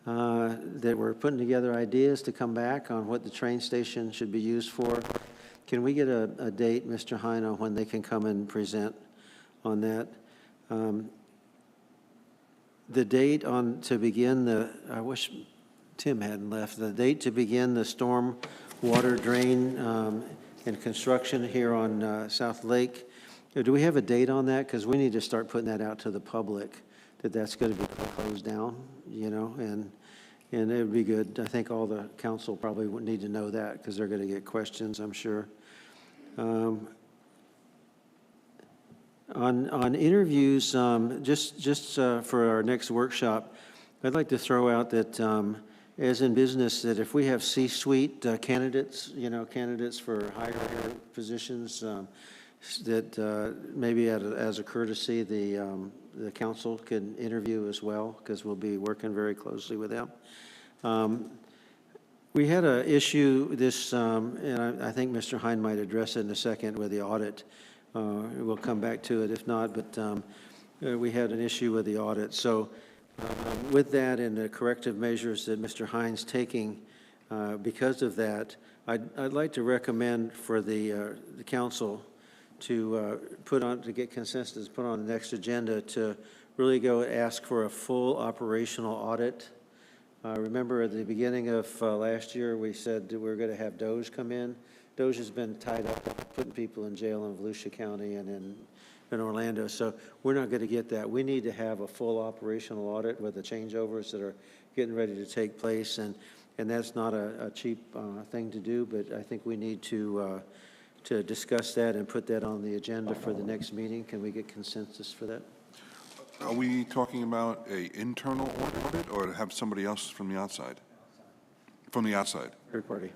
that we're putting together ideas to come back on what the train station should be used for. Can we get a date, Mr. Hine, on when they can come and present on that? The date to begin I wish Tim hadn't left, the date to begin the storm water drain and construction here on South Lake. Do we have a date on that? Because we need to start putting that out to the public, that's going to be closed down, and it would be good. I think all the council probably would need to know that because they're going to get questions, I'm sure. On interviews, just for our next workshop, I'd like to throw out that, as in business, that if we have C-suite candidates, candidates for higher positions, that maybe as a courtesy, the council can interview as well, because we'll be working very closely with them. We had an issue and I think Mr. Hine might address it in a second with the audit. We'll come back to it if not, but we had an issue with the audit. So with that and the corrective measures that Mr. Hine's taking because of that, I'd like to recommend for the council to get consensus, put on the next agenda to really go ask for a full operational audit. Remember at the beginning of last year, we said that we were going to have DOJ come in. DOJ has been tied up, putting people in jail in Volusia County and in Orlando, so we're not going to get that. We need to have a full operational audit with the changeovers that are getting ready to take place, and that's not a cheap thing to do, but I think we need to discuss that and put that on the agenda for the next meeting. Can we get consensus for that? Are we talking about an internal audit or to have somebody else from the outside? From the outside? Third party.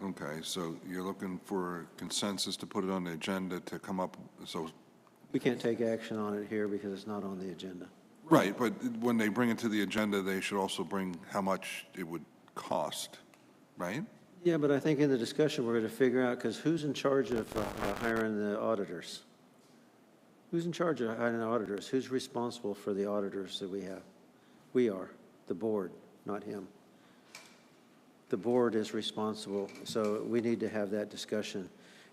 Okay, so you're looking for consensus to put it on the agenda to come up, so. We can't take action on it here because it's not on the agenda. Right, but when they bring it to the agenda, they should also bring how much it would cost, right? Yeah, but I think in the discussion, we're going to figure out, because who's in charge of hiring the auditors? Who's in charge of hiring the auditors? Who's responsible for the auditors that we have? We are, the board, not him. The board is responsible, so we need to have that discussion.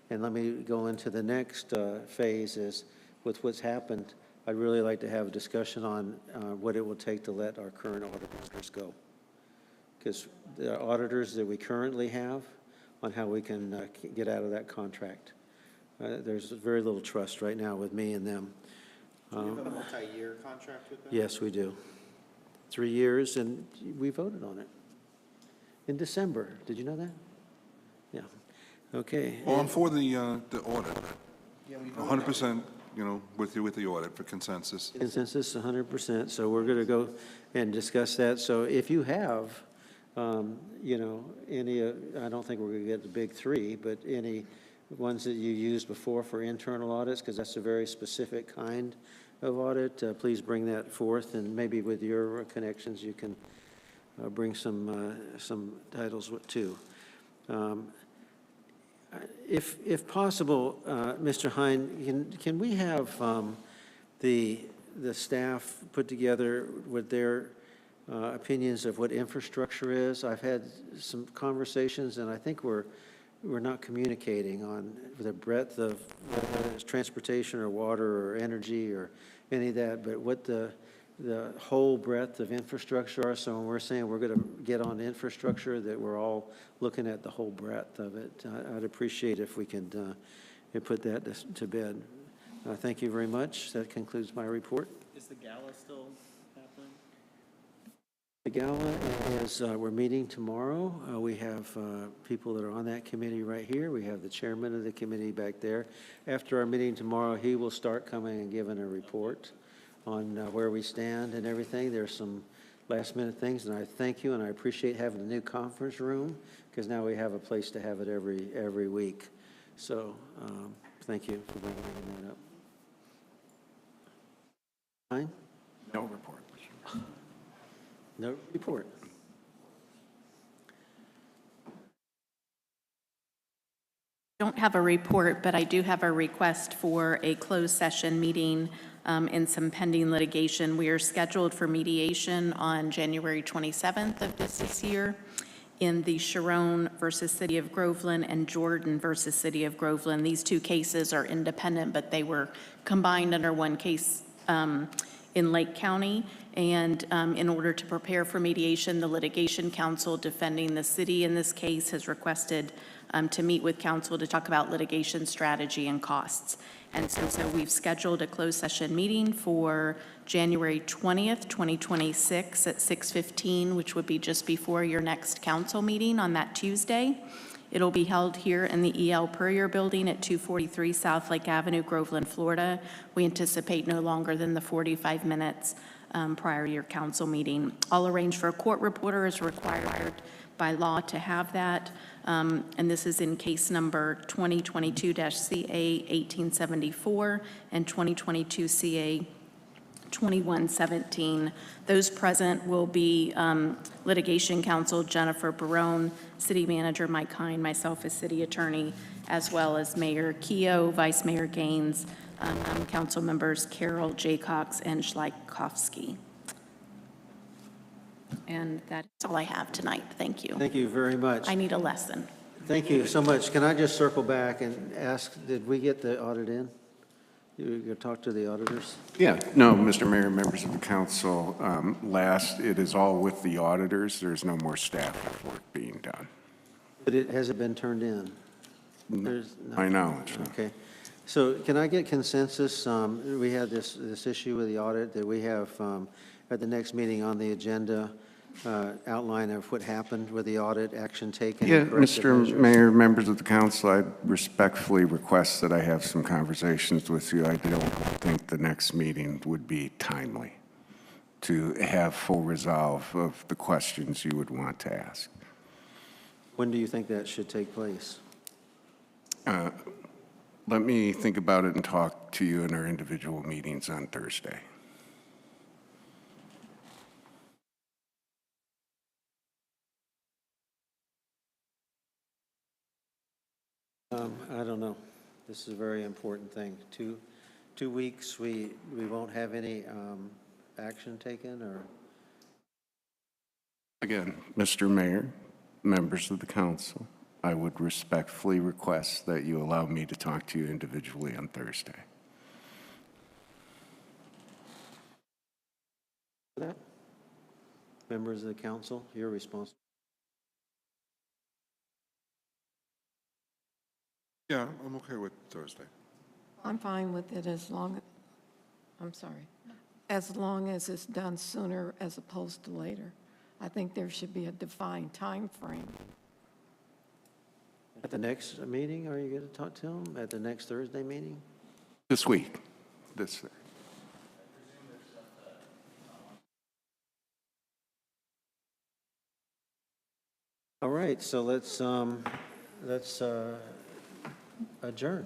And let me go into the next phase is, with what's happened, I'd really like to have a discussion on what it will take to let our current auditors go. Because the auditors that we currently have, on how we can get out of that contract. There's very little trust right now with me and them. Do we have a multi-year contract with them? Yes, we do. 3 years, and we voted on it in December. Did you know that? Yeah. Okay. Well, I'm for the audit. 100%, with the audit for consensus. Consensus, 100%. So we're going to go and discuss that. So if you have, any, I don't think we're going to get the big three, but any ones that you used before for internal audits, because that's a very specific kind of audit, please bring that forth, and maybe with your connections, you can bring some titles too. If possible, Mr. Hine, can we have the staff put together with their opinions of what infrastructure is? I've had some conversations, and I think we're we're not communicating on the breadth of whether it's transportation or water or energy or any of that, but what the whole breadth of infrastructure are. So when we're saying we're going to get on infrastructure, that we're all looking at the whole breadth of it. I'd appreciate if we could put that to bed. Thank you very much. That concludes my report. Is the gala still happening? The gala is, we're meeting tomorrow. We have people that are on that committee right here. We have the chairman of the committee back there. After our meeting tomorrow, he will start coming and giving a report on where we stand and everything. There's some last minute things, and I thank you, and I appreciate having a new conference room, because now we have a place to have it every week. So thank you for bringing that up. Fine? No report. No report. Don't have a report, but I do have a request for a closed session meeting in some pending litigation. We are scheduled for mediation on January 27th of this year in the Sharon versus City of Groveland and Jordan versus City of Groveland. These two cases are independent, but they were combined under one case in Lake County. And in order to prepare for mediation, the litigation counsel defending the city in this case has requested to meet with counsel to talk about litigation strategy and costs. And so we've scheduled a closed session meeting for January 20th, 2026 at 6:15, which would be just before your next council meeting on that Tuesday. It'll be held here in the E.L. Puryear Building at 243 South Lake Avenue, Groveland, Florida. We anticipate no longer than the 45 minutes prior to your council meeting. I'll arrange for a court reporter as required by law to have that. And this is in case number 2022-CA 1874 and 2022-CA 2117. Those present will be litigation counsel Jennifer Barone, city manager Mike Hine, myself as city attorney, as well as Mayor Keough, Vice Mayor Gaines, council members Carol, Jaycox, and Schleichowski. And that's all I have tonight. Thank you. Thank you very much. I need a lesson. Thank you so much. Can I just circle back and ask, did we get the audit in? You gonna talk to the auditors? Yeah, no, Mr. Mayor, members of the council, it is all with the auditors. There's no more staff work being done. But has it been turned in? There's no. My knowledge, no. Okay. So can I get consensus? We had this issue with the audit that we have at the next meeting on the agenda, outline of what happened with the audit, action taken. Yeah, corrective Mr. measures. Mayor, members of the council, I respectfully request that I have some conversations with you. I don't think the next meeting would be timely to have full resolve of the questions you would want to ask. When do you think that should take place? Let me think about it and talk to you in our individual meetings on Thursday. I don't know. This is a very important thing. 2 weeks, we won't have any action taken, or? Again, Mr. Mayor, members of the council, I would respectfully request that you allow me to talk to you individually on Thursday. That? Members of the council, you're responsible. Yeah, I'm okay with Thursday. I'm fine with it as long as it's done sooner as opposed to later. I think there should be a defined time frame. At the next meeting, are you going to talk to them? At the next Thursday meeting? This week. All right, so let's adjourn.